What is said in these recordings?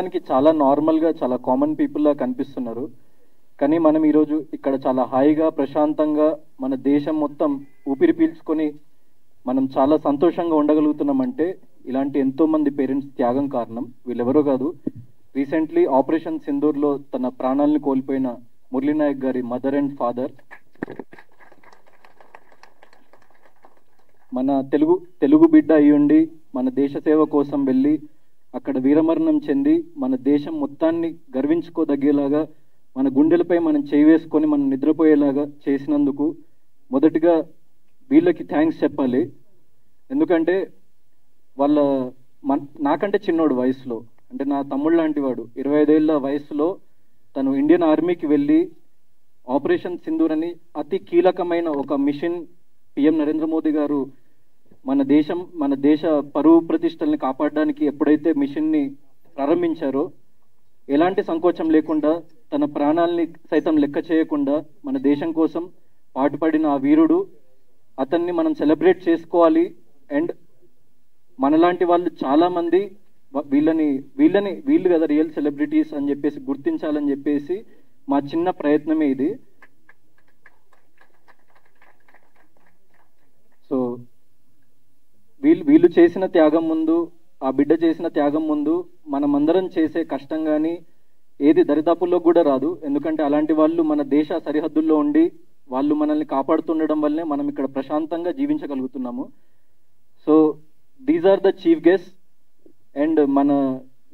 చూడడానికి చాలా నార్మల్గా చాలా కామన్ పీపుల్లా కనిపిస్తున్నారు. కానీ మనం ఈరోజు ఇక్కడ చాలా హాయిగా ప్రశాంతంగా మన దేశం మొత్తం ఊపిరి పీల్చుకొని మనం చాలా సంతోషంగా ఉండగలుగుతున్నామంటే ఇలాంటి ఎంతో మంది పేరెంట్స్ త్యాగం కారణం. వీళ్ళెవరో కాదు, రీసెంట్లీ ఆపరేషన్ సింధూర్లో తన ప్రాణాలను కోల్పోయిన మురళీ నాయక్ గారి మదర్ అండ్ ఫాదర్. మన తెలుగు బిడ్డ అయ్యుండి మన దేశ సేవ కోసం వెళ్ళి అక్కడ వీరమరణం చెంది మన దేశం మొత్తాన్ని గర్వించుకోదగ్గేలాగా మన గుండెలపై మనం చేయి వేసుకొని మనం నిద్రపోయేలాగా చేసినందుకు మొదటిగా వీళ్ళకి థ్యాంక్స్ చెప్పాలి. ఎందుకంటే నాకంటే చిన్నోడు వయసులో, అంటే నా తమ్ముడు లాంటి వాడు, 25 ఏళ్ల వయసులో తను ఇండియన్ ఆర్మీకి వెళ్ళి ఆపరేషన్ సింధూర్ అని అతి కీలకమైన ఒక మిషన్ పిఎం నరేంద్ర మోదీ గారు మన దేశ పరువు ప్రతిష్టల్ని కాపాడడానికి ఎప్పుడైతే మిషన్ని ప్రారంభించారో ఎలాంటి సంకోచం లేకుండా తన ప్రాణాలని సైతం లెక్క చేయకుండా మన దేశం కోసం పాటుపడిన ఆ వీరుడు, అతన్ని మనం సెలబ్రేట్ చేసుకోవాలి. అండ్ మనలాంటి వాళ్ళు చాలా మంది వీళ్ళు కదా రియల్ సెలబ్రిటీస్ అని చెప్పేసి గుర్తించాలని చెప్పేసి మా చిన్న ప్రయత్నమే ఇది. సో వీళ్ళు చేసిన త్యాగం ముందు, ఆ బిడ్డ చేసిన త్యాగం ముందు మనమందరం చేసే కష్టం కానీ ఏది దరిదాపుల్లో కూడా రాదు. ఎందుకంటే అలాంటి వాళ్ళు మన దేశ సరిహద్దుల్లో ఉండి వాళ్ళు మనల్ని కాపాడుతుండడం వల్లనే మనం ఇక్కడ ప్రశాంతంగా జీవించగలుగుతున్నాము. So these are the chief guest. And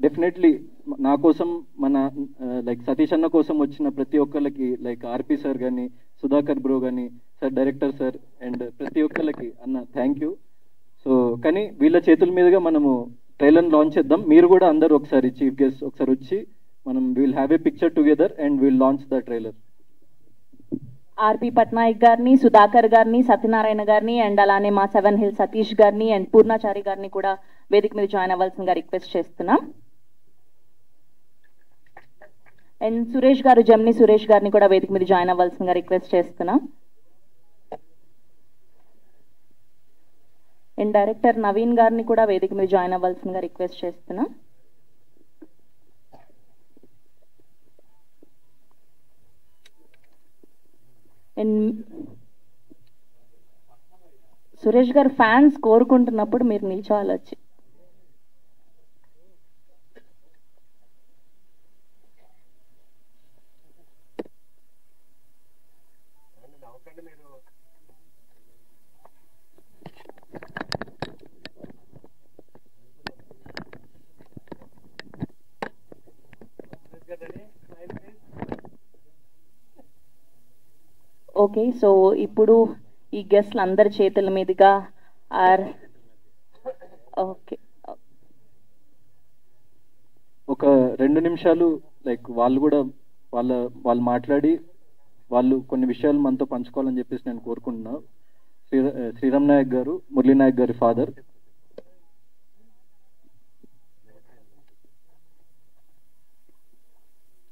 definitely నా కోసం లైక్ సతీష్ అన్న కోసం వచ్చిన ప్రతి ఒక్కరికి, లైక్ ఆర్పి సార్ కానీ, సుధాకర్ బ్రో కానీ, సార్ డైరెక్టర్ సార్, అండ్ ప్రతి ఒక్కరికి అన్న థ్యాంక్ యూ. సో కానీ వీళ్ళ చేతుల మీదుగా మనము ట్రైలర్ లాంచ్ చేద్దాం. మీరు కూడా అందరూ ఒకసారి చీఫ్ గెస్ట్ ఒకసారి వచ్చి మనం will have a picture together and will launch the trailer. RP Patnaik గారిని, సుధాకర్ గారిని, సత్యనారాయణ గారిని, అండ్ అలానే మా 7 హిల్ సతీష్ గారిని అండ్ పూర్ణాచారి గారిని కూడా వేదిక మీద జాయిన్ అవ్వాల్సిందిగా రిక్వెస్ట్ చేస్తున్నాం. అండ్ సురేష్ గారు, జమ్ని సురేష్ గారిని కూడా వేదిక మీద జాయిన్ అవ్వాల్సిందిగా రిక్వెస్ట్ చేస్తున్నాం. అండ్ డైరెక్టర్ నవీన్ గారిని కూడా వేదిక మీద జాయిన్ అవ్వాల్సిందిగా రిక్వెస్ట్ చేస్తున్నాం. అండ్ సురేష్ గారు ఫ్యాన్స్ కోరుకుంటున్నప్పుడు మీరు నిల్చోవాలి వచ్చి. ఓకే, సో ఇప్పుడు ఈ గెస్ట్లు అందరి చేతుల మీదుగా ఓకే ఒక 2 నిమిషాలు లైక్ వాళ్ళు కూడా వాళ్ళు మాట్లాడి వాళ్ళు కొన్ని విషయాలు మనతో పంచుకోవాలని చెప్పేసి నేను కోరుకుంటున్నా. శ్రీరామ్ నాయక్ గారు, మురళీ నాయక్ గారి ఫాదర్.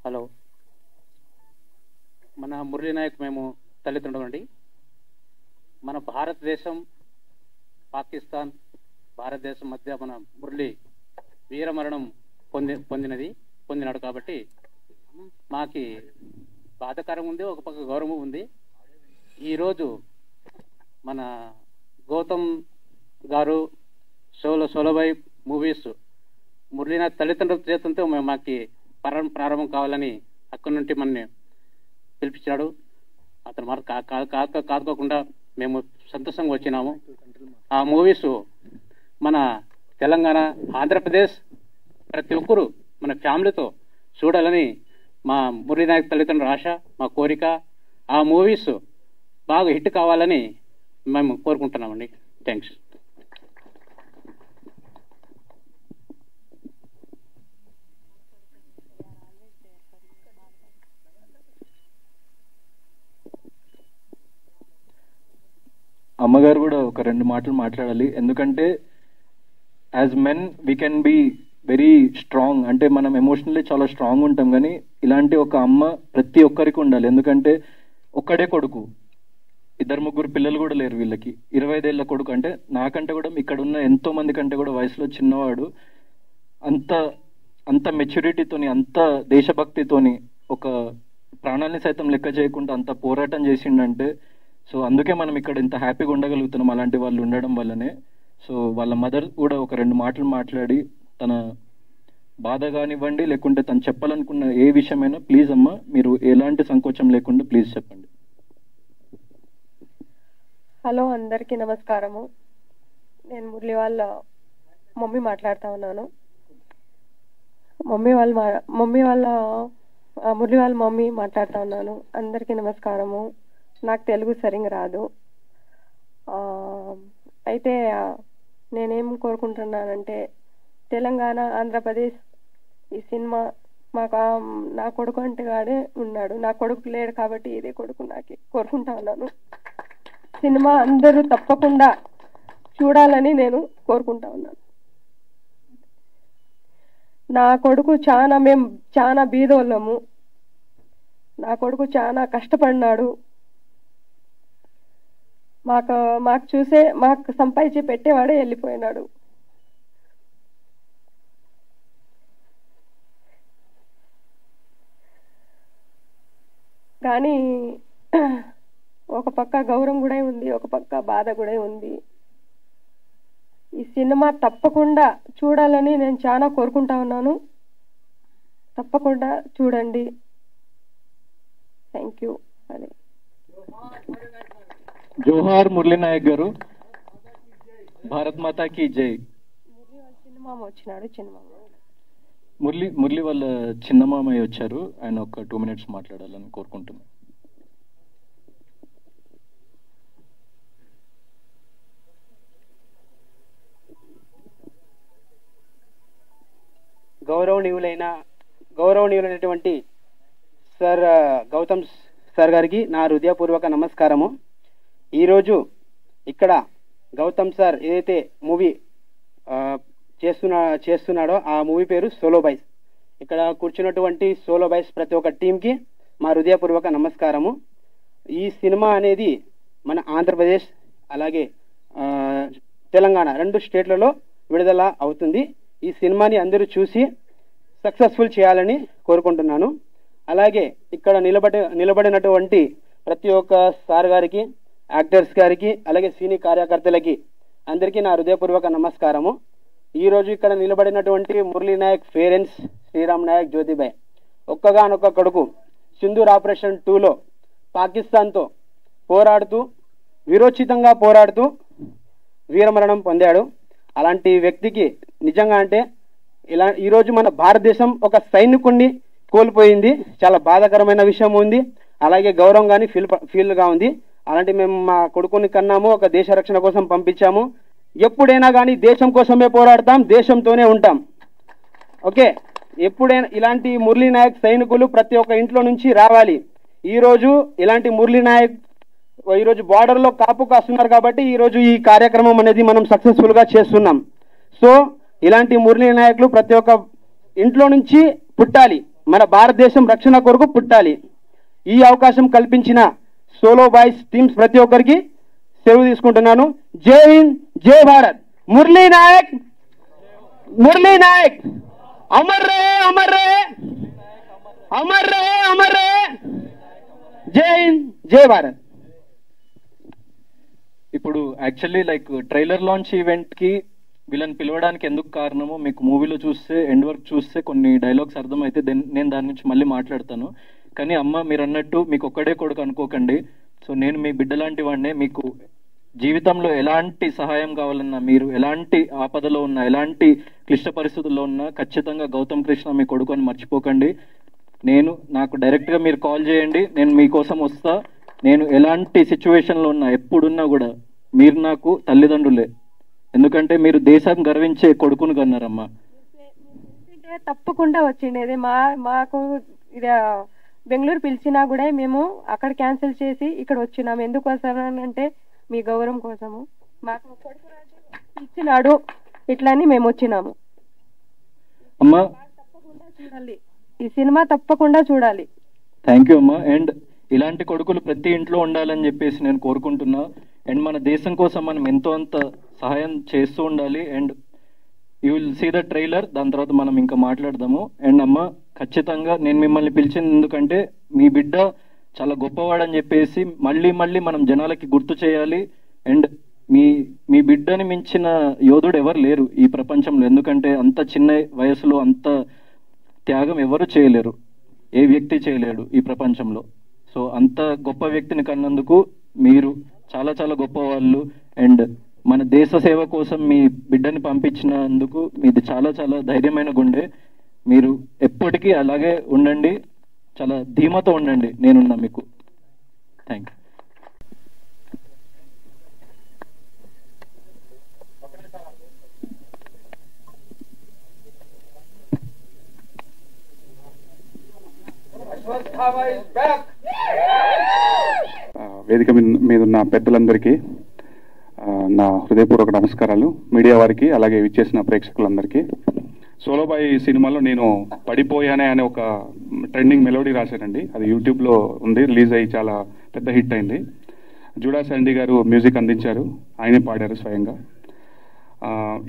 హలో, మన మురళీ నాయక్ మేము తల్లిదండ్రులండి. మన భారతదేశం, పాకిస్తాన్, భారతదేశం మధ్య మన మురళి వీరమరణం పొందినాడు కాబట్టి మాకి బాధాకరం ఉంది, ఒక పక్క గౌరవం ఉంది. ఈరోజు మన గౌతమ్ గారు సోలభాయ్ మూవీస్ మురళీనాథ్ తల్లిదండ్రుల చేతంతో మాకి ప్రారంభం కావాలని అక్కడి నుండి మనని పిలిపించాడు. అతను మరి కాదుకోకుండా మేము సంతోషంగా వచ్చినాము. ఆ మూవీస్ మన తెలంగాణ, ఆంధ్రప్రదేశ్ ప్రతి ఒక్కరూ మన ఫ్యామిలీతో చూడాలని మా మురళీనాయక్ తల్లిదండ్రుల ఆశ, మా కోరిక. ఆ మూవీస్ బాగా హిట్ కావాలని మేము కోరుకుంటున్నామండి. థ్యాంక్స్. అమ్మగారు కూడా ఒక 2 మాటలు మాట్లాడాలి. ఎందుకంటే as men we can be very strong, అంటే మనం ఎమోషనల్లీ చాలా స్ట్రాంగ్ ఉంటాం. కానీ ఇలాంటి ఒక అమ్మ ప్రతి ఒక్కరికి ఉండాలి. ఎందుకంటే ఒక్కడే కొడుకు, 2-3 పిల్లలు కూడా లేరు వీళ్ళకి. 25 ఏళ్ల కొడుకు, అంటే నాకంటే కూడా ఇక్కడ ఉన్న ఎంతో మంది కంటే కూడా వయసులో చిన్నవాడు. అంత మెచ్యూరిటీతోని, అంత దేశభక్తితోని, ఒక ప్రాణాలని సైతం లెక్క చేయకుండా అంత పోరాటం చేసిండంటే, సో అందుకే మనం ఇక్కడ ఇంత హ్యాపీగా ఉండగలుగుతున్నాం అలాంటి వాళ్ళు ఉండడం వల్లనే. సో వాళ్ళ మదర్ కూడా ఒక 2 మాటలు మాట్లాడి తన బాధ కానివ్వండి, లేకుంటే తను చెప్పాలనుకున్న ఏ విషయమైనా ప్లీజ్ అమ్మ మీరు ఎలాంటి సంకోచం లేకుండా ప్లీజ్ చెప్పండి. హలో, అందరికీ నమస్కారము. నేను మురళి వాళ్ళ మమ్మీ మాట్లాడుతూ ఉన్నాను. మురళి వాళ్ళ మమ్మీ మాట్లాడుతూ ఉన్నాను. అందరికీ నమస్కారము. నాకు తెలుగు సరిగ్గా రాదు. అయితే నేనేం కోరుకుంటున్నానంటే, తెలంగాణ, ఆంధ్రప్రదేశ్ ఈ సినిమా మాకు నా కొడుకు అంటే గాడే ఉన్నాడు. నా కొడుకు లేడు కాబట్టి ఇదే కొడుకు నాకే కోరుకుంటా ఉన్నాను. సినిమా అందరూ తప్పకుండా చూడాలని నేను కోరుకుంటా ఉన్నాను. నా కొడుకు మేము చాలా బీదోళ్ళము. నా కొడుకు చాలా కష్టపడినాడు. మాకు సంపాదించి పెట్టేవాడే వెళ్ళిపోయినాడు. కానీ ఒక పక్క గౌరవం కూడా ఉంది, ఒక పక్క బాధ కూడా ఉంది. ఈ సినిమా తప్పకుండా చూడాలని నేను చాలా కోరుకుంటా ఉన్నాను. తప్పకుండా చూడండి. Thank you. అదే జోహార్ మురళీ నాయక్ గారు. భారత్ మాతాకి జై. చిన్నమామ వచ్చినాడు. మురళి వాళ్ళ చిన్నమామయ్య వచ్చారు. ఆయన ఒక 2 minutes మాట్లాడాలని కోరుకుంటున్నాను. గౌరవనీయులైనటువంటి సార్ గౌతమ్ సార్ గారికి నా హృదయపూర్వక నమస్కారము. ఈరోజు ఇక్కడ గౌతమ్ సార్ ఏదైతే మూవీ చేస్తున్నాడో ఆ మూవీ పేరు సోలో బాయ్స్. ఇక్కడ కూర్చున్నటువంటి సోలో బాయ్స్ ప్రతి ఒక్క టీంకి మా హృదయపూర్వక నమస్కారము. ఈ సినిమా అనేది మన ఆంధ్రప్రదేశ్ అలాగే తెలంగాణ 2 స్టేట్లలో విడుదల అవుతుంది. ఈ సినిమాని అందరూ చూసి సక్సెస్ఫుల్ చేయాలని కోరుకుంటున్నాను. అలాగే ఇక్కడ నిలబడినటువంటి ప్రతి ఒక్క సార్ గారికి, యాక్టర్స్ గారికి, అలాగే సినీ కార్యకర్తలకి అందరికీ నా హృదయపూర్వక నమస్కారము. ఈరోజు ఇక్కడ నిలబడినటువంటి మురళీ నాయక్ పేరెంట్స్ శ్రీరామ్ నాయక్ జ్యోతిబాయ్ ఒక్కగానొక్క కొడుకు సింధూర్ ఆపరేషన్ 2లో పాకిస్తాన్తో వీరోచితంగా పోరాడుతూ వీరమరణం పొందాడు. అలాంటి వ్యక్తికి నిజంగా అంటే ఈరోజు మన భారతదేశం ఒక సైనికుడిని కోల్పోయింది. చాలా బాధాకరమైన విషయం ఉంది. అలాగే గౌరవం కానీ ఫీల్గా ఉంది. అలాంటి మేము మా కొడుకుని కన్నాము, ఒక దేశ రక్షణ కోసం పంపించాము. ఎప్పుడైనా కానీ దేశం కోసమే పోరాడతాం, దేశంతోనే ఉంటాం. ఓకే, ఎప్పుడైనా ఇలాంటి మురళీ నాయక్ సైనికులు ప్రతి ఒక్క ఇంట్లో నుంచి రావాలి. ఈరోజు ఇలాంటి మురళీ నాయక్ ఈరోజు బార్డర్లో కాపు కాస్తున్నారు కాబట్టి ఈరోజు ఈ కార్యక్రమం అనేది మనం సక్సెస్ఫుల్గా చేస్తున్నాం. సో ఇలాంటి మురళీ నాయకులు ప్రతి ఒక్క ఇంట్లో నుంచి పుట్టాలి, మన భారతదేశం రక్షణ కొరకు పుట్టాలి. ఈ అవకాశం కల్పించిన సోలో బాయ్స్ టీమ్స్ ప్రతి ఒక్కరికి సెలవు తీసుకుంటున్నాను. జై హింద్, జై భారత్. మురళీ నాయక్ అమర్ రే, అమర్ రే, అమర్ రే, అమర్ రే. జై హింద్, జై భారత్. ఇప్పుడు యాక్చువల్లీ ట్రైలర్ లాంచ్ ఈవెంట్ కి వీళ్ళని పిలవడానికి ఎందుకు కారణమో మీకు మూవీలో చూస్తే, ఎండ్ వర్క్ చూస్తే కొన్ని డైలాగ్స్ అర్థమైతే నేను దాని నుంచి మళ్ళీ మాట్లాడతాను. కానీ అమ్మ మీరు అన్నట్టు మీకు ఒక్కడే కొడుకు అనుకోకండి. సో నేను మీ బిడ్డ లాంటి వాడినే. మీకు జీవితంలో ఎలాంటి సహాయం కావాలన్నా, మీరు ఎలాంటి ఆపదలో ఉన్నా, ఎలాంటి క్లిష్ట పరిస్థితుల్లో ఉన్నా ఖచ్చితంగా గౌతమ్ కృష్ణ మీ కొడుకు అని మర్చిపోకండి. నాకు డైరెక్ట్గా మీరు కాల్ చేయండి, నేను మీకోసం వస్తా. నేను ఎలాంటి సిచ్యువేషన్లో ఉన్నా, ఎప్పుడున్నా కూడా మీరు నాకు తల్లిదండ్రులే. ఎందుకంటే మీరు దేశం గర్వించే కొడుకును కన్నారమ్మా. తప్పకుండా వచ్చిండేది. మాకు ఇది బెంగళూరు పిలిచినా కూడా మేము అక్కడ క్యాన్సిల్ చేసి ఇక్కడ వచ్చినాము. ఎందుకు వస్తానంటే మీ గౌరవం కోసము. మాకు కొడుకు ఇచ్చినాడు, ఇట్లని మేము వచ్చినాము. అమ్మా తప్పకుండా చూడాలి, ఈ సినిమా తప్పకుండా చూడాలి. థ్యాంక్ యూ అమ్మా. అండ్ ఇలాంటి కొడుకులు ప్రతి ఇంట్లో ఉండాలని చెప్పేసి నేను కోరుకుంటున్నా. అండ్ మన దేశం కోసం మనం ఎంతో అంత సహాయం చేస్తూ ఉండాలి. And you will see the trailer, దాని తర్వాత మనం ఇంకా మాట్లాడదాము. అండ్ అమ్మ, ఖచ్చితంగా నేను మిమ్మల్ని పిలిచింది ఎందుకంటే మీ బిడ్డ చాలా గొప్పవాడని చెప్పేసి మళ్ళీ మళ్ళీ మనం జనాలకి గుర్తు చేయాలి. అండ్ మీ బిడ్డని మించిన యోధుడు ఎవరు లేరు ఈ ప్రపంచంలో, ఎందుకంటే అంత చిన్న వయసులో అంత త్యాగం ఎవరు చేయలేరు, ఏ వ్యక్తి చేయలేడు ఈ ప్రపంచంలో. సో అంత గొప్ప వ్యక్తిని కన్నందుకు మీరు చాలా చాలా గొప్ప వాళ్ళు. అండ్ మన దేశ సేవ కోసం మీ బిడ్డని పంపించినందుకు మీది చాలా చాలా ధైర్యమైన గుండె. మీరు ఎప్పటికీ అలాగే ఉండండి, చాలా ధీమాతో ఉండండి, నేనున్నా మీకు. Thank you. వేదిక మీద ఉన్న పెద్దలందరికీ నా హృదయపూర్వక నమస్కారాలు. మీడియా వారికి, అలాగే విచ్చేసిన ప్రేక్షకులందరికీ. సోలోబాయ్ సినిమాలో నేను పడిపోయానే అనే ఒక ట్రెండింగ్ మెలోడీ రాశానండి. అది యూట్యూబ్లో ఉంది, రిలీజ్ అయ్యి చాలా పెద్ద హిట్ అయింది. జూడా శాండీ గారు మ్యూజిక్ అందించారు, ఆయనే పాడారు స్వయంగా.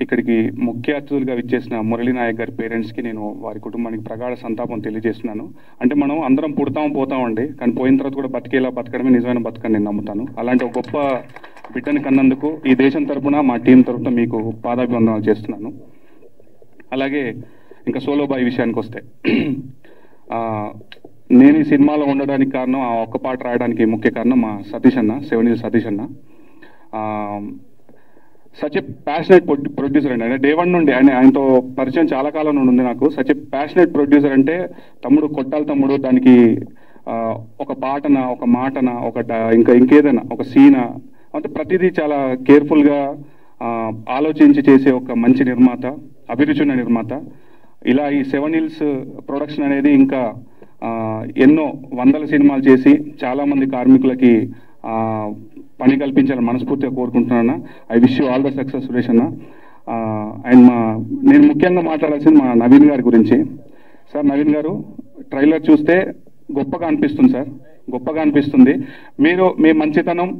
ఇక్కడికి ముఖ్య అతిథులుగా విచ్చేసిన మురళీ నాయక్ గారి పేరెంట్స్కి నేను వారి కుటుంబానికి ప్రగాఢ సంతాపం తెలియజేస్తున్నాను. అంటే మనం అందరం పుడతాం పోతామండి, కానీ పోయిన తర్వాత కూడా బతికేలా బతకడమే నిజమైన బతకని నేను నమ్ముతాను. అలాంటి ఒక గొప్ప బిడ్డని కన్నందుకు ఈ దేశం తరపున, మా టీం తరపున మీకు పాదాభివందనాలు చేస్తున్నాను. అలాగే ఇంకా సోలోబాయ్ విషయానికి వస్తే, నేను ఈ సినిమాలో ఉండడానికి కారణం, ఆ ఒక్క పాట రాయడానికి ముఖ్య కారణం మా సతీష్ అన్న, 7 Hills సతీష్ అన్న. సచ్ ఏ ప్యాషనెట్ ప్రొడ్యూసర్ అండి. అంటే డే 1 నుండి ఆయనతో పరిచయం చాలా కాలం నుండి ఉంది నాకు. సచ్ ఏ ప్యాషనెట్ ప్రొడ్యూసర్ అంటే తమ్ముడు కొట్టాలి తమ్ముడు, దానికి ఒక పాటన, ఒక మాటన, ఇంకేదైనా ఒక సీన, అంటే ప్రతిదీ చాలా కేర్ఫుల్గా ఆలోచించి చేసే ఒక మంచి నిర్మాత, అభిరుచి ఉన్న నిర్మాత. ఇలా ఈ 7 Hills ప్రొడక్షన్ అనేది ఇంకా ఎన్నో వందల సినిమాలు చేసి చాలామంది కార్మికులకి పని కల్పించాలని మనస్ఫూర్తిగా కోరుకుంటున్నాను. I wish you all the success Suresh అన్న. అండ్ నేను ముఖ్యంగా మాట్లాడాల్సింది మా నవీన్ గారి గురించి. సార్, నవీన్ గారు ట్రైలర్ చూస్తే గొప్పగా అనిపిస్తుంది సార్, గొప్పగా అనిపిస్తుంది. మీ మంచితనం,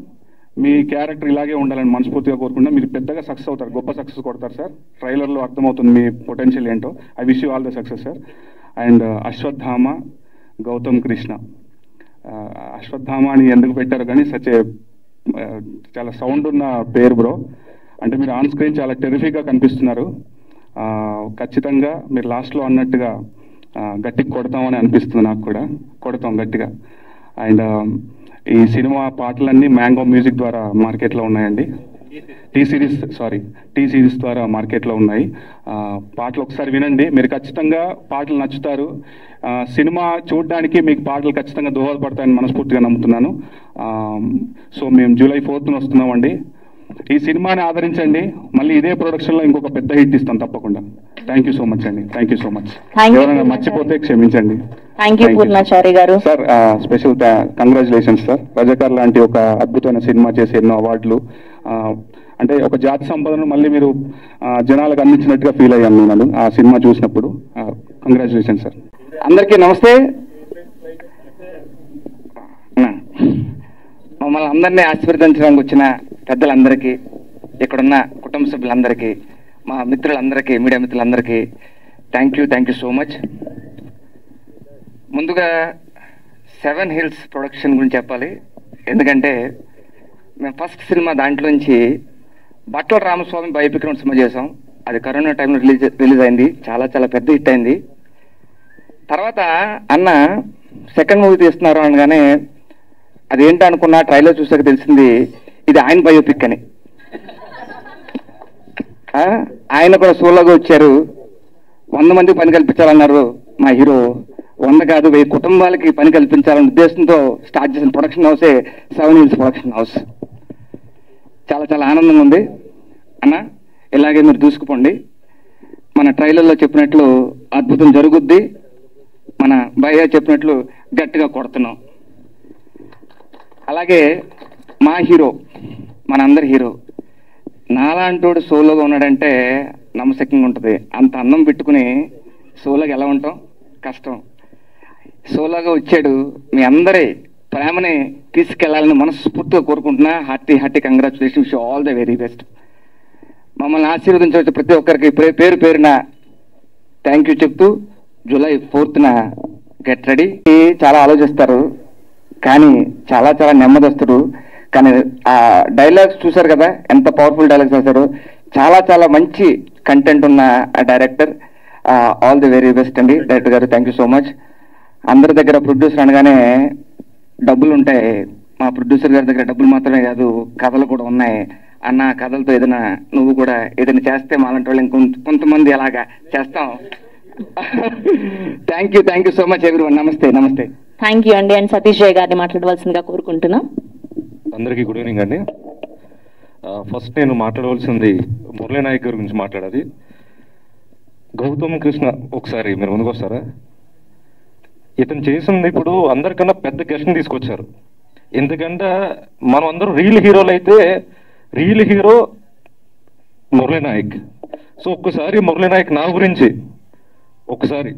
మీ క్యారెక్టర్ ఇలాగే ఉండాలని మనస్ఫూర్తిగా కోరుకుంటున్నా. మీరు పెద్దగా సక్సెస్ అవుతారు, గొప్ప సక్సెస్ కొడతారు సార్. ట్రైలర్లో అర్థమవుతుంది మీ పొటెన్షియల్ ఏంటో. I wish you all the success sir. And Ashwathama Gautam Krishna, Ashwathama అని ఎందుకు పెట్టారు కానీ చాలా సౌండ్ ఉన్న పేరు బ్రో. అంటే మీరు ఆన్ స్క్రీన్ చాలా టెరిఫిక్గా కనిపిస్తున్నారు. ఖచ్చితంగా మీరు లాస్ట్లో అన్నట్టుగా గట్టిగా కొడతామని అనిపిస్తుంది నాకు కూడా. కొడతాం గట్టిగా. అండ్ ఈ సినిమా పాటలన్నీ మ్యాంగో మ్యూజిక్ ద్వారా మార్కెట్లో ఉన్నాయండి. టీ సిరీస్ ద్వారా మార్కెట్లో ఉన్నాయి. పాటలు ఒకసారి వినండి, మీరు ఖచ్చితంగా పాటలు నచ్చుతారు. సినిమా చూడడానికి మీకు పాటలు ఖచ్చితంగా దోహదపడతాయని మనస్ఫూర్తిగా నమ్ముతున్నాను. సో మేము July 4th వస్తున్నామండి. ఈ సినిమాని ఆదరించండి. మళ్ళీ ఇదే ప్రొడక్షన్లో ఇంకొక పెద్ద హిట్ ఇస్తాం తప్పకుండా. థ్యాంక్ యూ సో మచ్ అండి. Thank you so much. ఎవరైనా మర్చిపోతే క్షమించండి. Sir, special congratulations sir. Razakar లాంటి ఒక అద్భుతమైన సినిమా చేసి ఎన్నో అవార్డులు, అంటే ఒక జాతి సంపదను మళ్ళీ మీరు జనాలకు అందించినట్టుగా ఫీల్ అయ్యాను నేను ఆ సినిమా చూసినప్పుడు. Congratulations sir. అందరికీ నమస్తే. మమ్మల్ని అందరినీ ఆశీర్వదించడానికి వచ్చిన పెద్దలందరికీ, ఇక్కడున్న కుటుంబ సభ్యులందరికీ, మా మిత్రులందరికీ, మీడియా మిత్రులందరికీ థ్యాంక్ యూ సో మచ్. ముందుగా 7 Hills ప్రొడక్షన్ గురించి చెప్పాలి. ఎందుకంటే మేము ఫస్ట్ సినిమా దాంట్లోంచి బట్టల రామస్వామి బయోపిక్ సినిమా చేసాం. అది కరోనా టైంలో రిలీజ్ అయింది. చాలా చాలా పెద్ద హిట్ అయింది. తర్వాత అన్న సెకండ్ మూవీ తీస్తున్నారు అనగానే అదేంటి అనుకున్నా, ట్రైలర్ చూసాక తెలిసింది ఇది ఆయన బయోపిక్ అని. ఆయన కూడా సోలోగా వచ్చారు. 100 మందికి పని కల్పించాలన్నారు మా హీరో. 100 కాదు 1000 కుటుంబాలకి పని కల్పించాలనే ఉద్దేశంతో స్టార్ట్ చేసిన ప్రొడక్షన్ హౌసే 7 Hills ప్రొడక్షన్ హౌస్. చాలా చాలా ఆనందంగా ఉంది అన్న. ఇలాగే మీరు దూసుకుపోండి. మన ట్రైలర్లో చెప్పినట్లు అద్భుతం జరుగుద్ది. మన భయ్య చెప్పినట్లు గట్టిగా కొడుతున్నాం. అలాగే మా హీరో, మన అందరి హీరో, నాలాంటోడు సోలోగా ఉన్నాడంటే నమ్మశక్యంగా ఉంటుంది. అంత అందం పెట్టుకుని సోలోగా ఎలా ఉంటాం, కష్టం. సోలోగా వచ్చాడు. మీ అందరి ప్రేమని తీసుకెళ్లాలని మనస్ఫూర్తిగా కోరుకుంటున్నా. Hearty congratulations, all the very best. మమ్మల్ని ఆశీర్వదించవచ్చు ప్రతి ఒక్కరికి పేరు పేరున థ్యాంక్ యూ చెప్తూ జూలై 4th గెట్ రెడీ. చాలా ఆలోచిస్తారు కానీ చాలా చాలా నెమ్మదస్తుడు. కానీ ఆ డైలాగ్స్ చూశారు కదా, ఎంత పవర్ఫుల్ డైలాగ్స్ రాశారు. చాలా చాలా మంచి కంటెంట్ ఉన్న director. All the very best అండి డైరెక్టర్ గారు. Thank you so much. అందరి దగ్గర ప్రొడ్యూసర్ అనగానే డబ్బులు ఉంటాయి, మా ప్రొడ్యూసర్ గారి దగ్గర డబ్బులు మాత్రమే కాదు, కథలు కూడా ఉన్నాయి. అన్న కథలతో ఏదైనా నువ్వు కూడా ఏదైనా చేస్తే మాలాంటి వాళ్ళు కొంతమంది అలాగా చేస్తాం. Thank you so much everyone. నమస్తే. థ్యాంక్ యూ అండి. అండ్ సతీష్ జయ్ గారిని మాట్లాడవలసిందిగా కోరుకుంటున్నాం. అందరికీ గుడ్ ఈవినింగ్ అండి. ఫస్ట్ నేను మాట్లాడవలసింది మురళీ నాయక్ గారి గురించి మాట్లాడాలి. గౌతమ్ కృష్ణ ఒకసారి మీరు ముందుకు వస్తారా? ఇతను చేసింది ఇప్పుడు అందరికన్నా పెద్ద గెస్ట్ని తీసుకొచ్చారు. ఎందుకంటే మనం అందరూ రియల్ హీరోలు అయితే real hero Murali Nayak. So ఒక్కసారి మురళీ నాయక్ నా గురించి ఒకసారి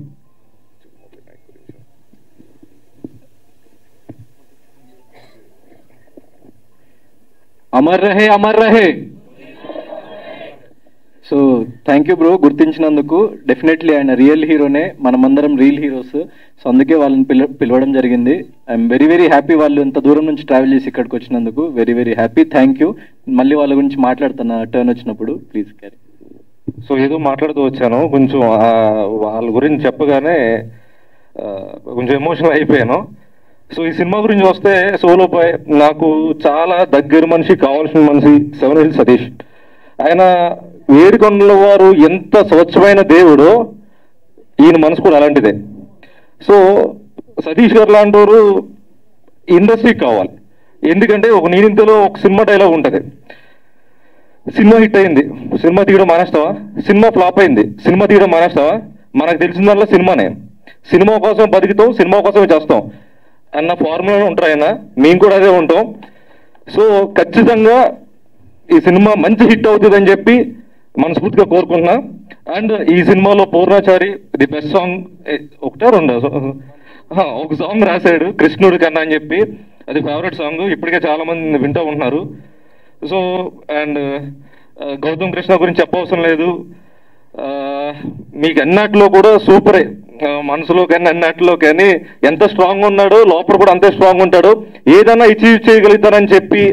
అమర్ రహే. సో థ్యాంక్ యూ బ్రో, గుర్తించినందుకు. డెఫినెట్లీ ఆయన రియల్ హీరోనే, మనమందరం రియల్ హీరోస్. సో అందుకే వాళ్ళని పిలవడం జరిగింది. ఐఎమ్ వెరీ వెరీ హ్యాపీ వాళ్ళు ఇంత దూరం నుంచి ట్రావెల్ చేసి ఇక్కడికి వచ్చినందుకు. Very very happy. Thank you. మళ్ళీ వాళ్ళ గురించి మాట్లాడుతున్నా టర్న్ వచ్చినప్పుడు. Please carry. సో ఏదో మాట్లాడుతూ వచ్చాను, కొంచెం వాళ్ళ గురించి చెప్పగానే కొంచెం ఎమోషనల్ అయిపోయాను. సో ఈ సినిమా గురించి వస్తే సోలో బాయ్ నాకు చాలా దగ్గర మనిషి, కావాల్సిన మనిషి 7 Hills సతీష్. ఆయన ఏడుకొండల వారు ఎంత స్వచ్ఛమైన దేవుడో ఈయన మనసు కూడా అలాంటిదే. సో సతీష్ గారు లాంటి వారు ఇండస్ట్రీకి కావాలి. ఎందుకంటే ఒక నీరింతలో ఒక సినిమా డైలాగ్ ఉంటుంది, సినిమా హిట్ అయింది, సినిమా తీయడం మానేస్తావా? సినిమా ఫ్లాప్ అయింది, సినిమా తీయడం మానేస్తావా? మనకు తెలిసిందల్లా సినిమానే. సినిమా కోసం బతుకుతాం, సినిమా కోసమే చేస్తాం అన్న ఫార్ములా ఉంటారు ఆయన. మేము కూడా అదే ఉంటాం. సో ఖచ్చితంగా ఈ సినిమా మంచి హిట్ అవుతుందని చెప్పి మనస్ఫూర్తిగా కోరుకుంటున్నా. అండ్ ఈ సినిమాలో పూర్ణాచారి ది బెస్ట్ సాంగ్ ఒకటే రెండో ఒక సాంగ్ రాశాడు, కృష్ణుడి కన్నా అని చెప్పి. అది ఫేవరెట్ సాంగ్, ఇప్పటికే చాలా మంది వింటూ ఉంటున్నారు. సో అండ్ గౌతమ్ కృష్ణ గురించి చెప్పవసరం లేదు. మీకు అన్నట్లో కూడా సూపరే, మనసులో కానీ అన్నట్లో కానీ ఎంత స్ట్రాంగ్ ఉన్నాడో లోపల కూడా అంతే స్ట్రాంగ్ ఉంటాడు. ఏదైనా అచీవ్ చేయగలుగుతానని చెప్పి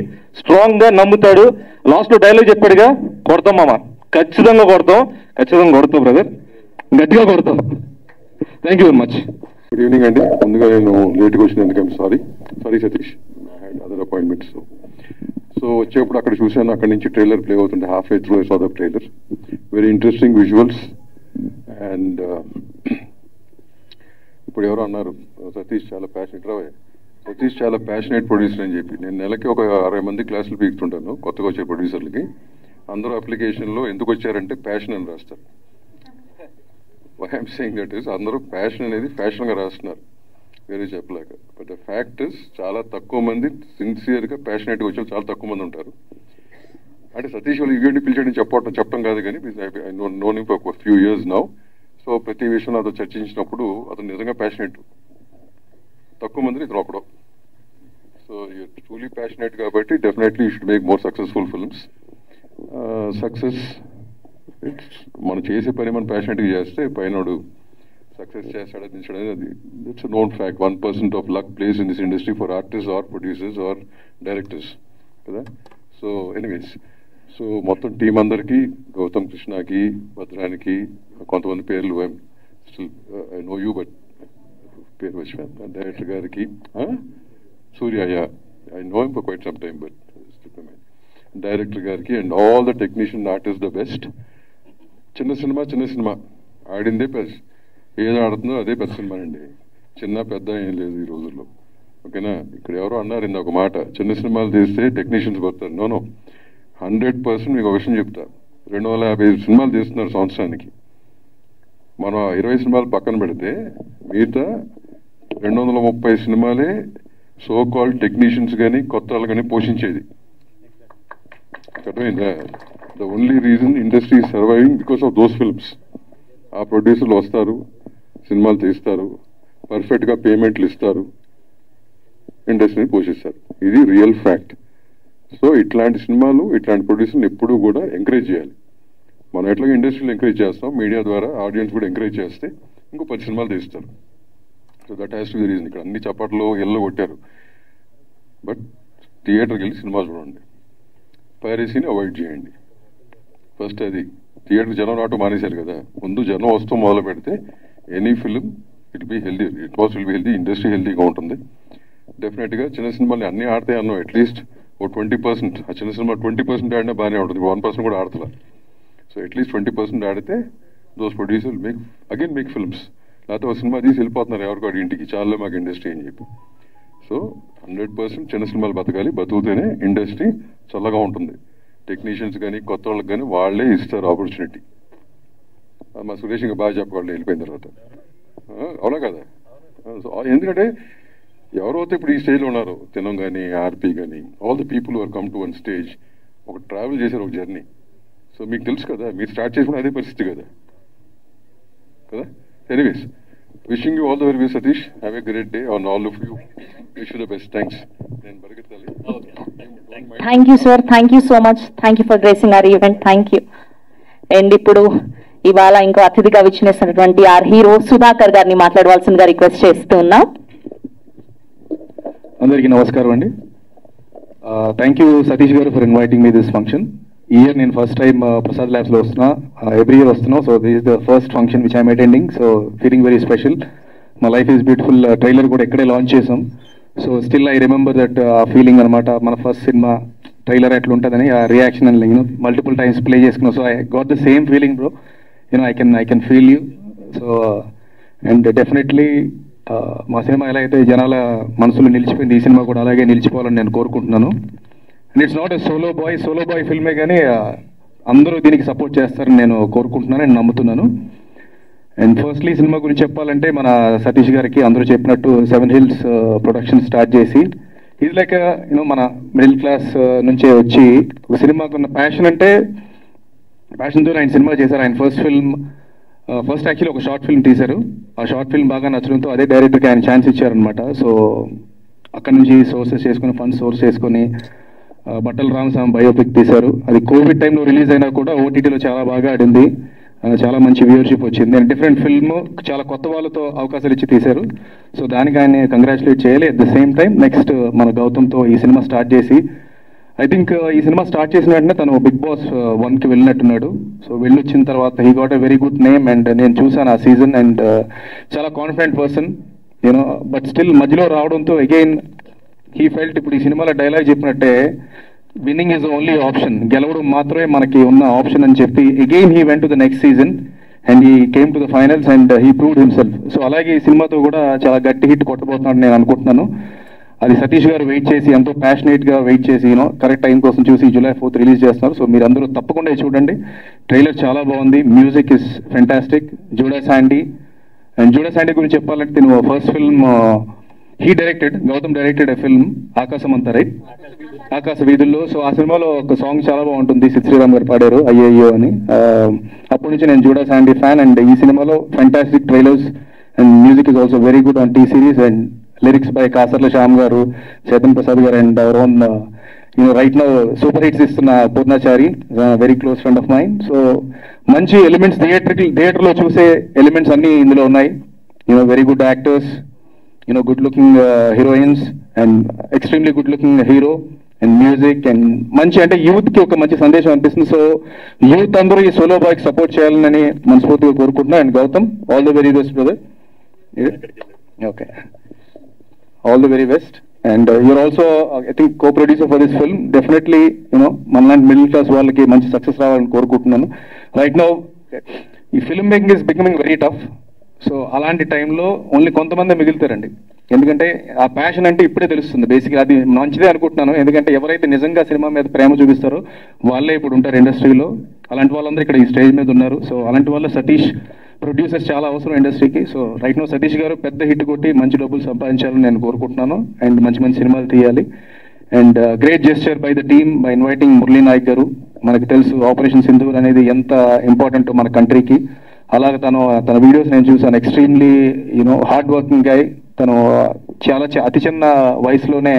స్ట్రాంగ్ గా నమ్ముతాడు. లాస్ట్ లో డైలాగ్ చెప్పాడుగా, కొడతాం మామ, ఖచ్చితంగా కొడతాం బ్రదర్, గట్టిగా కొడతాం. Thank you very much. Good evening అండి. ముందుగా నేను లేట్గా వచ్చినందుకు sorry Satish, other appointments. So వచ్చేప్పుడు అక్కడ చూశాను, అక్కడ నుంచి ట్రైలర్ ప్లే అవుతుంటే half way through I saw the trailer. Very interesting visuals. And ఇప్పుడు ఎవరో అన్నారు సతీష్ చాలా ప్యాషనేట్ ప్రొడ్యూసర్ అని చెప్పి. నేను నెలకి ఒక 60 మంది క్లాసులు పీకుతుంటాను కొత్తగా వచ్చే ప్రొడ్యూసర్లకి. అందరూ అప్లికేషన్లో ఎందుకు వచ్చారంటే ప్యాషన్ అని రాస్తారు. Why I'm saying that is అందరూ ప్యాషన్ అనేది ఫ్యాషన్గా రాస్తున్నారు, వేరే చెప్పలేక. బట్ ద ఫ్యాక్ట్ ఇస్ చాలా తక్కువ మంది సిన్సియర్గా ప్యాషనేట్గా వచ్చే చాలా తక్కువ మంది ఉంటారు. అంటే సతీష్ వాళ్ళు ఈవెంట్ పిలిచాడని చెప్పడం కాదు కానీ I known him for few years now. So ప్రతి విషయం నాతో చర్చించినప్పుడు అతను నిజంగా ప్యాషనేట్, తక్కువ మందిని ఇతను ఒకడు. సో యూర్ ట్రూలీ ప్యాషనేట్ కాబట్టి definitely you should make more successful films. Success మనం చేసే పని మనం ప్యాషనేట్గా చేస్తే పైనోడు సక్సెస్ చేస్తాడు దించడం అది it's known fact. 1% of luck places in this industry for artist or producers or directors కదా. సో ఎనీవేస్, సో మొత్తం టీం అందరికీ, గౌతమ్ కృష్ణకి, భద్రానికి, కొంతమంది పేర్లు ఐ నో యూ బట్ పేరు వచ్చిన డైరెక్టర్ గారికి, Surya, I know him for quite some time but director గారికి and all the technician artist the best. చిన్న సినిమా ఆడిందే పెద్ద, ఏది ఆడుతుందో అదే పెద్ద సినిమా అండి. చిన్న పెద్ద ఏం లేదు ఈ రోజుల్లో, ఓకేనా. ఇక్కడ ఎవరో అన్నారు ఇంత ఒక మాట, చిన్న సినిమాలు తీస్తే టెక్నీషియన్స్ పడతారు. నో 100% మీకు ఒక విషయం చెప్తా. 250 సినిమాలు తీస్తున్నారు సంవత్సరానికి. మనం 20 సినిమాలు పక్కన పెడితే మిగతా 230 సినిమాలే సో కాల్డ్ టెక్నీషియన్స్ కానీ కొత్త వాళ్ళు కానీ పోషించేది. అర్థమైందా? The only reason industry surviving because of those films. ఆ ప్రొడ్యూసర్లు వస్తారు, సినిమాలు తీస్తారు, పర్ఫెక్ట్గా పేమెంట్లు ఇస్తారు, ఇండస్ట్రీని పోషిస్తారు. ఇది రియల్ ఫ్యాక్ట్. సో ఇట్లాంటి సినిమాలు, ఇట్లాంటి ప్రొడ్యూసర్లు ఎప్పుడూ కూడా ఎంకరేజ్ చేయాలి. మనం ఎట్లాగో ఇండస్ట్రీలో ఎంకరేజ్ చేస్తాం, మీడియా ద్వారా ఆడియన్స్ కూడా ఎంకరేజ్ చేస్తే ఇంకో 10 సినిమాలు తీస్తారు. So that has to be reason. ఇక్కడ అన్ని చప్పట్లు ఎల్లో కొట్టారు, బట్ థియేటర్కి వెళ్ళి సినిమా చూడండి, పైరసీని అవాయిడ్ చేయండి. ఫస్ట్ అది థియేటర్ జనం రావటం మానేశారు కదా, ముందు జనం వస్తూ మొదలు పెడితే any film it be healthy, it was will be healthy, industry హెల్దీగా ఉంటుంది. డెఫినెట్గా చిన్న సినిమాలు అన్నీ ఆడతాయి అన్నాం, అట్లీస్ట్ ఓ 20%, ఆ చిన్న సినిమా 20% ఆడినా బాగానే ఉంటుంది, 1% కూడా ఆడతలా. సో అట్లీస్ట్ 20% ఆడితే దోస్ ప్రొడ్యూసర్ మేక్ ఫిల్మ్స్. లేకపోతే ఒక సినిమా తీసి వెళ్ళిపోతున్నారు ఎవరికాడు ఇంటికి, చాలా మాకు ఇండస్ట్రీ అని చెప్పి. సో 100% చిన్న సినిమాలు బతకాలి, బతుకుతేనే ఇండస్ట్రీ చల్లగా ఉంటుంది. టెక్నీషియన్స్ కానీ కొత్త వాళ్ళకి కానీ వాళ్ళే ఇస్తారు ఆపర్చునిటీ. మా సురేష్ ఇంకా బాగా చెప్పగలరు వెళ్ళిపోయిన తర్వాత, అవునా కదా? సో ఎందుకంటే ఎవరైతే ఇప్పుడు ఈ స్టేజ్లో ఉన్నారో, తినం కానీ ఆర్పీ కానీ, all the people are come to one stage, ఒక ట్రావెల్ చేశారు, ఒక జర్నీ. సో మీకు తెలుసు కదా, మీరు స్టార్ట్ చేసుకున్న అదే పరిస్థితి కదా. Anyways, wishing you all the very best Satish, have a great day on all of you, wish you the best. Thanks. నేను పరిగెత్తాలి. Thank you sir, thank you so much, thank you for gracing our event, thank you. And ఇప్పుడు ఇవాళ ఇంకో అతిథిగా విచ్చేసినటువంటి are hero Sudhakar గారిని మాట్లాడవలసిందిగా request చేస్తూ ఉన్నాం. అందరికీ నమస్కారం అండి. థ్యాంక్ యూ సతీష్ గారు for inviting me this function. ఈ ఇయర్ నేను ఫస్ట్ టైం ప్రసాద్ ల్యాబ్స్లో వస్తున్నా, ఎవ్రీ ఇయర్ వస్తున్నా. So this is the first function which I'm attending, so feeling very special. మా లైఫ్ ఈజ్ బ్యూటిఫుల్ ట్రైలర్ కూడా ఇక్కడే లాంచ్ చేసాం. So still I remember that feeling అనమాట, మన ఫస్ట్ సినిమా ట్రైలర్ ఎట్లా ఉంటుందని ఆ రియాక్షన్ అని మల్టిపుల్ టైమ్స్ ప్లే చేసుకున్నాం. So I got the same feeling bro, I can feel you. So and definitely మా సినిమా ఎలా అయితే జనాల మనసులో నిలిచిపోయింది, ఈ సినిమా కూడా అలాగే నిలిచిపోవాలని నేను కోరుకుంటున్నాను. And it's not a solo boy ఫిల్మే, కానీ అందరూ దీనికి సపోర్ట్ చేస్తారని నేను కోరుకుంటున్నాను అండ్ నమ్ముతున్నాను. అండ్ ఫస్ట్లీ సినిమా గురించి చెప్పాలంటే మన సతీష్ గారికి అందరూ చెప్పినట్టు 7 Hills ప్రొడక్షన్ స్టార్ట్ చేసి, ఇది లైక్ మన మిడిల్ క్లాస్ నుంచే వచ్చి ఒక సినిమాకున్న ప్యాషన్, అంటే ప్యాషన్తో ఆయన సినిమా చేశారు. ఆయన ఫస్ట్ యాక్చువల్లీ ఒక షార్ట్ ఫిల్మ్ తీశారు. ఆ షార్ట్ ఫిల్మ్ బాగా నచ్చడంతో అదే డైరెక్టర్కి ఆయన ఛాన్స్ ఇచ్చారనమాట. సో అక్కడ నుంచి ఫండ్స్ సోర్స్ చేసుకొని బట్టల రామస్వామి బయోపిక్ తీశారు. అది కోవిడ్ టైంలో రిలీజ్ అయినా కూడా ఓటీటీలో చాలా బాగా ఆడింది, చాలా మంచి వ్యూవర్షిప్ వచ్చింది. అండ్ డిఫరెంట్ ఫిల్మ్, చాలా కొత్త వాళ్ళతో అవకాశాలు ఇచ్చి తీశారు. సో దానికి ఆయన కంగ్రాచులేట్ చేయాలి. At the same time next మన గౌతమ్తో ఈ సినిమా స్టార్ట్ చేసి, ఐ థింక్ ఈ సినిమా స్టార్ట్ చేసిన వెంటనే తను బిగ్ బాస్ 1కి వెళ్ళినట్టున్నాడు. సో వెళ్ళొచ్చిన తర్వాత he got a very good name. And నేను చూసాను ఆ సీజన్, అండ్ చాలా కాన్ఫిడెంట్ పర్సన్ బట్ స్టిల్ మధ్యలో రావడంతో అగైన్ హీ ఫెల్ట్, ఇప్పుడు ఈ సినిమాలో డైలాగ్ చెప్పినట్టే, విన్నింగ్ ఈజ్ ఓన్లీ ఆప్షన్, గెలవడం మాత్రమే మనకి ఉన్న ఆప్షన్ అని చెప్పి again he went to the next season and he came to the finals and he proved himself. So అలాగే ఈ సినిమాతో కూడా చాలా గట్టి హిట్ కొట్టబోతున్నాడు నేను అనుకుంటున్నాను. అది సతీష్ గారు వెయిట్ చేసి, ఎంతో ప్యాషనేట్గా వెయిట్ చేసి కరెక్ట్ టైం కోసం చూసి July 4th రిలీజ్ చేస్తున్నారు. సో మీరు అందరూ తప్పకుండా చూడండి. ట్రైలర్ చాలా బాగుంది, music is fantastic. Judah Sandhy గురించి చెప్పాలంటే నేను first film Gautham directed a film ఆకాశం అంతా, రైట్, ఆకాశ వీధుల్లో. సో ఆ సినిమాలో ఒక సాంగ్ చాలా బాగుంటుంది, సిద్ శ్రీరామ్ గారు పాడారు, అయ్యో అని. అప్పటి నుంచి నేను జూడా శాండీ ఫ్యాన్. అండ్ ఈ సినిమాలో fantastic trailers and music is also very good on T series. And lyrics by Kasarla Shyam garu, Chetan Prasad garu, and our own right now super hits ఇస్తున్న Purnachari, very close friend of mind. So మంచి elements, థియేటర్లో చూసే elements అన్నీ ఇందులో ఉన్నాయి. Very good actors, good looking heroines and extremely good looking hero and music and మంచి, అంటే youth కి ఒక మంచి సందేశం అనిపిస్తుంది. సో యూత్ అందరూ ఈ సోలో బాయ్కి సపోర్ట్ చేయాలని మనస్ఫూర్తిగా కోరుకుంటున్నా. And Gautam, all the very best brother. Okay, all the very best. And you're also I think co-producer for this film. Definitely మనలాంటి మిడిల్ క్లాస్ వాళ్ళకి మంచి సక్సెస్ రావాలని కోరుకుంటున్నాను. రైట్ నౌ ఈ film making is becoming very tough. So అలాంటి టైంలో only కొంతమంది మిగులుతారండి, ఎందుకంటే ఆ ప్యాషన్ అంటే ఇప్పుడే తెలుస్తుంది. బేసిక్గా అది మంచిదే అనుకుంటున్నాను, ఎందుకంటే ఎవరైతే నిజంగా సినిమా మీద ప్రేమ చూపిస్తారో వాళ్ళే ఇప్పుడు ఉంటారు ఇండస్ట్రీలో. అలాంటి వాళ్ళందరూ ఇక్కడ ఈ స్టేజ్ మీద ఉన్నారు. సో అలాంటి వాళ్ళ సతీష్ ప్రొడ్యూసర్స్ చాలా అవసరం ఇండస్ట్రీకి. సో రైట్ నో సతీష్ గారు పెద్ద హిట్ కొట్టి మంచి డబ్బులు సంపాదించాలని నేను కోరుకుంటున్నాను. అండ్ మంచి మంచి సినిమాలు తీయాలి. And great gesture by the team by inviting Murali Nayak garu. మనకు తెలుసు ఆపరేషన్ సింధూర్ అనేది ఎంత ఇంపార్టెంట్ మన కంట్రీకి. అలాగే తన వీడియోస్ నేను చూసాను, ఎక్స్ట్రీమ్లీ హార్డ్ వర్కింగ్ గై. తను చాలా అతి చిన్న వయసులోనే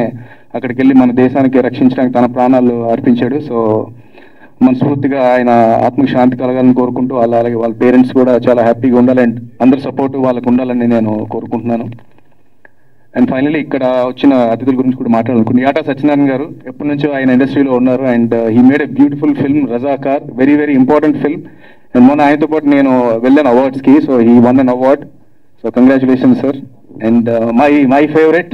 అక్కడికి వెళ్ళి మన దేశానికి రక్షించడానికి తన ప్రాణాలు అర్పించాడు. సో మనస్ఫూర్తిగా ఆయన ఆత్మకి శాంతి కలగాలని కోరుకుంటూ అలాగే వాళ్ళ పేరెంట్స్ కూడా చాలా హ్యాపీగా ఉండాలి అండ్ అందరి సపోర్ట్ వాళ్ళకు ఉండాలని నేను కోరుకుంటున్నాను. అండ్ ఫైనలీ ఇక్కడ వచ్చిన అతిథుల గురించి కూడా మాట్లాడాలనుకుంటున్నాను. యాటా సత్యనారాయణ గారు ఎప్పటి నుంచో ఆయన ఇండస్ట్రీలో ఉన్నారు and he made a beautiful film Razakar, very very important film. And మొన్న ఆయనతో పాటు నేను వెళ్ళాను అవార్డ్స్కి, so he won an award, so congratulations sir. And my favourite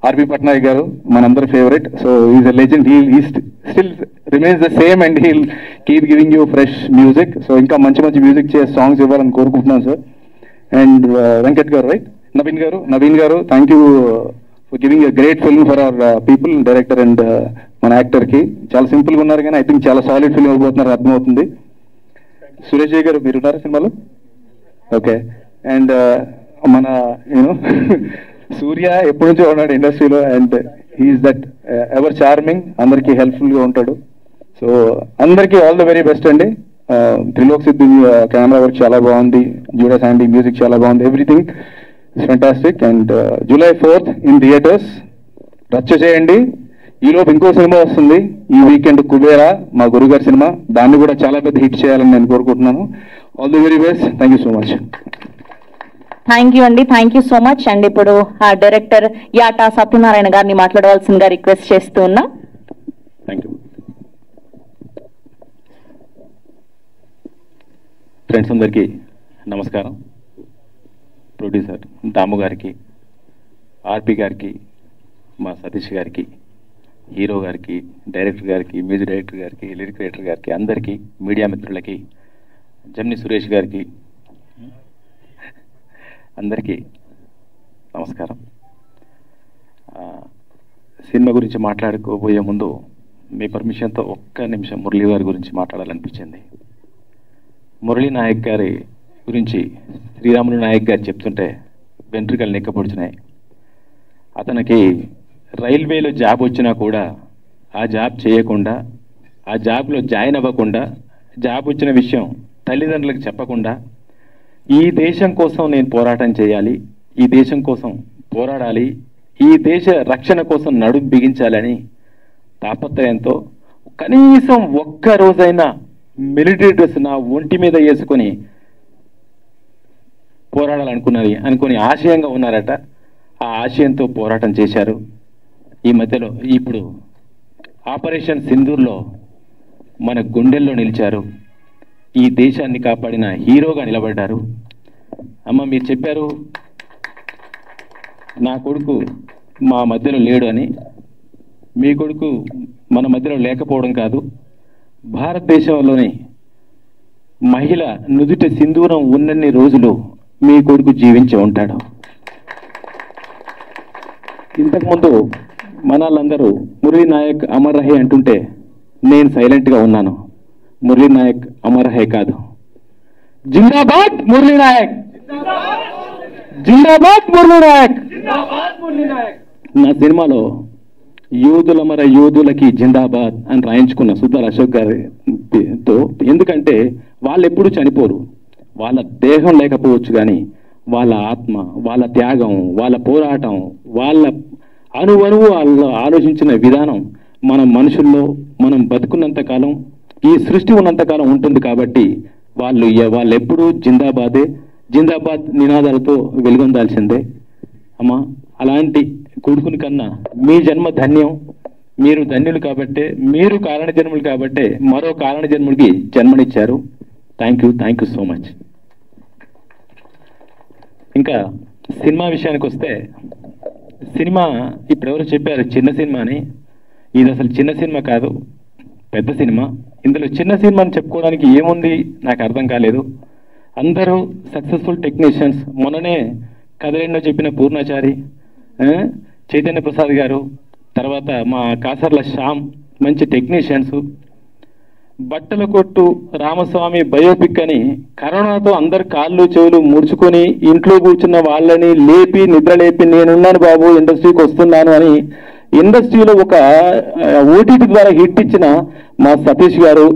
RP Patnaik garu, మనందరి favourite. So is a legend, he still remains the same and he'll keep giving you fresh music. So ఇంకా మంచి మంచి మ్యూజిక్ చేసే songs ఇవ్వాలని కోరుకుంటున్నాను sir. And Venkat గారు, right, Naveen garu thank you for giving a great film for our people, director and మన యాక్టర్కి. చాలా సింపుల్గా ఉన్నారు కానీ ఐ థింక్ చాలా సాలిడ్ ఫిల్మ్ ఇవ్వబోతున్నారు, అర్థమవుతుంది. సురేష్ గారు మీరు ఉన్నారా సినిమాలో? ఓకే. అండ్ మన యూనో సూర్య ఎప్పటి నుంచో ఉన్నాడు ఇండస్ట్రీలో and he's that ever charming, అందరికీ హెల్ప్ఫుల్గా ఉంటాడు. సో అందరికీ ఆల్ ద వెరీ బెస్ట్ అండి. త్రిలోక్ సిద్ధు కెమెరా వర్క్ చాలా బాగుంది, జూడా శాండీ మ్యూజిక్ చాలా బాగుంది, everything it's fantastic. And July 4th in theatres రచ్చ చేయండి. ఈలోపు ఇంకో సినిమా వస్తుంది ఈ వీకెండ్, కుబేరా, మా గురుగారి సినిమా, దాన్ని కూడా చాలా పెద్ద హిట్ చేయాలని నేను కోరుకుంటున్నాను. All the very best, thank you so much. Thank you అండి, thank you so much. And ఇప్పుడు ఆ డైరెక్టర్ యాటా సత్యనారాయణ గారిని మాట్లాడవలసిందిగా రిక్వెస్ట్ చేస్తూ ఉన్నా. Thank you. ఫ్రెండ్స్ అందరికీ నమస్కారం. ప్రొడ్యూసర్ దాము గారికి, ఆర్పి గారికి, మా సతీష్ గారికి, హీరో గారికి, డైరెక్టర్ గారికి, మ్యూజిక్ డైరెక్టర్ గారికి, లిరిక్ రైటర్ గారికి, అందరికీ, మీడియా మిత్రులకి, జమ్ని సురేష్ గారికి, అందరికీ నమస్కారం. సినిమా గురించి మాట్లాడుకోబోయే ముందు మీ పర్మిషన్తో ఒక్క నిమిషం మురళీ గారి గురించి మాట్లాడాలనిపించింది. మురళీ నాయక్ గారి గురించి శ్రీరాములు నాయక్ గారు చెప్తుంటే వెంట్రుకలు నెక్కపొడుచున్నాయి. అతనికి రైల్వేలో జాబ్ వచ్చినా కూడా ఆ జాబ్ చేయకుండా, ఆ జాబ్లో జాయిన్ అవ్వకుండా, జాబ్ వచ్చిన విషయం తల్లిదండ్రులకు చెప్పకుండా, ఈ దేశం కోసం నేను పోరాటం చేయాలి, ఈ దేశం కోసం పోరాడాలి, ఈ దేశ రక్షణ కోసం నడుము బిగించాలని తాపత్రయంతో కనీసం ఒక్క రోజైనా మిలిటరీ డ్రెస్ నా ఒంటి మీద వేసుకొని పోరాడాలనుకుని ఆశయంగా ఉన్నారట. ఆ ఆశయంతో పోరాటం చేశారు. ఈ మధ్యలో ఇప్పుడు ఆపరేషన్ సింధూర్లో మన గుండెల్లో నిలిచారు. ఈ దేశాన్ని కాపాడిన హీరోగా నిలబడ్డారు. అమ్మ మీరు చెప్పారు నా కొడుకు మా మధ్యలో లేడు అని. మీ కొడుకు మన మధ్యలో లేకపోవడం కాదు, భారతదేశంలోని మహిళ నుదుట సింధూరం ఉన్నన్ని రోజులు మీ కొడుకు జీవించి ఉంటాడు. ఇంతకుముందు మనలందరూ మురళీ నాయక్ అమర్ రహే అంటుంటే నేను సైలెంట్గా ఉన్నాను. మురళీ నాయక్ అమర్ రహే కాదు, జిందాబాద్ మురళీ నాయక్, జిందాబాద్ మురళీ నాయక్. నా సినిమాలో యోధులమర యోధులకి జిందాబాద్ అని రాయించుకున్న సుద్దాల అశోక్ గారితో. ఎందుకంటే వాళ్ళు ఎప్పుడు చనిపోరు, వాళ్ళ దేహం లేకపోవచ్చు కానీ వాళ్ళ ఆత్మ, వాళ్ళ త్యాగం, వాళ్ళ పోరాటం, వాళ్ళ అణువణువు వాళ్ళు ఆలోచించిన విధానం మన మనుషుల్లో మనం బతుకున్నంతకాలం, ఈ సృష్టి ఉన్నంతకాలం ఉంటుంది. కాబట్టి వాళ్ళు ఎప్పుడూ జిందాబాదే, జిందాబాద్ నినాదాలతో వెలుగొందాల్సిందే. అమ్మా అలాంటి కొడుకుని కన్నా మీ జన్మ ధన్యం. మీరు ధన్యులు కాబట్టే, మీరు కారణ జన్ములు కాబట్టే మరో కారణ జన్ముడికి జన్మనిచ్చారు. Thank you so much. ఇంకా సినిమా విషయానికి వస్తే, సినిమా ఇప్పుడు ఎవరు చెప్పారు చిన్న సినిమా అని. ఇది అసలు చిన్న సినిమా కాదు, పెద్ద సినిమా. ఇందులో చిన్న సినిమా అని చెప్పుకోవడానికి ఏముంది నాకు అర్థం కాలేదు. అందరూ సక్సెస్ఫుల్ టెక్నీషియన్స్. మొన్ననే కథలెన్నో చెప్పిన పూర్ణాచారి, చైతన్య ప్రసాద్ గారు, తర్వాత మా కాసర్ల శ్యామ్ మంచి టెక్నీషియన్స్. బట్టల కొట్టు రామస్వామి బయోపిక్ అని కరోనాతో అందరు కాళ్ళు చెవులు ముడుచుకొని ఇంట్లో కూర్చున్న వాళ్ళని లేపి నిద్రలేపి నేనున్నాను బాబు ఇండస్ట్రీకి వస్తున్నాను అని ఇండస్ట్రీలో ఒక ఓటీటీ ద్వారా హిట్ ఇచ్చిన మా సతీష్ గారు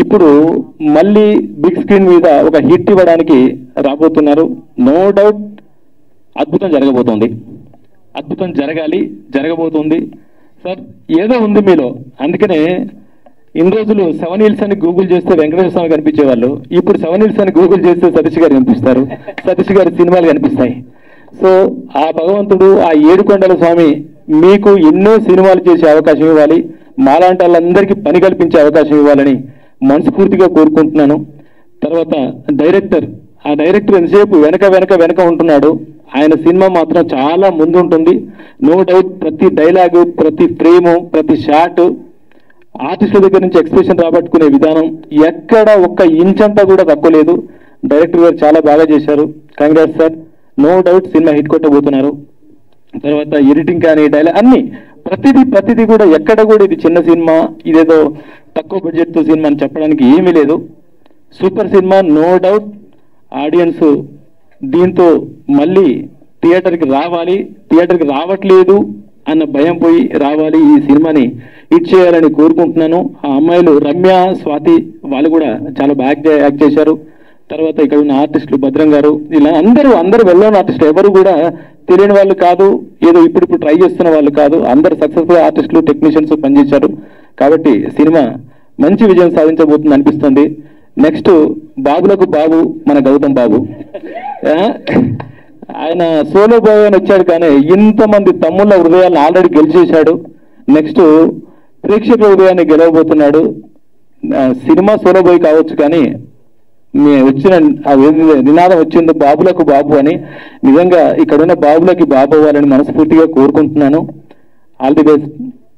ఇప్పుడు మళ్ళీ బిగ్ స్క్రీన్ మీద ఒక హిట్ ఇవ్వడానికి రాబోతున్నారు. నో డౌట్ అద్భుతం జరగబోతోంది, అద్భుతం జరగాలి, జరగబోతుంది. సార్ ఏదో ఉంది మీలో, అందుకనే ఇన్ని రోజులు 7 Hills అని గూగుల్ చేస్తే వెంకటేశ్వర స్వామి కనిపించేవాళ్ళు, ఇప్పుడు 7 Hills అని గూగుల్ చేస్తే సతీష్ గారు కనిపిస్తారు, సతీష్ గారి సినిమాలు కనిపిస్తాయి. సో ఆ భగవంతుడు, ఆ ఏడుకొండల స్వామి మీకు ఎన్నో సినిమాలు చేసే అవకాశం ఇవ్వాలి, మాలాంటి వాళ్ళందరికీ పని కల్పించే అవకాశం ఇవ్వాలని మనస్ఫూర్తిగా కోరుకుంటున్నాను. తర్వాత డైరెక్టర్, ఆ డైరెక్టర్ ఎంతసేపు వెనక ఉంటున్నాడు, ఆయన సినిమా మాత్రం చాలా ముందు ఉంటుంది. నో డౌట్ ప్రతి డైలాగు, ప్రతి ఫ్రేము, ప్రతి షాట్ ఆర్టిస్టుల దగ్గర నుంచి ఎక్స్ప్రెషన్ రాబట్టుకునే విధానం ఎక్కడ ఒక్క ఇంచ్ అంతా కూడా తక్కువ లేదు. డైరెక్టర్ గారు చాలా బాగా చేశారు. Congrats sir. No doubt cinema hit కొట్టబోతున్నారు. తర్వాత ఎడిటింగ్ కానీ డైలాగ్ అన్ని ప్రతిదీ కూడా ఎక్కడ కూడా ఇది చిన్న సినిమా, ఇదేదో తక్కువ బడ్జెట్తో సినిమా అని చెప్పడానికి ఏమీ లేదు. సూపర్ సినిమా, నో డౌట్. ఆడియన్స్ దీంతో మళ్ళీ థియేటర్కి రావట్లేదు అన్న భయం పోయి రావాలి, ఈ సినిమాని హిట్ చేయాలని కోరుకుంటున్నాను. ఆ అమ్మాయిలు రమ్య, స్వాతి వాళ్ళు కూడా చాలా బాగా యాక్ట్ చేశారు. తర్వాత ఇక్కడ ఉన్న ఆర్టిస్టులు భద్రం గారు, ఇలా అందరూ వెళ్ళని ఆర్టిస్టులు, ఎవరు కూడా తెలియని వాళ్ళు కాదు, ఏదో ఇప్పుడు ట్రై చేస్తున్న వాళ్ళు కాదు, అందరు సక్సెస్ఫుల్ ఆర్టిస్టులు, టెక్నీషియన్స్ పనిచేశారు. కాబట్టి సినిమా మంచి విజయం సాధించబోతుంది అనిపిస్తుంది. నెక్స్ట్ బాబులకు బాబు మన గౌతమ్ బాబు, ఆయన సోలో బాయ్ అని వచ్చాడు కానీ ఇంతమంది తమ్ముళ్ళ హృదయాలను ఆల్రెడీ గెలిచేశాడు. నెక్స్ట్ ప్రేక్షకుల హృదయాన్ని గెలవబోతున్నాడు. సినిమా సోలో బాయ్ కావచ్చు కానీ వచ్చిన నినాదం వచ్చింది బాబులకు బాబు అని. నిజంగా ఇక్కడున్న బాబులకి బాబు అవ్వాలని మనస్ఫూర్తిగా కోరుకుంటున్నాను. All the best.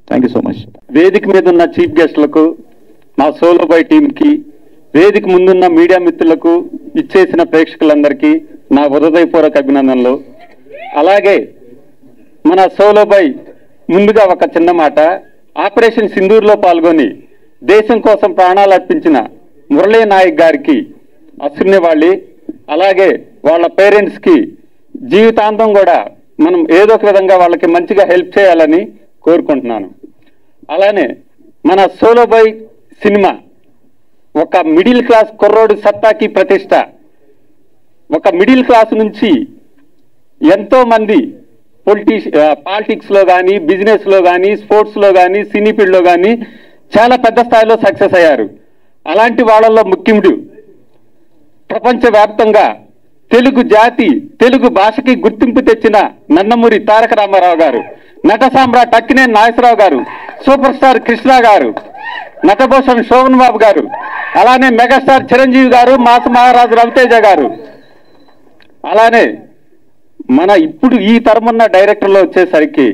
Thank you so much. వేదిక మీద ఉన్న చీఫ్ గెస్టులకు, మా సోలో బాయ్ టీంకి, వేదిక ముందున్న మీడియా మిత్రులకు, ఇచ్చేసిన ప్రేక్షకులందరికీ నా హృదయపూర్వక అభినందనలు. అలాగే మన సోలో బాయ్ ముందుగా ఒక చిన్న మాట, ఆపరేషన్ సింధూర్లో పాల్గొని దేశం కోసం ప్రాణాలు అర్పించిన మురళీ నాయక్ గారికి అశ్రునివ్వాలి. అలాగే వాళ్ళ పేరెంట్స్కి జీవితాంతం కూడా మనం ఏదో ఒక విధంగా వాళ్ళకి మంచిగా హెల్ప్ చేయాలని కోరుకుంటున్నాను. అలానే మన సోలో బాయ్ సినిమా ఒక మిడిల్ క్లాస్ కుర్రోడు సత్తాకి ప్రతిష్ట. ఒక మిడిల్ క్లాస్ నుంచి ఎంతో మంది పాలిటిక్స్లో కానీ, బిజినెస్లో కానీ, స్పోర్ట్స్లో కానీ, సినీ ఫీల్డ్లో కానీ చాలా పెద్ద స్థాయిలో సక్సెస్ అయ్యారు. అలాంటి వాళ్ళల్లో ముఖ్యుడు ప్రపంచవ్యాప్తంగా తెలుగు జాతి, తెలుగు భాషకి గుర్తింపు తెచ్చిన నందమూరి తారక రామారావు గారు, నట సామ్రాట్ అక్కినేని నాగేశ్వరరావు గారు, సూపర్ స్టార్ కృష్ణ గారు, నటభూషణ్ శోభన్ బాబు గారు, అలానే మెగాస్టార్ చిరంజీవి గారు, మాస మహారాజు రవితేజ గారు, అలానే మన ఇప్పుడు ఈ తరమున్న డైరెక్టర్లో వచ్చేసరికి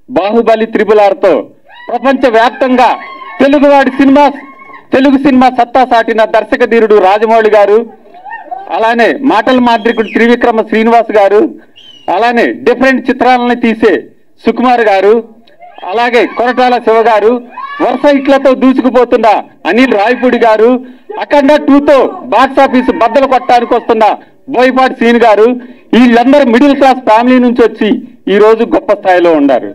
బాహుబలి త్రిబుల్-ఆర్తో ప్రపంచవ్యాప్తంగా తెలుగు సినిమా సత్తా సాటిన దర్శక ధీరుడు రాజమౌళి గారు, అలానే మాటల మాంత్రికుడు త్రివిక్రమ శ్రీనివాస్ గారు, అలానే డిఫరెంట్ చిత్రాలను తీసే సుకుమార్ గారు, అలాగే కొరటాల శివ గారు, వరుస హిట్లతో దూసుకుపోతున్న అనిల్ రాయపూడి గారు, అఖండ 2తో బాక్సాఫీస్ బద్దలు కొట్టడానికి వస్తున్న బోయపాటి సీన్ గారు, వీళ్ళందరూ మిడిల్ క్లాస్ ఫ్యామిలీ నుంచి వచ్చి ఈ రోజు గొప్ప స్థాయిలో ఉన్నారు.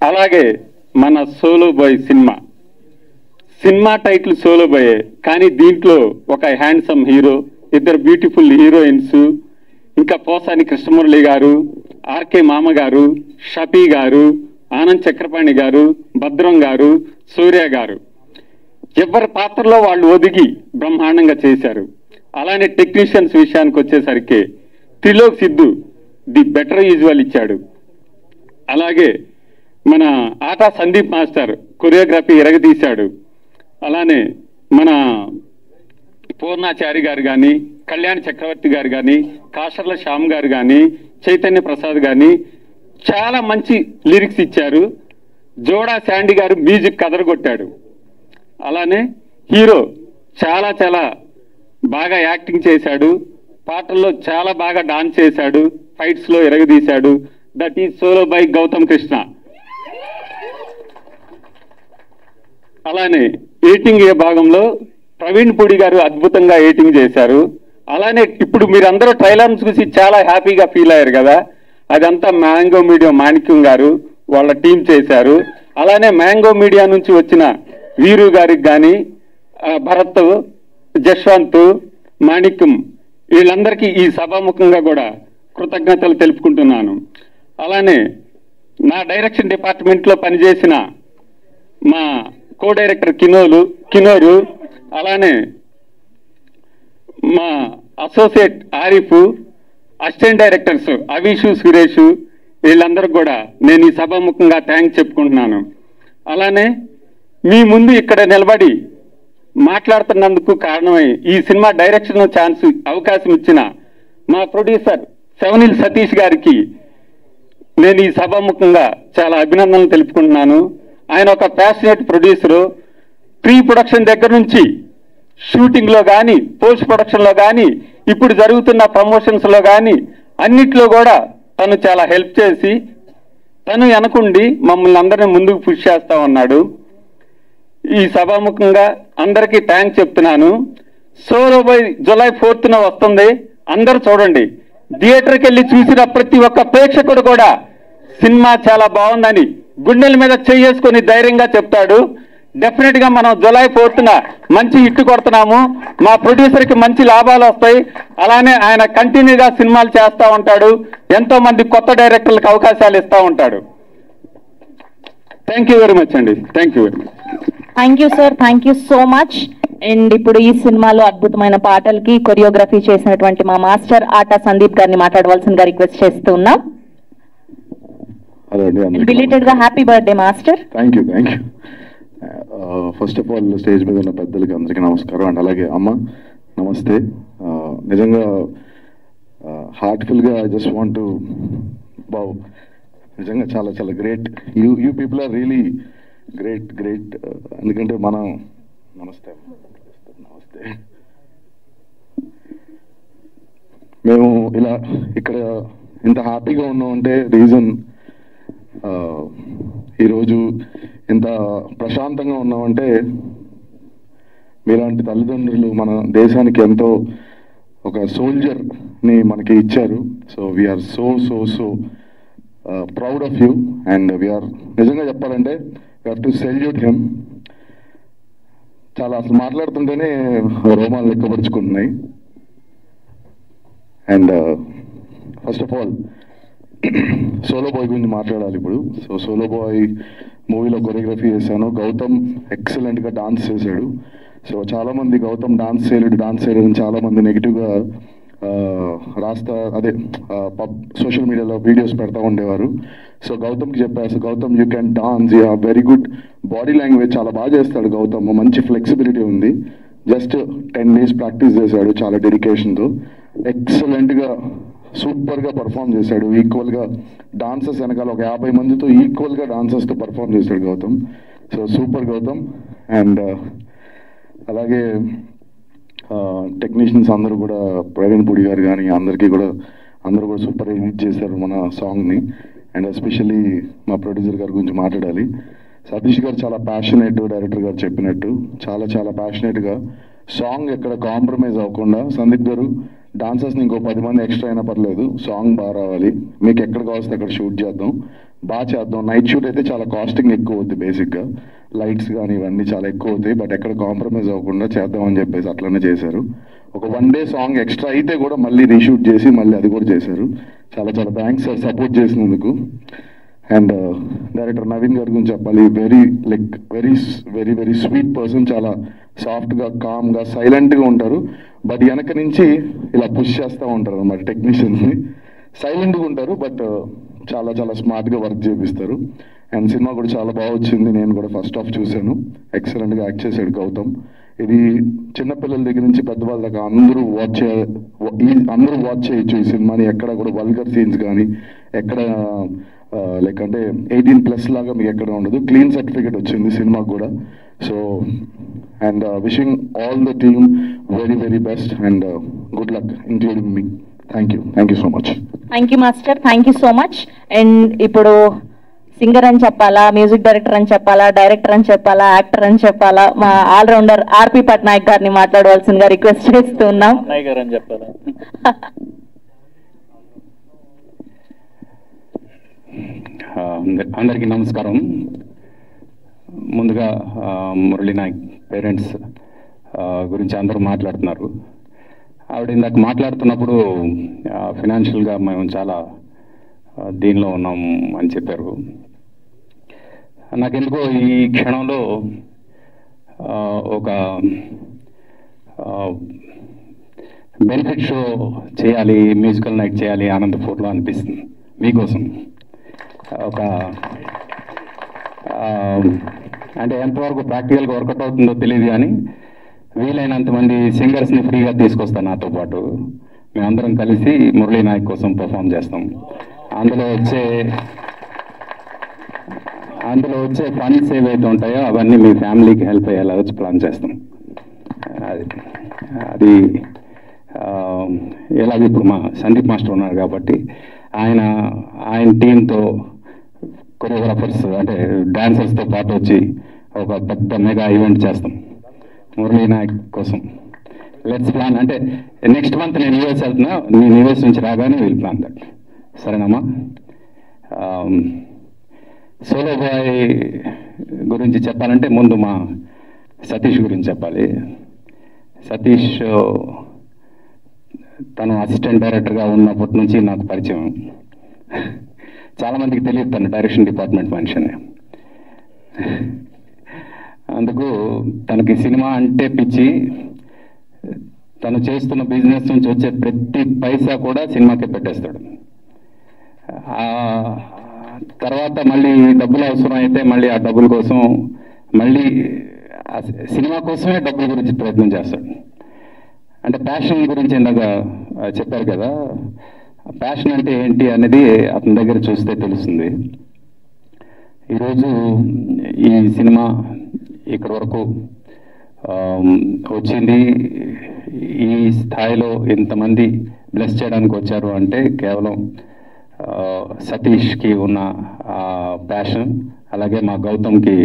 అలాగే మన సోలో బాయ్ సినిమా టైటిల్ సోలో బాయ్, కానీ దీంట్లో ఒక హ్యాండ్సమ్ హీరో, ఇద్దరు బ్యూటిఫుల్ హీరోయిన్స్, ఇంకా పోసాని కృష్ణమురళి గారు, ఆర్కే మామ గారు, షఫీ గారు, ఆనంద్ చక్రపాణి గారు, భద్రం గారు, సూర్య గారు, ఎవరి పాత్రలో వాళ్ళు ఒదిగి బ్రహ్మాండంగా చేశారు. అలానే టెక్నీషియన్స్ విషయానికి వచ్చేసరికి Trilok Siddhu the better usual ఇచ్చాడు. అలాగే మన ఆటా సందీప్ మాస్టర్ కొరియోగ్రఫీ ఎరగదీశాడు. అలానే మన పూర్ణాచారి గారు కానీ, కళ్యాణ్ చక్రవర్తి గారు కానీ, కాషర్ల శ్యామ్ గారు కానీ, చైతన్య ప్రసాద్ కానీ చాలా మంచి లిరిక్స్ ఇచ్చారు. జోడా శాండీ గారు మ్యూజిక్ కదరగొట్టాడు. అలానే హీరో చాలా బాగా యాక్టింగ్ చేశాడు, పాటల్లో చాలా బాగా డాన్స్ చేశాడు, ఫైట్స్ లో ఎరగదీశాడు. That is solo boy Gautam Krishna. అలానే ఎడిటింగ్ భాగంలో ప్రవీణ్ పూడి గారు అద్భుతంగా ఎడిటింగ్ చేశారు. అలానే ఇప్పుడు మీరందరూ ట్రైలర్స్ చూసి చాలా హ్యాపీగా ఫీల్ అయ్యారు కదా, అదంతా మ్యాంగో మీడియా మాణిక్యం గారు వాళ్ళ టీం చేశారు. అలానే మ్యాంగో మీడియా నుంచి వచ్చిన వీరు గారికి కానీ, భరత్, జశ్వంత్, మాణిక్యం, వీళ్ళందరికీ ఈ సభాముఖంగా కూడా కృతజ్ఞతలు తెలుపుకుంటున్నాను. అలానే నా డైరెక్షన్ డిపార్ట్మెంట్లో పనిచేసిన మా కో డైరెక్టర్ కినోరు, అలానే మా అసోసియేట్ ఆరిఫ్, అసిస్టెంట్ డైరెక్టర్స్ అవీషు, సురేష్, వీళ్ళందరికీ కూడా నేను ఈ సభాముఖంగా థ్యాంక్స్ చెప్పుకుంటున్నాను. అలానే మీ ముందు ఇక్కడ నిలబడి మాట్లాడుతున్నందుకు కారణమై ఈ సినిమా డైరెక్షన్ అవకాశం ఇచ్చిన మా ప్రొడ్యూసర్ సెవెనిల్ సతీష్ గారికి నేను ఈ సభాముఖంగా చాలా అభినందనలు తెలుపుకుంటున్నాను. ఆయన ఒక ప్యాషనేట్ ప్రొడ్యూసరు. ప్రీ ప్రొడక్షన్ దగ్గర నుంచి షూటింగ్లో కానీ, పోస్ట్ ప్రొడక్షన్లో కానీ, ఇప్పుడు జరుగుతున్న ప్రమోషన్స్లో కానీ అన్నిట్లో కూడా తను చాలా హెల్ప్ చేసి తను వెనకుండి మమ్మల్ని అందరినీ ముందుకు పుష్ చేస్తా ఉన్నాడు. ఈ సభాముఖంగా అందరికీ థ్యాంక్స్ చెప్తున్నాను. సోలో బాయ్ జూలై 4th వస్తుంది, అందరూ చూడండి. థియేటర్కి వెళ్ళి చూసిన ప్రతి ఒక్క ప్రేక్షకుడు కూడా సినిమా చాలా బాగుందని గుండెల మీద చేసుకొని ధైర్యంగా చెప్తాడు. డెఫినెట్ గా మనం జూలై 4th మంచి హిట్ కొడుతున్నాము. మా ప్రొడ్యూసర్ కి మంచి లాభాలు వస్తాయి. అలానే ఆయన కంటిన్యూగా సినిమాలు చేస్తూ ఉంటాడు. ఎంతో మంది కొత్త డైరెక్టర్లకు అవకాశాలు ఇస్తూ ఉంటాడు. థ్యాంక్ యూ వెరీ మచ్ అండి. Thank you very much. Thank you sir, thank you so much. And ఇప్పుడు ఈ సినిమాలో అద్భుతమైన పాటలకి కొరియోగ్రఫీ చేసినటువంటి మా మాస్టర్ ఆటా సందీప్ గారిని మాట్లాడవలసిందిగా రిక్వెస్ట్ చేస్తూ ఉన్నాం. బిలీటెడ్ గా happy birthday master. Thank you. First of all stage మీద ఉన్న పెద్దలకి అందరికీ నమస్కారం. అండ్ అలాగే అమ్మ నమస్తే. నిజంగా హార్ట్ఫుల్గా ఐ జస్ట్ వాంట్ టు నిజంగా చాలా చాలా great. You people are really great. ఎందుకంటే మనం నమస్తే మేము ఇలా ఇక్కడ ఇంత హ్యాపీగా ఉన్నామంటే రీజన్ ఈరోజు ఇంత ప్రశాంతంగా ఉన్నామంటే మీలాంటి తల్లిదండ్రులు మన దేశానికి ఎంతో ఒక సోల్జర్ని మనకి ఇచ్చారు. So we're so proud of you. And we're నిజంగా చెప్పాలంటే we have to salute him. చాలా అసలు మాట్లాడుతుంటేనే రోమాలు లెక్కపరుచుకుంటున్నాయి. And first of all solo boy గురించి మాట్లాడాలి ఇప్పుడు. సో సోలో బాయ్ మూవీలో కొరియోగ్రఫీ చేశాను. గౌతమ్ ఎక్సలెంట్గా డాన్స్ చేశాడు. సో చాలామంది గౌతమ్ డాన్స్ చేయలేడు చాలామంది నెగిటివ్గా సోషల్ మీడియాలో వీడియోస్ పెడతా ఉండేవారు. సో గౌతమ్కి చెప్పారు, Gautham you can dance, you have very good body language, చాలా బాగా చేస్తాడు గౌతమ్, మంచి ఫ్లెక్సిబిలిటీ ఉంది. జస్ట్ 10 days ప్రాక్టీస్ చేశాడు చాలా డెడికేషన్తో. ఎక్సలెంట్గా సూపర్గా పర్ఫామ్ చేశాడు. ఈక్వల్గా డాన్సర్స్ వెనకాల ఒక 50 మందితో ఈక్వల్గా డాన్సర్స్తో పర్ఫామ్ చేశాడు Gautham. So super Gautham. And అలాగే టెక్నీషియన్స్ అందరూ కూడా ప్రవీణ్ పూడి గారు కానీ అందరూ కూడా సూపర్ ఎడిట్ చేశారు మన సాంగ్ని. అండ్ ఎస్పెషల్లీ మా ప్రొడ్యూసర్ గారి గురించి మాట్లాడాలి. సతీష్ గారు చాలా ప్యాషనేట్, డైరెక్టర్ గారు చెప్పినట్టు చాలా ప్యాషనేట్గా సాంగ్ ఎక్కడ కాంప్రమైజ్ అవ్వకుండా, సందీప్ గారు డాన్సర్స్ని ఇంకో 10 మంది ఎక్స్ట్రా అయినా పర్లేదు, సాంగ్ బాగా రావాలి, మీకు ఎక్కడ కావాల్సి అక్కడ షూట్ చేద్దాం, బాగా చేద్దాం. నైట్ షూట్ అయితే చాలా కాస్టింగ్ ఎక్కువ అవుతుంది, బేసిక్గా లైట్స్ కానీ ఇవన్నీ చాలా ఎక్కువ అవుతాయి, బట్ ఎక్కడ కాంప్రమైజ్ అవ్వకుండా చేద్దామని చెప్పేసి అట్లనే చేశారు. ఒక 1 day సాంగ్ ఎక్స్ట్రా అయితే కూడా మళ్ళీ రీషూట్ చేసి మళ్ళీ అది కూడా చేశారు. చాలా థ్యాంక్స్ సార్ సపోర్ట్ చేసినందుకు. అండ్ డైరెక్టర్ నవీన్ గారి గురించి చెప్పాలి. Very sweet person. చాలా సాఫ్ట్గా, కామ్గా, సైలెంట్గా ఉంటారు. బట్ వెనక నుంచి ఇలా పుష్ చేస్తూ ఉంటారు అన్నమాట టెక్నీషియన్స్ని. సైలెంట్గా ఉంటారు బట్ చాలా స్మార్ట్గా వర్క్ చేపిస్తారు. అండ్ సినిమా కూడా చాలా బాగా వచ్చింది. నేను కూడా ఫస్ట్ హాఫ్ చూశాను. ఎక్సలెంట్గా యాక్ట్ చేశాడు గౌతమ్. ఇది చిన్నపిల్లల దగ్గర నుంచి పెద్దవాళ్ళ దాకా అందరూ వాచ్ చేయొచ్చు ఈ సినిమాని. ఎక్కడ కూడా వల్గర్ సీన్స్ కానీ ఎక్కడ లైక్ అంటే 18+ లాగా మీకు ఎక్కడ ఉండదు. క్లీన్ సర్టిఫికేట్ వచ్చింది సినిమాకి కూడా. So and wishing all the team very best and good luck including me. Thank you so much. Thank you master, thank you so much. And ఇప్పుడు సింగర్ అని చెప్పాలా, మ్యూజిక్ డైరెక్టర్ అని చెప్పాలా, డైరెక్టర్ అని చెప్పాలా, యాక్టర్ అని చెప్పాలా, మా ఆల్రౌండర్ ఆర్పి పట్నాయక్ గారిని మాట్లాడవలసిందిగా రిక్వెస్ట్ చేస్తూ ఉన్నాం. అందరికీ నమస్కారం. ముందుగా మురళీ నాయక్ పేరెంట్స్ గురించి అందరూ మాట్లాడుతున్నారు. ఆవిడ ఇందాక మాట్లాడుతున్నప్పుడు ఫినాన్షియల్గా మేము చాలా దీనిలో ఉన్నాం అని చెప్పారు. నాకెందుకో ఈ క్షణంలో ఒక బెనిఫిట్ షో చేయాలి, మ్యూజికల్ నైట్ చేయాలి అనంతపూర్లో అనిపిస్తుంది. మీకోసం ఒక అంటే ఎంతవరకు ప్రాక్టికల్గా వర్కౌట్ అవుతుందో తెలియదు, కానీ వీలైనంత మంది సింగర్స్ని ఫ్రీగా తీసుకొస్తాను నాతో పాటు. మేమందరం కలిసి మురళీ నాయక్ కోసం పర్ఫామ్ చేస్తాం. అందులో వచ్చే ఫండ్స్ ఏవైతే ఉంటాయో అవన్నీ మీ ఫ్యామిలీకి హెల్ప్ అయ్యేలా వచ్చి ప్లాన్ చేస్తాం. అది ఎలాగ ఇప్పుడు మా సందీప్ మాస్టర్ ఉన్నారు కాబట్టి ఆయన టీంతో కొరియోగ్రాఫర్స్ అంటే డాన్సర్స్తో పాటు వచ్చి ఒక పెద్ద మెగా ఈవెంట్ చేస్తాం మురళీ నాయక్ కోసం. Let's plan. అంటే నెక్స్ట్ మంత్ నేను యూఎస్ వెళ్తున్నా, నేను యూఎస్ నుంచి రాగానే విల్ ప్లాన్ దట్. సరేనమ్మా? సోలో బాయ్ గురించి చెప్పాలంటే ముందు మా సతీష్ గురించి చెప్పాలి. సతీష్ తను అసిస్టెంట్ డైరెక్టర్గా ఉన్నప్పటి నుంచి నాకు పరిచయం. చాలామందికి తెలియదు తను డైరెక్షన్ డిపార్ట్మెంట్ మనిషి అని. అందుకు తనకి సినిమా అంటే పిచ్చి. తను చేస్తున్న బిజినెస్ నుంచి వచ్చే ప్రతి పైసా కూడా సినిమాకే పెట్టేస్తాడు. తర్వాత మళ్ళీ డబ్బులు అవసరం అయితే మళ్ళీ ఆ డబ్బుల కోసం మళ్ళీ సినిమా కోసమే డబ్బుల గురించి ప్రయత్నం చేస్తాడు. అంటే ప్యాషన్ గురించి ఇందాక చెప్పారు కదా, ప్యాషన్ అంటే ఏంటి అనేది అతని దగ్గర చూస్తే తెలుస్తుంది. ఈరోజు ఈ సినిమా ఇక్కడి వరకు వచ్చింది, ఈ స్థాయిలో ఇంతమంది బ్లెస్ చేయడానికి వచ్చారు అంటే కేవలం సతీష్కి ఉన్న ప్యాషన్, అలాగే మా గౌతమ్కి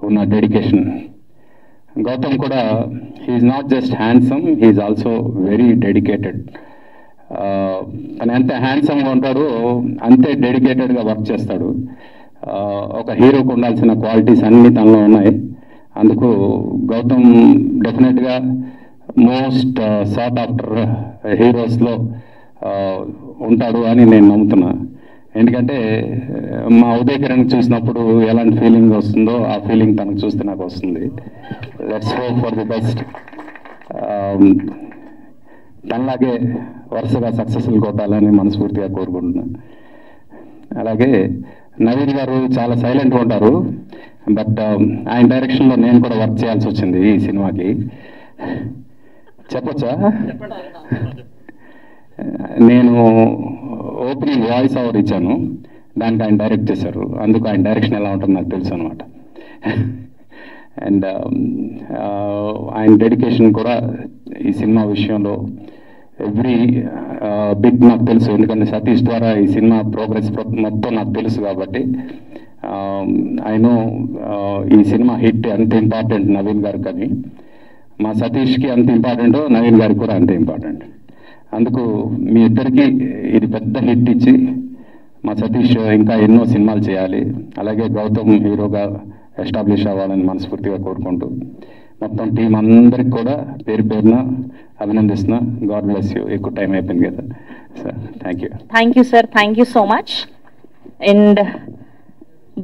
ఉన్న డెడికేషన్. గౌతమ్ కూడా he's not just handsome, he's also very dedicated. తను ఎంత హ్యాండ్సమ్గా ఉంటాడో అంతే డెడికేటెడ్గా వర్క్ చేస్తాడు. ఒక హీరోకు ఉండాల్సిన క్వాలిటీస్ అన్నీ తనలో ఉన్నాయి. అందుకు గౌతమ్ డెఫినెట్గా మోస్ట్ సార్ట్ ఆఫ్టర్ హీరోస్లో ఉంటాడు అని నేను నమ్ముతున్నా. ఎందుకంటే మా ఉదయ్ కిరణ్ చూసినప్పుడు ఎలాంటి ఫీలింగ్ వస్తుందో ఆ ఫీలింగ్ తనకు చూస్తే నాకు వస్తుంది. Let's hope for the best. తనలాగే వరుసగా సక్సెస్ఫుల్ కొట్టాలని మనస్ఫూర్తిగా కోరుకుంటున్నాను. అలాగే నవీన్ గారు చాలా సైలెంట్గా ఉంటారు, బట్ ఆయన డైరెక్షన్లో నేను కూడా వర్క్ చేయాల్సి వచ్చింది ఈ సినిమాకి. చెప్పొచ్చా? నేను ఓపెనింగ్ వాయిస్ ఓవర్ ఇచ్చాను, దానికి ఆయన డైరెక్ట్ చేశారు. అందుకు ఆయన డైరెక్షన్ ఎలా ఉంటుందో నాకు తెలుసు అనమాట. అండ్ ఆయన డెడికేషన్ కూడా ఈ సినిమా విషయంలో ఎవ్రీ బిట్ నాకు తెలుసు. ఎందుకంటే సతీష్ ద్వారా ఈ సినిమా ప్రోగ్రెస్ మొత్తం నాకు తెలుసు కాబట్టి ఆయన ఈ సినిమా హిట్ ఎంత ఇంపార్టెంట్ నవీన్ గారు, కానీ మా సతీష్కి అంత ఇంపార్టెంటో నవీన్ గారికి కూడా అంతే ఇంపార్టెంట్. అందుకు మీ ఇద్దరికి ఇది పెద్ద హిట్ ఇచ్చి మా సతీష్ ఇంకా ఎన్నో సినిమాలు చేయాలి, అలాగే గౌతమ్ హీరోగా ఎస్టాబ్లిష్ అవ్వాలని మనస్ఫూర్తిగా కోరుకుంటూ మొత్తం టీం అందరికి కూడా పేరు పేరున అభినందిస్తున్నా. God bless you. ఎక్కువ టైం అయిపోయింది కదా sir. Thank you. Thank you sir, thank you so much. And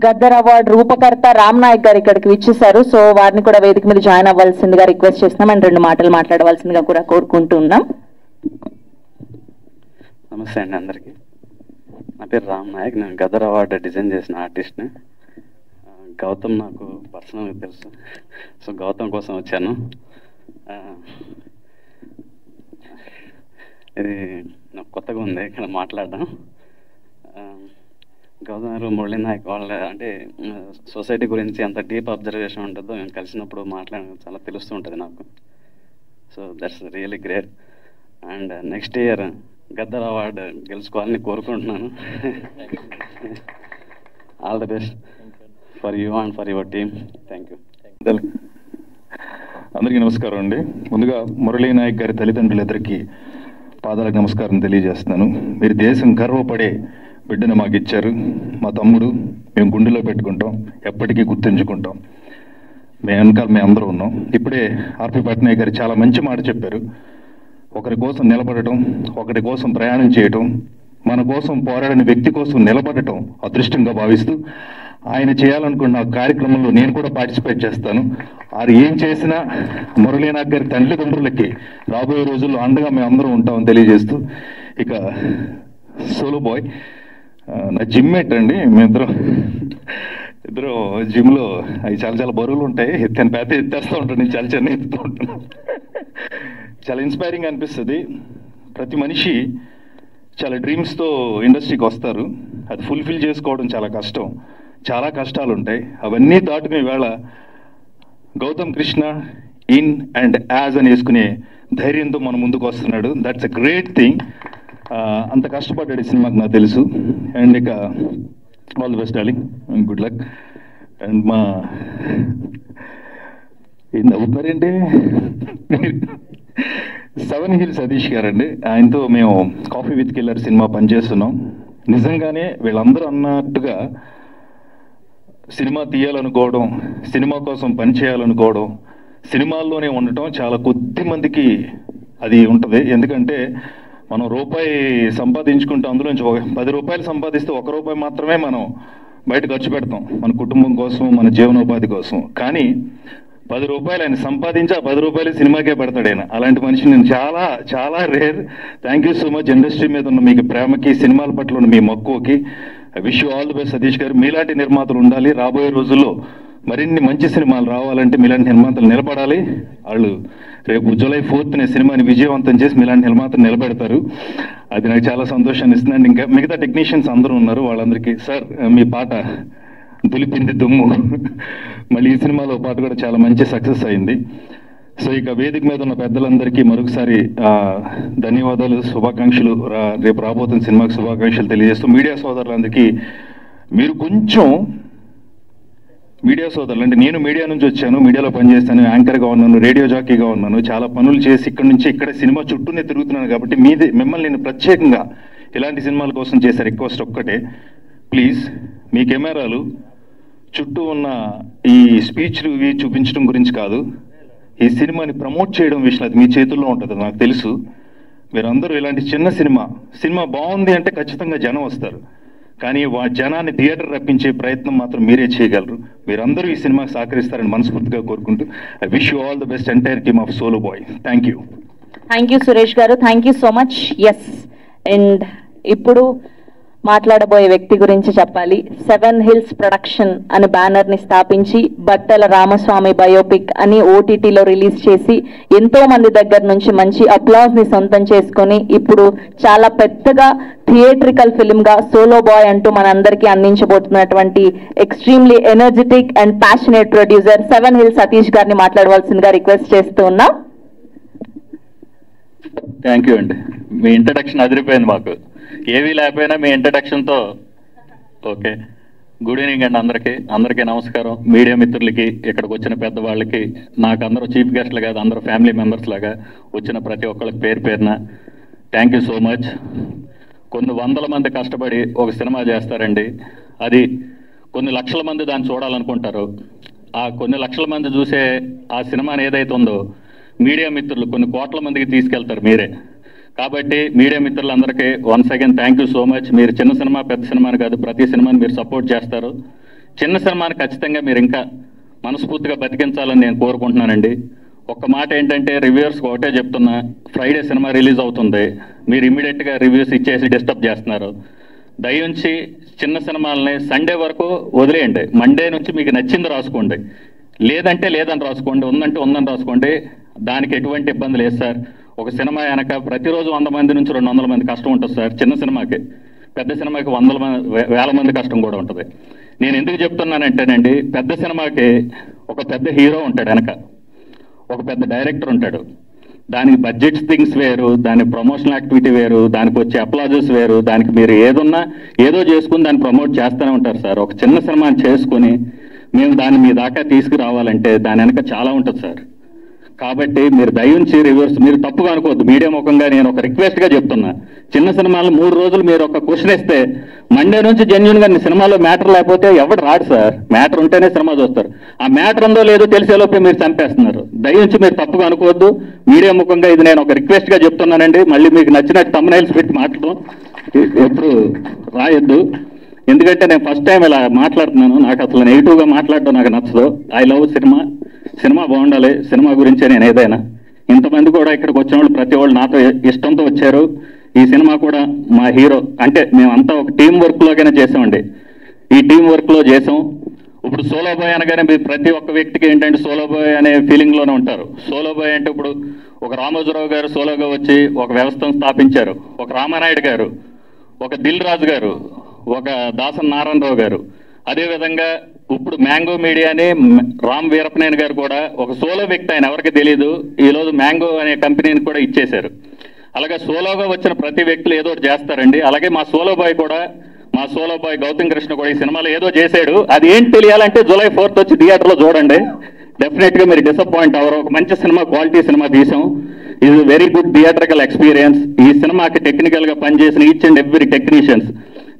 Gaddar award రూపకర్త రామ్ నాయక్ గారు ఇక్కడికి విచ్చేశారు. సో వారిని కూడా వేదిక మీద జాయిన్ అవ్వాల్సిందిగా రిక్వెస్ట్ చేస్తున్నాం అండ్ 2 మాటలు మాట్లాడవలసిందిగా కూడా కోరుకుంటున్నాం. నమస్తే అండి అందరికీ. నా పేరు రామ్ నాయక్. నేను గద్దర్ అవార్డు డిజైన్ చేసిన ఆర్టిస్ట్ని. గౌతమ్ నాకు పర్సనల్గా తెలుసు, సో గౌతమ్ కోసం వచ్చాను. ఇది నాకు కొత్తగా ఉంది ఇక్కడ మాట్లాడడం. గౌతమ్ గారు మురళీ నాయక్ వాళ్ళ అంటే సొసైటీ గురించి ఎంత డీప్ అబ్జర్వేషన్ ఉంటుందో మేము కలిసినప్పుడు మాట్లాడడం చాలా తెలుస్తూ ఉంటుంది నాకు. So that's really great. And next year Gaddar award గెలుచుకోవాలని కోరుకుంటున్నాను. All the best for you and for your team. Thank you. అందరికీ నమస్కారం అండి. ముందుగా మురళీ నాయక్ గారి తల్లిదండ్రులిద్దరికీ పాదాలకు నమస్కారం తెలియజేస్తున్నాను. మీరు దేశం గర్వపడే బిడ్డను మాకు ఇచ్చారు. మా తమ్ముడు, మేము గుండెలో పెట్టుకుంటాం, ఎప్పటికీ గుర్తుంచుకుంటాం. మేము వెనకాల మేము అందరూ ఉన్నాం. ఇప్పుడే ఆర్పి పట్నాయక్ గారు చాలా మంచి మాట చెప్పారు. ఒకరి కోసం నిలబడటం, ఒకరి కోసం ప్రయాణం చేయటం మన కోసం పోరాడిన వ్యక్తి కోసం నిలబడటం అదృష్టంగా భావిస్తూ ఆయన చేయాలనుకున్న కార్యక్రమంలో నేను కూడా పార్టిసిపేట్ చేస్తాను. వారు ఏం చేసినా మురళీనాథ్ గారి తల్లిదండ్రులకి రాబోయే రోజుల్లో అండగా మేము అందరం ఉంటామని తెలియజేస్తూ, ఇక సోలో బాయ్ నా జిమ్మేట్ అండి. మేమిద్దరం జిమ్లో అవి చాలా చాలా బరువులు ఉంటాయి, తన పేద ఎత్తేస్తూ ఉంటాను, నేను చాలా చిన్న ఎత్తుతూ ఉంటాను. చాలా ఇన్స్పైరింగ్ అనిపిస్తుంది. ప్రతి మనిషి చాలా డ్రీమ్స్తో ఇండస్ట్రీకి వస్తారు, అది ఫుల్ఫిల్ చేసుకోవడం చాలా కష్టం, చాలా కష్టాలు ఉంటాయి. అవన్నీ దాటుకుని వేళ Gautham Krishna in and as అని వేసుకునే ధైర్యంతో మన ముందుకు వస్తున్నాడు. That's a great thing. అంత కష్టపడ్డాడు ఈ సినిమాకి నాకు తెలుసు. అండ్ ఇక all the best darling, good luck. And మా ఏం నవ్వుతున్నారేంటి, 7 Hills సతీష్ గారండి. ఆయనతో మేము కాఫీ విత్ కిల్లర్ సినిమా పనిచేస్తున్నాం. నిజంగానే వీళ్ళందరూ అన్నట్టుగా సినిమా తీయాలనుకోవడం, సినిమా కోసం పని చేయాలనుకోవడం, సినిమాల్లోనే ఉండటం చాలా కొద్ది మందికి అది ఉంటుంది. ఎందుకంటే మనం రూపాయి సంపాదించుకుంటే అందులోంచి 10 రూపాయలు సంపాదిస్తే 1 రూపాయి మాత్రమే మనం బయట ఖర్చు పెడతాం మన కుటుంబం కోసం, మన జీవనోపాధి కోసం. కానీ 10 రూపాయలు ఆయన సంపాదించి ఆ 10 రూపాయలు సినిమాకే పెడతాడు ఆయన. అలాంటి మనిషి నేను చాలా చాలా rare. Thank you so much. Industry మీద ఉన్న మీకు ప్రేమకి, సినిమాల పట్ల ఉన్న మీ మక్కువకి wish you all the best Satish garu. మీలాంటి నిర్మాతలు ఉండాలి. రాబోయే రోజుల్లో మరిన్ని మంచి సినిమాలు రావాలంటే మీలాంటి నిర్మాతలు నిలబడాలి. వాళ్ళు రేపు July 4th సినిమాని విజయవంతం చేసి మీలాంటి నిర్మాతలు నిలబెడతారు. అది నాకు చాలా సంతోషాన్ని ఇస్తుంది. అండ్ ఇంకా మిగతా టెక్నీషియన్స్ అందరూ ఉన్నారు, వాళ్ళందరికీ సార్ మీ పాట దులిపింది దుమ్ము, మళ్ళీ ఈ సినిమాలో పాట కూడా చాలా మంచి సక్సెస్ అయింది. సో ఇక వేదిక మీద ఉన్న పెద్దలందరికీ మరొకసారి ధన్యవాదాలు, శుభాకాంక్షలు. రేపు రాబోతున్న సినిమాకి శుభాకాంక్షలు తెలియజేస్తూ, మీడియా సోదరులందరికీ మీరు కొంచెం మీడియా సోదరులు అంటే నేను మీడియా నుంచి వచ్చాను, మీడియాలో పనిచేస్తాను, యాంకర్గా ఉన్నాను, రేడియో జాకీగా ఉన్నాను, చాలా పనులు చేసి ఇక్కడ నుంచి ఇక్కడ సినిమా చుట్టూనే తిరుగుతున్నాను. కాబట్టి మిమ్మల్ని నేను ప్రత్యేకంగా ఇలాంటి సినిమాల కోసం చేసే రిక్వెస్ట్ ఒక్కటే, ప్లీజ్ మీ కెమెరాలు చుట్టూ ఉన్న ఈ స్పీచ్లు ఇవి చూపించడం గురించి కాదు, ఈ సినిమాని ప్రమోట్ చేయడం విషయం అది మీ చేతుల్లో ఉంటుంది. నాకు తెలుసు మీరందరూ ఇలాంటి చిన్న సినిమా బాగుంది అంటే ఖచ్చితంగా జనం వస్తారు, కానీ జనాన్ని థియేటర్ రప్పించే ప్రయత్నం మాత్రం మీరే చేయగలరు. మీరందరూ ఈ సినిమాకి సహకరిస్తారని మనస్ఫూర్తిగా కోరుకుంటూ I wish you all the best entire team of solo boy. Thank you. Thank you Suresh garu, thank you so much. Yes, and ఇప్పుడు మాట్లాడబోయే వ్యక్తి గురించి చెప్పాలి. 7 Hills ప్రొడక్షన్ అనే బ్యానర్ ని స్థాపించి బట్టల రామస్వామి బయోపిక్ అని OTTలో రిలీజ్ చేసి ఎంతో మంది దగ్గర నుంచి మంచి అప్లాజ్ ని సొంతం చేసుకొని ఇప్పుడు చాలా పెద్దగా థియేట్రికల్ ఫిల్మ్ గా సోలో బాయ్ అంటూ మనందరికీ అందించబోతున్నటువంటి extremely energetic and passionate producer 7 Hills Satish గారిని మాట్లాడవలసిందిగా రిక్వెస్ట్ చేస్తూ ఉన్నా. థ్యాంక్ యూ అండి. మీ ఇంట్రడక్షన్ అదిరిపోయింది. మాకు ఏవీ లేకపోయినా మీ ఇంట్రడక్షన్తో ఓకే. గుడ్ ఈవినింగ్ అండి అందరికీ నమస్కారం. మీడియా మిత్రులకి, ఇక్కడికి వచ్చిన పెద్దవాళ్ళకి, నాకు అందరూ చీఫ్ గెస్ట్లు కాదు, అందరూ ఫ్యామిలీ మెంబర్స్ లాగా వచ్చిన ప్రతి ఒక్కళ్ళకి పేరున థ్యాంక్ యూ సో మచ్. కొన్ని వందల మంది కష్టపడి ఒక సినిమా చేస్తారండి, అది కొన్ని లక్షల మంది దాన్ని చూడాలనుకుంటారు. ఆ కొన్ని లక్షల మంది చూసే ఆ సినిమాని ఏదైతే ఉందో మీడియా మిత్రులు కొన్ని కోట్ల మందికి తీసుకెళ్తారు మీరే. కాబట్టి మీడియా మిత్రులందరికీ once again thank you so much. మీరు చిన్న సినిమా పెద్ద సినిమాని కాదు, ప్రతి సినిమాని మీరు సపోర్ట్ చేస్తారు. చిన్న సినిమాని ఖచ్చితంగా మీరు ఇంకా మనస్ఫూర్తిగా బతికించాలని నేను కోరుకుంటున్నానండి. ఒక్క మాట ఏంటంటే రివ్యూవర్స్కి ఒకటే చెప్తున్నా, ఫ్రైడే సినిమా రిలీజ్ అవుతుంది, మీరు ఇమీడియట్గా రివ్యూస్ ఇచ్చేసి డిస్టర్బ్ చేస్తున్నారు. దయించి చిన్న సినిమాలని సండే వరకు వదిలేయండి. మండే నుంచి మీకు నచ్చింది రాసుకోండి, లేదంటే లేదని రాసుకోండి, ఉందంటే ఉందని రాసుకోండి. దానికి ఎటువంటి ఇబ్బంది లేదు సార్. ఒక సినిమా వెనక ప్రతిరోజు 100 మంది నుంచి 200 మంది కష్టం ఉంటుంది సార్. చిన్న సినిమాకి, పెద్ద సినిమాకి 100,000 మంది కష్టం కూడా ఉంటుంది. నేను ఎందుకు చెప్తున్నానంటేనండి, పెద్ద సినిమాకి ఒక పెద్ద హీరో ఉంటాడు వెనక, ఒక పెద్ద డైరెక్టర్ ఉంటాడు. దానికి బడ్జెట్స్ థింగ్స్ వేరు, దాని ప్రమోషనల్ యాక్టివిటీ వేరు, దానికి వచ్చే అప్లాజెస్ వేరు. దానికి మీరు ఏదో చేసుకుని దాన్ని ప్రమోట్ చేస్తూనే ఉంటారు సార్. ఒక చిన్న సినిమాని చేసుకుని మేము దాన్ని మీ దాకా తీసుకురావాలంటే దాని వెనక చాలా ఉంటుంది సార్. కాబట్టి మీరు దయించి రివ్యూవర్స్ మీరు తప్పుగా అనుకోవద్దు. మీడియా ముఖంగా నేను ఒక రిక్వెస్ట్గా చెప్తున్నా, చిన్న సినిమాలు 3 రోజులు మీరు ఒక క్వశ్చన్ ఇస్తే మండే నుంచి జెన్యున్గా సినిమాలో మ్యాటర్ లేకపోతే ఎవడు రాడు సార్. మ్యాటర్ ఉంటేనే సినిమా చూస్తారు. ఆ మ్యాటర్ ఉందో లేదో తెలిసేలోపే మీరు చంపేస్తున్నారు. దయించి మీరు తప్పుగా అనుకోవద్దు. మీడియా ముఖంగా ఇది నేను ఒక రిక్వెస్ట్గా చెప్తున్నానండి. మళ్ళీ మీకు నచ్చినట్టు థంబ్నైల్స్ పెట్టి మాట్లాడడం ఎప్పుడు రాయొద్దు. ఎందుకంటే నేను ఫస్ట్ టైం ఇలా మాట్లాడుతున్నాను. నాకు అసలు నెగిటివ్గా మాట్లాడడం నాకు నచ్చదు. I love cinema. సినిమా బాగుండాలి. సినిమా గురించే నేను ఏదైనా. ఇంతమంది కూడా ఇక్కడికి వచ్చిన వాళ్ళు ప్రతి వాళ్ళు నాతో ఇష్టంతో వచ్చారు. ఈ సినిమా కూడా మా హీరో అంటే మేమంతా ఒక టీం వర్క్లోగానే చేసామండి. ఈ టీం వర్క్లో చేసాం. ఇప్పుడు సోలో బాయ్ అనగానే మీరు ప్రతి ఒక్క వ్యక్తికి ఏంటంటే సోలో బాయ్ అనే ఫీలింగ్లోనే ఉంటారు. సోలో బాయ్ అంటే ఇప్పుడు ఒక రామోజీరావు గారు సోలోగా వచ్చి ఒక వ్యవస్థను స్థాపించారు. ఒక రామానాయుడు గారు, ఒక దిల్ రాజు గారు, ఒక దాసన్ నారాయణరావు గారు. అదేవిధంగా ఇప్పుడు మ్యాంగో మీడియాని రామ్ వీరపనేని గారు కూడా ఒక సోలో వ్యక్తి. ఆయన ఎవరికి తెలియదు. ఈరోజు మ్యాంగో అనే కంపెనీని కూడా ఇచ్చేశారు. అలాగే సోలోగా వచ్చిన ప్రతి వ్యక్తులు ఏదో ఒకటి చేస్తారండి. అలాగే మా సోలో బాయ్ కూడా, మా సోలో బాయ్ గౌతమ్ కృష్ణ కూడా ఈ సినిమాలో ఏదో చేశాడు. అది ఏంటి తెలియాలంటే జూలై 4th వచ్చి థియేటర్లో చూడండి. డెఫినెట్గా మీరు డిసప్పాయింట్ అవ్వరు. ఒక మంచి సినిమా, క్వాలిటీ సినిమా తీసాం. ఇది వెరీ గుడ్ థియేటర్కల్ ఎక్స్పీరియన్స్. ఈ సినిమాకి టెక్నికల్గా పనిచేసిన ఈచ్ అండ్ ఎవ్రీ టెక్నీషియన్స్,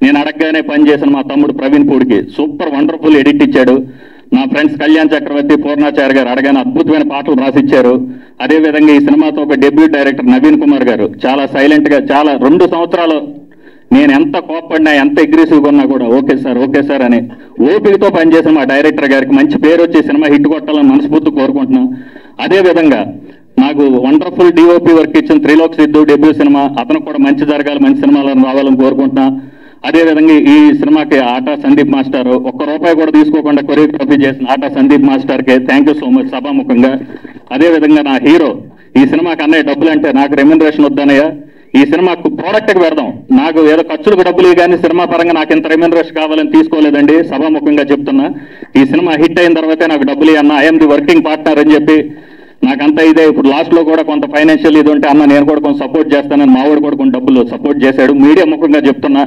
నేను అడగగానే పనిచేసిన మా తమ్ముడు ప్రవీణ్ పూడికి సూపర్ వండర్ఫుల్ ఎడిట్ ఇచ్చాడు. నా ఫ్రెండ్స్ కళ్యాణ్ చక్రవర్తి, పూర్ణాచార్య గారు అడగానే అద్భుతమైన పాటలు రాసిచ్చారు. అదేవిధంగా ఈ సినిమాతో ఒక డెబ్యూ డైరెక్టర్ నవీన్ కుమార్ గారు చాలా సైలెంట్గా, చాలా 2 సంవత్సరాలు నేను ఎంత కోప్పడినా, ఎంత అగ్రెసివ్గా ఉన్నా కూడా ఓకే సార్ అని ఓపికతో పనిచేసిన మా డైరెక్టర్ గారికి మంచి పేరు వచ్చి సినిమా హిట్ కొట్టాలని మనస్ఫూర్తి కోరుకుంటున్నాం. అదేవిధంగా నాకు వండర్ఫుల్ డిఓపి వర్క్ ఇచ్చిన త్రిలోక్ సిద్ధు డెబ్యూ సినిమా, అతనికి కూడా మంచి జరగాలి, మంచి సినిమాలను రావాలని కోరుకుంటున్నా. అదేవిధంగా ఈ సినిమాకి ఆటా సందీప్ మాస్టర్ ₹1 కూడా తీసుకోకుండా కొరియోగ్రఫీ చేసిన ఆటా సందీప్ మాస్టర్కి థ్యాంక్ యూ సో మచ్ సభాముఖంగా. అదేవిధంగా నా హీరో, ఈ సినిమాకి అన్నయ్య డబ్బులు అంటే నాకు రెమ్యునరేషన్ వద్దనయ్య, ఈ సినిమాకు ప్రోడక్ట్కి పెడదాం, నాకు ఏదో ఖర్చులకు డబ్బులు కానీ సినిమా పరంగా నాకు ఇంత రెమ్యునరేషన్ కావాలని తీసుకోలేదండి. సభాముఖంగా చెప్తున్నా. ఈ సినిమా హిట్ అయిన తర్వాతే నాకు డబ్బులు అన్న, ఐఎమ్ ది వర్కింగ్ పార్ట్నర్ అని చెప్పి నాకంతా ఇదే. ఇప్పుడు లాస్ట్లో కూడా కొంత ఫైనాన్షియల్ ఇది ఉంటే అన్న నేను కూడా కొంచెం సపోర్ట్ చేస్తానని మావాడు కూడా కొన్ని డబ్బులు సపోర్ట్ చేశాడు. మీడియా ముఖంగా చెప్తున్నా,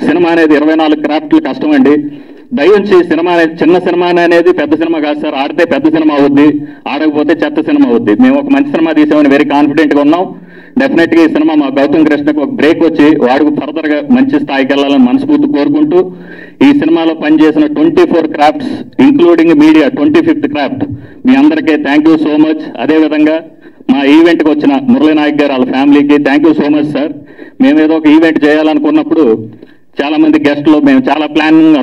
సినిమా అనేది 24 క్రాఫ్ట్లు కష్టమండి. దయవుంచి సినిమా అనేది చిన్న సినిమా అనేది పెద్ద సినిమా కాదు సార్. ఆడితే పెద్ద సినిమా అవుద్ది, ఆడకపోతే చెత్త సినిమా అవుద్ది. మేము ఒక మంచి సినిమా తీసామని వెరీ కాన్ఫిడెంట్గా ఉన్నాం. డెఫినెట్గా ఈ సినిమా మా గౌతమ్ కృష్ణకు ఒక బ్రేక్ వచ్చి వాడికి ఫర్దర్గా మంచి స్థాయికి వెళ్ళాలని మనస్ఫూర్తి కోరుకుంటూ, ఈ సినిమాలో పనిచేసిన 24 crafts including media 25th craft మీ అందరికీ థ్యాంక్ యూ సో మచ్. అదేవిధంగా మా ఈవెంట్కి వచ్చిన మురళీ నాయక్ గారు వాళ్ళ ఫ్యామిలీకి thank you so much sir. మేము ఏదో ఒక ఈవెంట్ చేయాలనుకున్నప్పుడు చాలా మంది గెస్ట్లు మేము చాలా ప్లానింగ్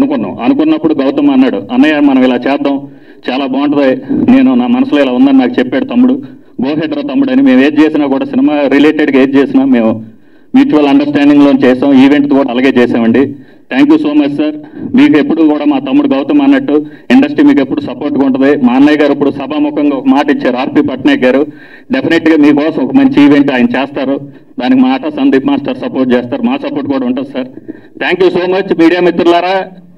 అనుకున్నప్పుడు గౌతమ్ అన్నాడు, అన్నయ్య మనం ఇలా చేద్దాం, చాలా బాగుంటుంది, నేను నా మనసులో ఇలా ఉందని నాకు చెప్పాడు తమ్ముడు. గోహెడ్రా తమ్ముడు అని. మేము ఏది చేసినా కూడా సినిమా రిలేటెడ్గా ఏది చేసినా మేము మ్యూచువల్ అండర్స్టాండింగ్లో చేసాం. ఈవెంట్ కూడా అలాగే చేసామండి. Thank you so much sir. మీకు ఎప్పుడు కూడా మా తమ్ముడు గౌతమ్ అన్నట్టు ఇండస్ట్రీ మీకు ఎప్పుడు సపోర్ట్గా ఉంటుంది. మా అన్నయ్య గారు ఇప్పుడు సభాముఖంగా ఒక మాట ఇచ్చారు, ఆర్పి పట్నాయక్ గారు. డెఫినెట్గా మీకోసం ఒక మంచి ఈవెంట్ ఆయన చేస్తారు. దానికి మా ఆట సందీప్ మాస్టర్ సపోర్ట్ చేస్తారు. మా సపోర్ట్ కూడా ఉంటుంది sir. Thank you so much. Media మిత్రులారా,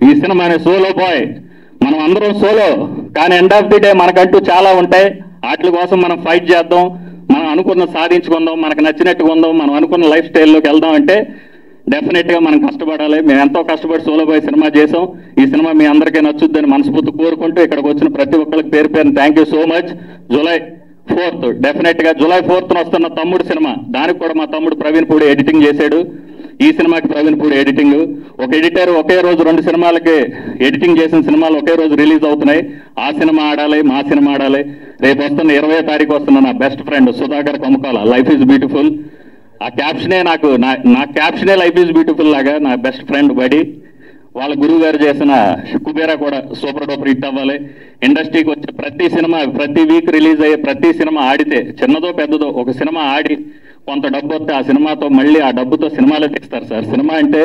ఈ సినిమా అనే సోలో బాయ్, మనం అందరం సోలో, కానీ ఎండ్ ఆఫ్ ది డే మనకంటూ చాలా ఉంటాయి. వాటి కోసం మనం ఫైట్ చేద్దాం, మనం అనుకున్న సాధించుకుందాం, మనకు నచ్చినట్టుగా ఉందాం, మనం అనుకున్న లైఫ్ స్టైల్లోకి వెళ్దాం అంటే డెఫినెట్గా మనం కష్టపడాలి. మేము ఎంతో కష్టపడి సోలో బాయ్ సినిమా చేసాం. ఈ సినిమా మీ అందరికీ నచ్చుద్దని మనస్ఫూర్తి కోరుకుంటూ ఇక్కడికి వచ్చిన ప్రతి ఒక్కరికి పేరు పేరున thank you so much. July 4th డెఫినెట్గా జూలై 4th వస్తున్న తమ్ముడు సినిమా, దానికి కూడా మా తమ్ముడు ప్రవీణ్ పూడి ఎడిటింగ్ చేశాడు. ఈ సినిమాకి ప్రవీణ్ పూడి ఎడిటింగ్. ఒక ఎడిటర్ ఒకే రోజు 2 సినిమాలకి ఎడిటింగ్ చేసిన సినిమాలు ఒకే రోజు రిలీజ్ అవుతున్నాయి. ఆ సినిమా ఆడాలి, మా సినిమా ఆడాలి. రేపు వస్తున్న 20వ తారీఖు వస్తున్న నా best friend Sudhakar Kamukala life is beautiful. ఆ క్యాప్షనే నా క్యాప్షనే లైఫ్ ఈజ్ బ్యూటిఫుల్ లాగా నా బెస్ట్ ఫ్రెండ్ బడి వాళ్ళ గురువు గారు చేసిన కుబేరా కూడా సూపర్ డూపర్ హిట్ అవ్వాలి. ఇండస్ట్రీకి వచ్చే ప్రతి సినిమా, ప్రతి వీక్ రిలీజ్ అయ్యే ప్రతి సినిమా ఆడితే, చిన్నదో పెద్దదో, ఒక సినిమా ఆడి కొంత డబ్బు వస్తే ఆ సినిమాతో మళ్ళీ ఆ డబ్బుతో సినిమాలే తీస్తారు సార్. సినిమా అంటే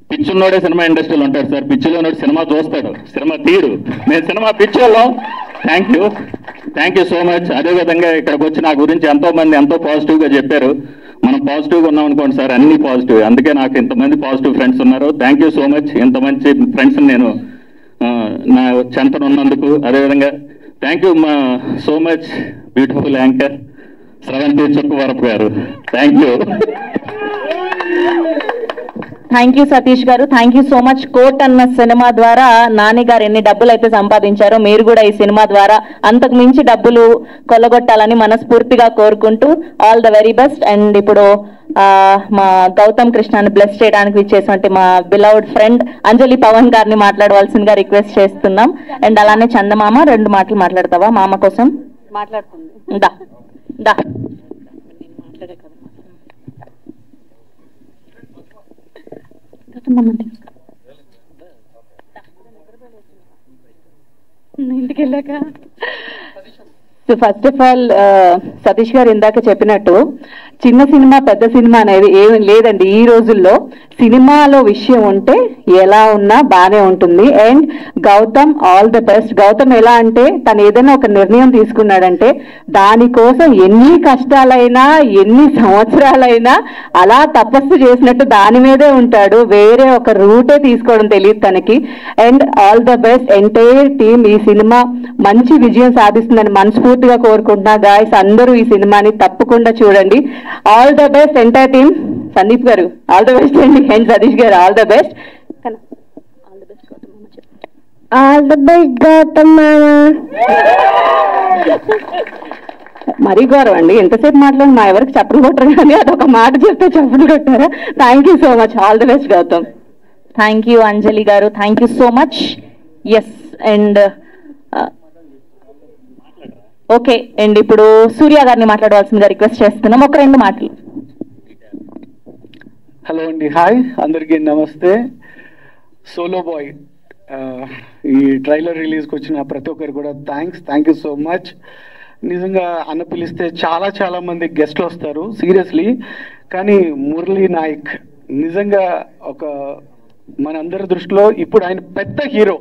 పిచ్చున్నోడే సినిమా ఇండస్ట్రీలో ఉంటాడు సార్. పిచ్చిలోనోడు సినిమా చూస్తాడు, సినిమా తీరు. మేము సినిమా పిచ్చోళ్ళం. Thank you so much. అదేవిధంగా ఇక్కడికి వచ్చి నా గురించి ఎంతో మంది ఎంతో పాజిటివ్గా చెప్పారు. మనం పాజిటివ్గా ఉన్నాం అనుకోండి సార్, అన్ని పాజిటివ్. అందుకే నాకు ఇంతమంది పాజిటివ్ ఫ్రెండ్స్ ఉన్నారు. Thank you so much. ఇంత మంచి ఫ్రెండ్స్ నేను నా చెంతను ఉన్నందుకు. అదేవిధంగా thank you so much beautiful anchor Sravanthi Chukkavarapu garu. Thank you. Thank you Satish garu. Thank you so much. Court అన్న సినిమా ద్వారా నాని గారు ఎన్ని డబ్బులు అయితే సంపాదించారో మీరు కూడా ఈ సినిమా ద్వారా అంతకు మించి డబ్బులు కొల్లగొట్టాలని మనస్ఫూర్తిగా కోరుకుంటూ all the very best. And ఇప్పుడు మా గౌతమ్ కృష్ణని బ్లెస్ చేయడానికి ఇచ్చేటువంటి మా బిలౌడ్ ఫ్రెండ్ అంజలి పవన్ గారిని మాట్లాడవలసిందిగా రిక్వెస్ట్ చేస్తున్నాం. అండ్ అలానే చందమామ 2 మాటలు మాట్లాడతావా మామ కోసం? మాట్లాడుతుంది. దా ఇంటికి వెళ్ళాక so first of all Satish గారు ఇందాక చెప్పినట్టు చిన్న సినిమా పెద్ద సినిమా అనేది ఏమి లేదండి. ఈ రోజుల్లో సినిమాలో విషయం ఉంటే ఎలా ఉన్నా బానే ఉంటుంది. And Gautam all the best. Gautham ఎలా అంటే తను ఏదైనా ఒక నిర్ణయం తీసుకున్నాడంటే దానికోసం ఎన్ని కష్టాలైనా ఎన్ని సంవత్సరాలైనా అలా తపస్సు చేసినట్టు దాని మీదే ఉంటాడు. వేరే ఒక రూటే తీసుకోవడం తెలియదు తనకి. And all the best entire team. ఈ సినిమా మంచి విజయం సాధిస్తుందని మనస్ఫూర్తిగా కోరుకుంటున్నా. గాయస్ అందరూ ఈ సినిమాని తప్పకుండా చూడండి. All the best entire team. Sandeep garu all the best అండి. And Satish garu all the best. All the best Gautham మామ. మరీ గౌరవం అండి. ఎంతసేపు మాట్లాడి మా ఎవరికి చప్పలు కొట్టరు కానీ అదొక మాట చెప్తే చప్పలు కొట్టారా. Thank you so much. All the best Gautam. Thank you Anjali garu. Thank you so much. Yes and okay and ఇప్పుడు సూర్య గారిని మాట్లాడవలసిందిగా రిక్వెస్ట్ చేస్తున్నాం. ఒక 2 మాటలు. హలో అండి, హాయ్ అందరికీ నమస్తే. సోలో బాయ్ ఈ ట్రైలర్ రిలీజ్కి వచ్చిన ప్రతి ఒక్కరు కూడా థ్యాంక్ యూ సో మచ్. నిజంగా అన్న పిలిస్తే చాలా మంది గెస్ట్లు వస్తారు సీరియస్లీ. కానీ మురళీ నాయక్ నిజంగా ఒక మనందరి దృష్టిలో ఇప్పుడు ఆయన పెద్ద హీరో.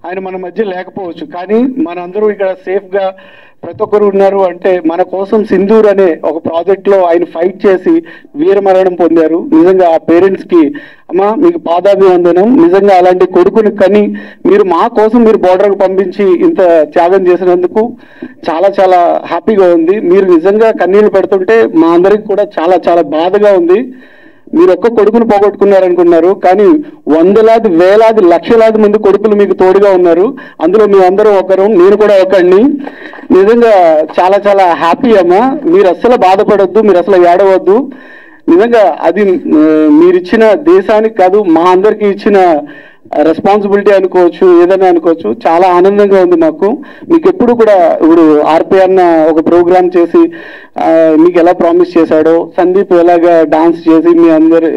ఆయన మన మధ్య లేకపోవచ్చు కానీ మనందరూ ఇక్కడ సేఫ్గా ప్రతి ఒక్కరు ఉన్నారు అంటే మన కోసం సింధూర్ అనే ఒక ప్రాజెక్ట్లో ఆయన ఫైట్ చేసి వీరమరణం పొందారు. నిజంగా ఆ పేరెంట్స్కి అమ్మా మీకు పాదాభివందనం. నిజంగా అలాంటి కొడుకుని కని మీరు మా కోసం మీరు బోర్డర్కి పంపించి ఇంత త్యాగం చేసినందుకు చాలా హ్యాపీగా ఉంది. మీరు నిజంగా కన్నీళ్లు పెడుతుంటే మా అందరికి కూడా చాలా బాధగా ఉంది. మీరు ఒక్క కొడుకును పోగొట్టుకున్నారనుకున్నారు కానీ వందలాది వేలాది లక్షలాది మంది కొడుకులు మీకు తోడుగా ఉన్నారు. అందులో మీ అందరూ ఒకరు, నేను కూడా ఒకడిని. నిజంగా చాలా హ్యాపీ అమ్మా. మీరు అస్సలు బాధపడొద్దు, మీరు అసలు ఏడవద్దు. నిజంగా అది మీరిచ్చిన దేశానికి కాదు మా అందరికీ ఇచ్చిన రెస్పాన్సిబిలిటీ అనుకోవచ్చు, ఏదైనా అనుకోవచ్చు. చాలా ఆనందంగా ఉంది మాకు. మీకు ఎప్పుడు కూడా ఇప్పుడు ఆర్పి అన్న ఒక ప్రోగ్రామ్ చేసి మీకు ఎలా ప్రామిస్ చేశాడో, సందీప్ ఎలాగా డాన్స్ చేసి మీ అందరు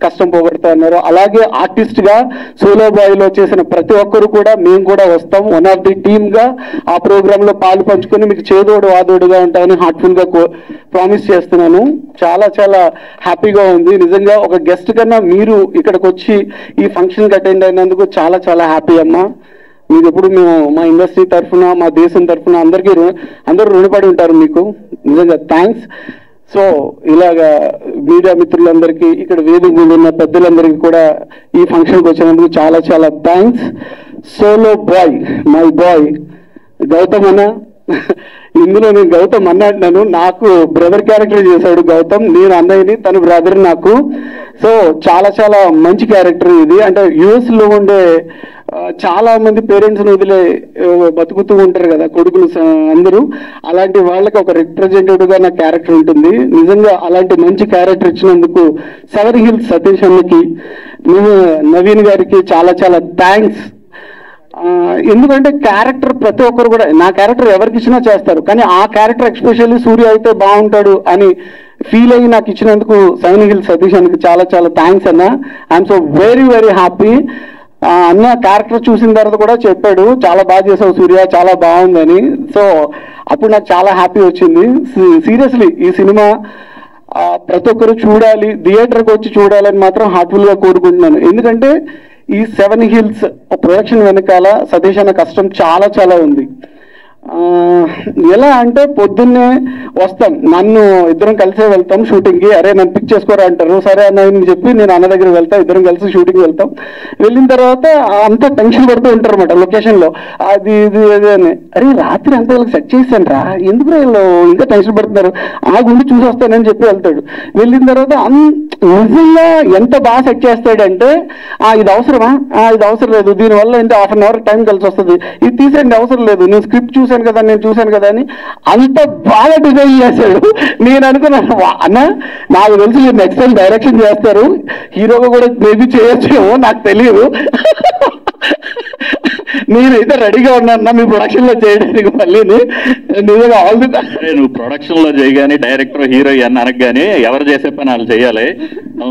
కష్టం పోగొడతా అన్నారో, అలాగే ఆర్టిస్ట్ గా సోలో బాయ్లో చేసిన ప్రతి ఒక్కరు కూడా మేము కూడా వస్తాం. వన్ ఆఫ్ ది టీమ్ గా ఆ ప్రోగ్రామ్ లో పాలు పంచుకొని మీకు చేదోడు వాదోడుగా ఉంటామని హార్ట్ఫుల్ గా ప్రామిస్ చేస్తున్నాను. చాలా హ్యాపీగా ఉంది. నిజంగా ఒక గెస్ట్ కన్నా మీరు ఇక్కడికి వచ్చి ఈ ఫంక్షన్ కి అటెండ్ అయినందుకు చాలా హ్యాపీ అమ్మా. మీకు ఎప్పుడు మేము మా ఇండస్ట్రీ తరఫున మా దేశం తరఫున అందరూ రుణపడి ఉంటారు మీకు. నిజంగా థ్యాంక్స్. సో ఇలాగా మీడియా మిత్రులందరికీ ఇక్కడ వేదిక మీద ఉన్న పెద్దలందరికీ కూడా ఈ ఫంక్షన్కి వచ్చినందుకు చాలా thanks. Solo boy my boy Gautham అన్న. ఇందులో నేను గౌతమ్ అన్న అంటున్నాను. నాకు బ్రదర్ క్యారెక్టర్ చేశాడు గౌతమ్. నేను అన్నయ్యని, తన బ్రదర్ నాకు. సో చాలా మంచి క్యారెక్టర్ ఇది. అంటే యుఎస్ లో ఉండే చాలా మంది పేరెంట్స్ ని వదిలే బతుకుతూ ఉంటారు కదా కొడుకులు అందరూ. అలాంటి వాళ్ళకి ఒక రిప్రజెంటేటివ్ గా నా క్యారెక్టర్ ఉంటుంది. నిజంగా అలాంటి మంచి క్యారెక్టర్ ఇచ్చినందుకు సెవెన్ హిల్స్ సతీష్ అన్నకి, నవీన్ గారికి చాలా థ్యాంక్స్. ఎందుకంటే క్యారెక్టర్ ప్రతి ఒక్కరు కూడా నా క్యారెక్టర్ ఎవరికి ఇచ్చినా చేస్తారు కానీ ఆ క్యారెక్టర్ ఎస్పెషల్లీ సూర్య అయితే బాగుంటాడు అని ఫీల్ అయ్యి నాకు ఇచ్చినందుకు సెవెన్ హిల్స్ సతీష్ అన్నకి చాలా థ్యాంక్స్ అన్న. I'm so very happy. అన్న క్యారెక్టర్ చూసిన తర్వాత కూడా చెప్పాడు చాలా బాగా చేసావు సూర్య, చాలా బాగుందని. సో అప్పుడు నాకు చాలా హ్యాపీ వచ్చింది. సీరియస్లీ ఈ సినిమా ప్రతి ఒక్కరు చూడాలి, థియేటర్కి వచ్చి చూడాలని మాత్రం హార్ట్ఫుల్ గా కోరుకుంటున్నాను. ఎందుకంటే ఈ సెవెన్ హిల్స్ ప్రొడక్షన్ వెనకాల సతీష్ అన్న కష్టం చాలా ఉంది. ఎలా అంటే పొద్దున్నే వస్తాం, నన్ను ఇద్దరం కలిసే వెళ్తాం షూటింగ్కి. అరే నన్ను పిక్ చేసుకోరా అంటారు, సరే అన్న అని చెప్పి నేను అన్న దగ్గర వెళ్తాం, ఇద్దరం కలిసి షూటింగ్కి వెళ్తాం. వెళ్ళిన తర్వాత అంతా టెన్షన్ పడుతూ ఉంటారు అనమాట లొకేషన్లో, అది ఇది అని. అరే రాత్రి అంతా వీళ్ళకి సెట్ చేశాను రా, ఎందుకు వీళ్ళు ఇంకా టెన్షన్ పడుతున్నారు, ఆ గుండి చూసి వస్తానని చెప్పి వెళ్తాడు. వెళ్ళిన తర్వాత నిజంగా ఎంత బాగా సెట్ చేస్తాడంటే ఇది అవసరమా, ఇది అవసరం లేదు, దీనివల్ల ఏంటి హాఫ్ అన్ అవర్ టైం కలిసి వస్తుంది, ఇది తీసేయండి అవసరం లేదు, నేను స్క్రిప్ట్ చూసాను కదా నేను చూశాను కదా అని అంత బాగా డిజైన్ చేశాడు. నేను అనుకున్నాను అన్న నాకు తెలిసి మీరు నెక్స్ట్ టైం డైరెక్షన్ చేస్తారు, హీరోగా కూడా మేబీ చేయొచ్చేమో నాకు తెలియదు. నేనైతే రెడీగా ఉన్నాను మీ ప్రొడక్షన్ లో చేయడానికి మళ్ళీ నిజంగా ఆల్ ది నువ్వు ప్రొడక్షన్ లో చేయగానే డైరెక్టర్ హీరో అని అనగానే ఎవరు చేసే పని వాళ్ళు చేయాలి.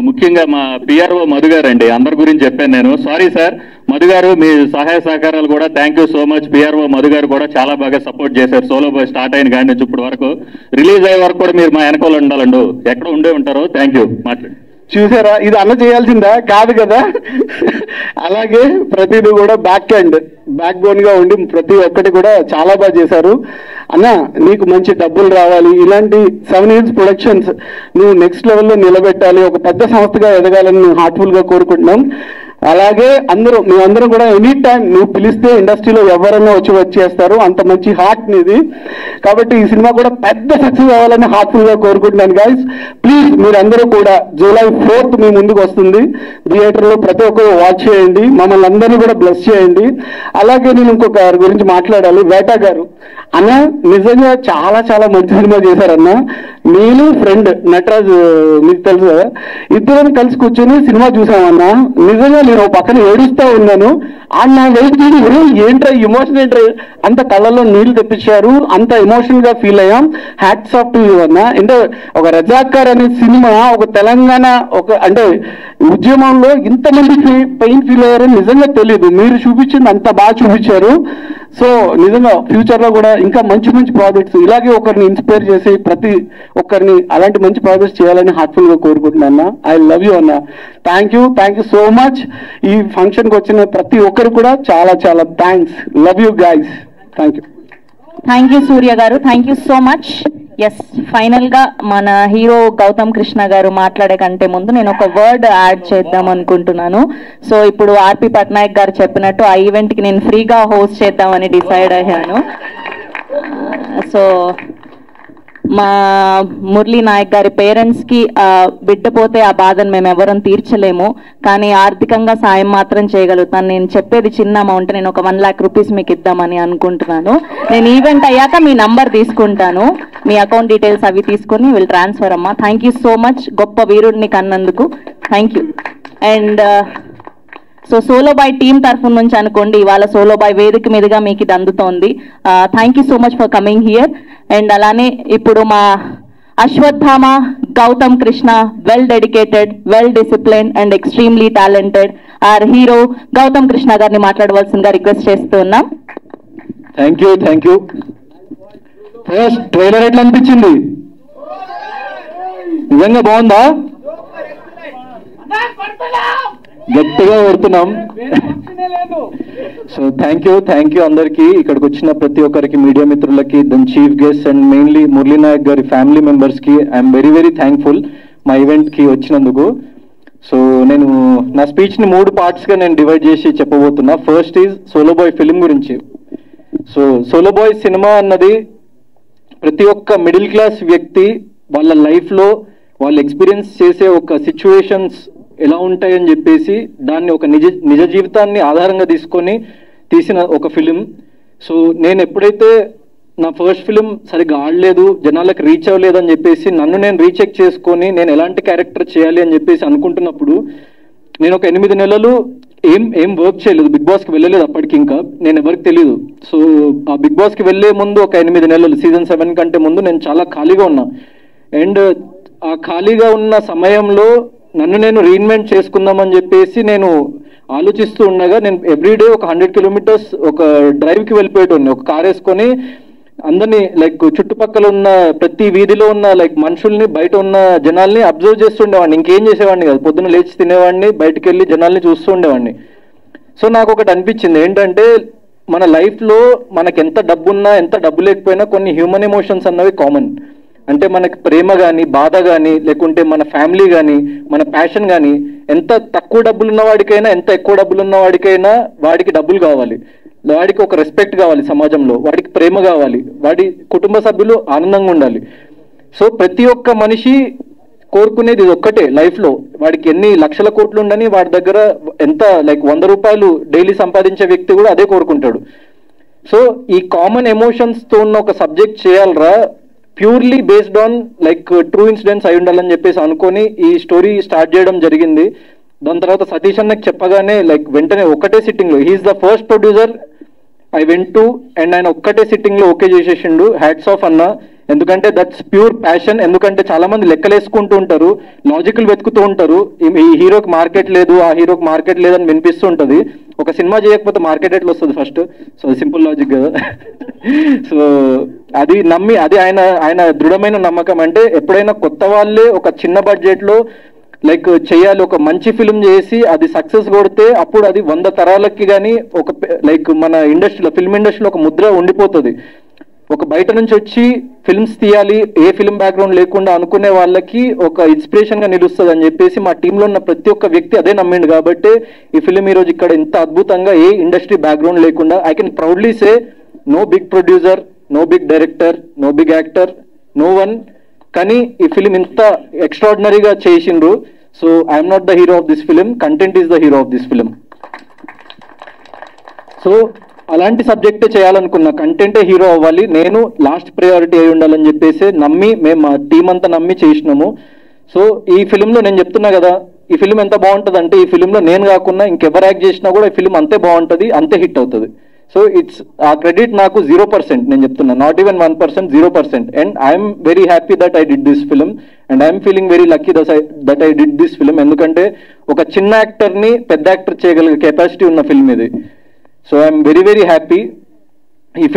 ముఖ్యంగా మా పిఆర్ఓ మధు గారు అండి, అందరి గురించి చెప్పాను నేను. సారీ సార్ మధు గారు, మీ సహాయ సహకారాలు కూడా thank you so much. PRO Madhu గారు కూడా చాలా బాగా సపోర్ట్ చేశారు. సోలో బాయ్ స్టార్ట్ అయిన కాడి నుంచి ఇప్పటి వరకు, రిలీజ్ అయ్యే వరకు కూడా మీరు మా వెనకాల ఉండాలండు, ఎక్కడ ఉండే ఉంటారు. Thank you. మాట్లాడు. చూసారా, ఇది అన్న చేయాల్సిందా కాదు కదా. అలాగే ప్రతిదీ కూడా బ్యాక్ బోన్ గా ఉండి ప్రతి ఒక్కటి కూడా చాలా బాగా చేశారు. అన్న నీకు మంచి డబ్బులు రావాలి, ఇలాంటి 7 Hills ప్రొడక్షన్స్ నువ్వు నెక్స్ట్ లెవెల్లో నిలబెట్టాలి, ఒక పెద్ద సంస్థగా ఎదగాలని మేము హార్ట్ఫుల్ గా కోరుకుంటున్నాం. అలాగే మేమందరం కూడా ఎనీ టైం నువ్వు పిలిస్తే ఇండస్ట్రీలో ఎవరైనా వచ్చేస్తారు, అంత మంచి హార్ట్ నీది. కాబట్టి ఈ సినిమా కూడా పెద్ద సక్సెస్ అవ్వాలని హార్ట్ఫుల్ గా కోరుకుంటున్నాను గైస్. ప్లీజ్ మీరందరూ కూడా July 4th మీ ముందుకు వస్తుంది, థియేటర్ లో ప్రతి ఒక్కరు వాచ్ చేయండి, మమ్మల్ని అందరినీ కూడా బ్లెస్ చేయండి. అలాగే నేను ఇంకొక గురించి మాట్లాడాలి, వేటా గారు అన్న నిజంగా చాలా చాలా మంచి సినిమా చేశారన్న. నేను ఫ్రెండ్ నటరాజ్ మీకు తెలుసు కదా, ఇద్దరం కలిసి కూర్చొని సినిమా చూసామన్నా. నిజంగా నేను పక్కన ఏడుస్తా ఉన్నాను. అన్న వెయిట్ ఏంట్రా ఎమోషన్ ఏంట్రా, అంత కళ్ళల్లో నీళ్లు తెప్పించారు, అంత ఎమోషనల్ గా ఫీల్ అయ్యాం. హ్యాట్స్ ఆఫ్ టు యూ అన్న. అంటే ఒక రజాకార్ అనే సినిమా ఒక తెలంగాణ అంటే ఉద్యమంలో ఇంతమంది పెయిన్ ఫీల్ అయ్యారని నిజంగా తెలియదు. మీరు చూపించింది అంత బాగా చూపించారు. సో నిజంగా ఫ్యూచర్ లో కూడా ఇంకా మంచి మంచి ప్రాజెక్ట్స్ ఇలాగే ఒకరిని ఇన్స్పైర్ చేసి ప్రతి ఒక్కరిని అలాంటి మంచి ప్రాజెక్ట్స్ చేయాలని హార్ట్ఫుల్ గా కోరుకుంటున్నా అన్న. ఐ లవ్ యూ అన్న. Thank you so much. ఈ ఫంక్షన్ కి వచ్చిన ప్రతి ఒక్కరు కూడా చాలా చాలా thanks. Love you guys. Thank you Surya garu, thank you so much. Yes, final గా మన హీరో గౌతమ్ కృష్ణ గారు మాట్లాడే కంటే ముందు నేను ఒక వర్డ్ యాడ్ చేద్దాం అనుకుంటున్నాను. సో ఇప్పుడు ఆర్పి పట్నాయక్ గారు చెప్పినట్టు ఆ ఈవెంట్ కి నేను ఫ్రీగా హోస్ట్ చేద్దామని డిసైడ్ అయ్యాను. సో మా మురళీ నాయక్ గారి పేరెంట్స్ కి బిడ్డ పోతే ఆ బాధను మేము ఎవరం తీర్చలేము, కానీ ఆర్థికంగా సాయం మాత్రం చేయగలుగుతాను. నేను చెప్పేది చిన్న అమౌంట్, నేను ఒక 1 lakh రూపీస్ మీకు ఇద్దామని అనుకుంటున్నాను. నేను ఈవెంట్ అయ్యాక మీ నంబర్ తీసుకుంటాను, మీ అకౌంట్ డీటెయిల్స్ అవి తీసుకొని విల్ ట్రాన్స్ఫర్ అమ్మా. థ్యాంక్ యూ సో మచ్, గొప్ప వీరుడిని కన్నందుకు thank you. And so solo boy team తరఫు నుంచి అనుకోండి, ఇవాళ సోలో బాయ్ వేదిక మీదుగా మీకు ఇది అందుతోంది. Thank you so much for coming here. And అలానే ఇప్పుడు మా Ashwatthama Gautam Krishna, well dedicated, well discipline and extremely talented our hero Gautam Krishna గారిని మాట్లాడవలసిందిగా రిక్వెస్ట్ చేస్తూ ఉన్నాం. Thank you. ఫస్ట్ ట్రైలర్ ఎట్లా అనిపించింది? నిజంగా బాగుందా? గట్టిగా కొడుతున్నాం. సో థ్యాంక్ యూ అందరికీ, ఇక్కడికి వచ్చిన ప్రతి ఒక్కరికి, మీడియా మిత్రులకి, then chief guest and mainly Murali Nayak గారి ఫ్యామిలీ మెంబర్స్ కి ఐఎమ్ వెరీ వెరీ థ్యాంక్ఫుల్ మా ఈవెంట్ కి వచ్చినందుకు. సో నేను నా స్పీచ్ ని 3 parts గా నేను డివైడ్ చేసి చెప్పబోతున్నా. First is solo boy film గురించి. సో సోలో బాయ్ సినిమా అన్నది ప్రతి ఒక్క మిడిల్ క్లాస్ వ్యక్తి వాళ్ళ లైఫ్ లో వాళ్ళు ఎక్స్పీరియన్స్ చేసే ఒక సిచ్యువేషన్స్ ఎలా ఉంటాయని చెప్పేసి దాన్ని ఒక నిజ జీవితాన్ని ఆధారంగా తీసుకొని తీసిన ఒక ఫిలిం. సో నేను ఎప్పుడైతే నా ఫస్ట్ ఫిలిం సరిగ్గా ఆడలేదు, జనాలకు రీచ్ అవ్వలేదు అని చెప్పేసి నన్ను నేను రీచెక్ చేసుకొని నేను ఎలాంటి క్యారెక్టర్ చేయాలి అని చెప్పేసి అనుకుంటున్నప్పుడు నేను ఒక 8 నెలలు ఏం వర్క్ చేయలేదు, బిగ్ బాస్కి వెళ్ళలేదు. అప్పటికి ఇంకా నేను ఎవరికి తెలియదు. సో ఆ బిగ్ బాస్కి వెళ్ళే ముందు ఒక 8 నెలలు సీజన్ 7 కంటే ముందు నేను చాలా ఖాళీగా ఉన్నా. అండ్ ఆ ఖాళీగా ఉన్న సమయంలో నన్ను నేను రీఇన్వెంట్ చేసుకుందామని చెప్పేసి నేను ఆలోచిస్తూ ఉండగా నేను ఎవ్రీడే ఒక 100 kilometers ఒక డ్రైవ్కి వెళ్ళిపోయేటోని, ఒక కార్ వేసుకొని అందరినీ లైక్ చుట్టుపక్కల ఉన్న ప్రతి వీధిలో ఉన్న లైక్ మనుషుల్ని, బయట ఉన్న జనాల్ని అబ్జర్వ్ చేస్తుండేవాడిని. ఇంకేం చేసేవాడిని కాదు, పొద్దున్న లేచి తినేవాడిని, బయటకు వెళ్ళి జనాల్ని చూస్తూ ఉండేవాడిని. సో నాకు ఒకటి అనిపించింది ఏంటంటే మన లైఫ్లో మనకి ఎంత డబ్బున్నా ఎంత డబ్బు లేకపోయినా కొన్ని హ్యూమన్ ఎమోషన్స్ అన్నవి కామన్. అంటే మనకి ప్రేమ కానీ, బాధ కానీ, లేకుంటే మన ఫ్యామిలీ కానీ, మన ప్యాషన్ కానీ, ఎంత తక్కువ డబ్బులు ఉన్నవాడికైనా ఎంత ఎక్కువ డబ్బులు ఉన్నవాడికైనా వాడికి డబ్బులు కావాలి, వాడికి ఒక రెస్పెక్ట్ కావాలి సమాజంలో, వాడికి ప్రేమ కావాలి, వాడి కుటుంబ సభ్యులు ఆనందంగా ఉండాలి. సో ప్రతి ఒక్క మనిషి కోరుకునేది ఇది ఒక్కటే లైఫ్లో. వాడికి ఎన్ని లక్షల కోట్లు ఉండని వాడి దగ్గర ఎంత లైక్ 100 రూపాయలు డైలీ సంపాదించే వ్యక్తి కూడా అదే కోరుకుంటాడు. సో ఈ కామన్ ఎమోషన్స్తో ఉన్న ఒక సబ్జెక్ట్ చేయాలరా, purely based on like true incidents అయి ఉండాలని చెప్పేసి అనుకొని ఈ స్టోరీ స్టార్ట్ చేయడం జరిగింది. దాని తర్వాత సతీష్ అన్నకి చెప్పగానే లైక్ వెంటనే ఒకటే సిట్టింగ్లో, he's the first producer I went to and ఆయన ఒక్కటే సిట్టింగ్ లో ఓకే చేసేసిండు. హ్యాట్స్ ఆఫ్ అన్న, ఎందుకంటే దట్స్ ప్యూర్ ప్యాషన్. ఎందుకంటే చాలా మంది లెక్కలేసుకుంటూ ఉంటారు, లాజికల్ వెతుకుతూ ఉంటారు, ఈ హీరోకి మార్కెట్ లేదు, ఆ హీరోకి మార్కెట్ లేదని వినిపిస్తూ ఉంటుంది. ఒక సినిమా చేయకపోతే మార్కెట్ ఎట్లా వస్తుంది ఫస్ట్? సో సింపుల్ లాజిక్ కదా. సో అది నమ్మి, అది ఆయన దృఢమైన నమ్మకం. అంటే ఎప్పుడైనా కొత్త వాళ్ళే ఒక చిన్న బడ్జెట్ లో లైక్ చేయాలి, ఒక మంచి ఫిల్మ్ చేసి అది సక్సెస్ కొడితే అప్పుడు అది 100 తరాలకి కానీ ఒక లైక్ మన ఇండస్ట్రీలో, ఫిల్మ్ ఇండస్ట్రీలో ఒక ముద్ర ఉండిపోతుంది. ఒక బయట నుంచి వచ్చి ఫిల్మ్స్ తీయాలి, ఏ ఫిల్మ్ బ్యాక్గ్రౌండ్ లేకుండా అనుకునే వాళ్ళకి ఒక ఇన్స్పిరేషన్ గా నిలుస్తుంది అని చెప్పేసి మా టీంలో ఉన్న ప్రతి ఒక్క వ్యక్తి అదే నమ్మిండు. కాబట్టి ఈ ఫిల్మ్ ఈ రోజు ఇక్కడ ఇంత అద్భుతంగా, ఏ ఇండస్ట్రీ బ్యాక్గ్రౌండ్ లేకుండా, I can proudly say no big producer, no big director, no big actor, no one, కానీ ఈ ఫిలిం ఇంత ఎక్స్ట్రాడినరీగా చేసిండ్రు. So I'm not the hero of this film, content is the hero of this film. So అలాంటి సబ్జెక్టే చేయాలనుకున్న, కంటెంటే hero అవ్వాలి, నేను లాస్ట్ ప్రయారిటీ అయి ఉండాలని చెప్పేసి నమ్మి మేము మా టీం అంతా నమ్మి చేసినాము. సో ఈ ఫిలింలో నేను చెప్తున్నా కదా, ఈ ఫిలిం ఎంత బాగుంటుంది అంటే, ఈ ఫిలింలో నేను కాకుండా ఇంకెవరు యాక్ట్ చేసినా కూడా ఈ ఫిలిం అంతే బాగుంటుంది, అంతే హిట్ అవుతుంది. సో ఇట్స్ ఆ క్రెడిట్ నాకు 0%, నేను చెప్తున్నా, not even 1%, 0%. And I'm very happy that I did this film and I'm feeling very lucky that I did this film. ఎందుకంటే ఒక చిన్న యాక్టర్ని పెద్ద యాక్టర్ చేయగలిగే కెపాసిటీ ఉన్న ఫిల్మ్ ఇది. So I'm very very happy. ఈ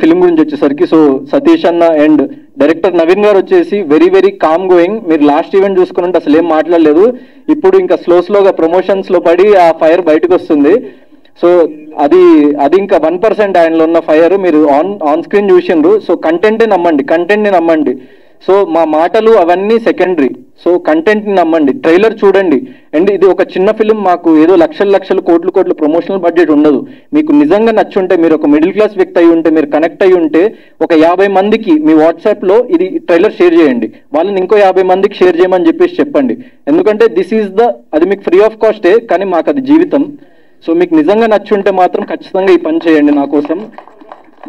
ఫిలిం గురించి వచ్చేసరికి, సో సతీష్ అన్న అండ్ డైరెక్టర్ నవీన్ గారు వచ్చేసి వెరీ వెరీ కామ్ గోయింగ్. మీరు లాస్ట్ ఈవెంట్ చూసుకుని అసలు ఏం మాట్లాడలేదు, ఇప్పుడు ఇంకా స్లోగా ప్రమోషన్స్ లో పడి ఆ ఫైర్ బయటకు వస్తుంది. సో అది ఇంకా 1% ఆయనలో ఉన్న ఫైర్ మీరు ఆన్ స్క్రీన్ చూసిండ్రు. సో కంటెంటే నమ్మండి, కంటెంట్ని నమ్మండి. సో మా మాటలు అవన్నీ సెకండరీ, సో కంటెంట్ని నమ్మండి, ట్రైలర్ చూడండి. అండ్ ఇది ఒక చిన్న ఫిలిం, మాకు ఏదో లక్షలు కోట్లు ప్రమోషనల్ బడ్జెట్ ఉండదు. మీకు నిజంగా నచ్చుంటే, మీరు ఒక మిడిల్ క్లాస్ వ్యక్తి అయి ఉంటే, మీరు కనెక్ట్ అయి ఉంటే, ఒక 50 మందికి మీ వాట్సాప్లో ఇది ట్రైలర్ షేర్ చేయండి, వాళ్ళని ఇంకో 50 మందికి షేర్ చేయమని చెప్పేసి చెప్పండి. ఎందుకంటే దిస్ ఈజ్ అది మీకు ఫ్రీ ఆఫ్ కాస్టే, కానీ మాకు అది జీవితం. సో మీకు నిజంగా నచ్చుంటే మాత్రం ఖచ్చితంగా ఈ పని చేయండి నా కోసం.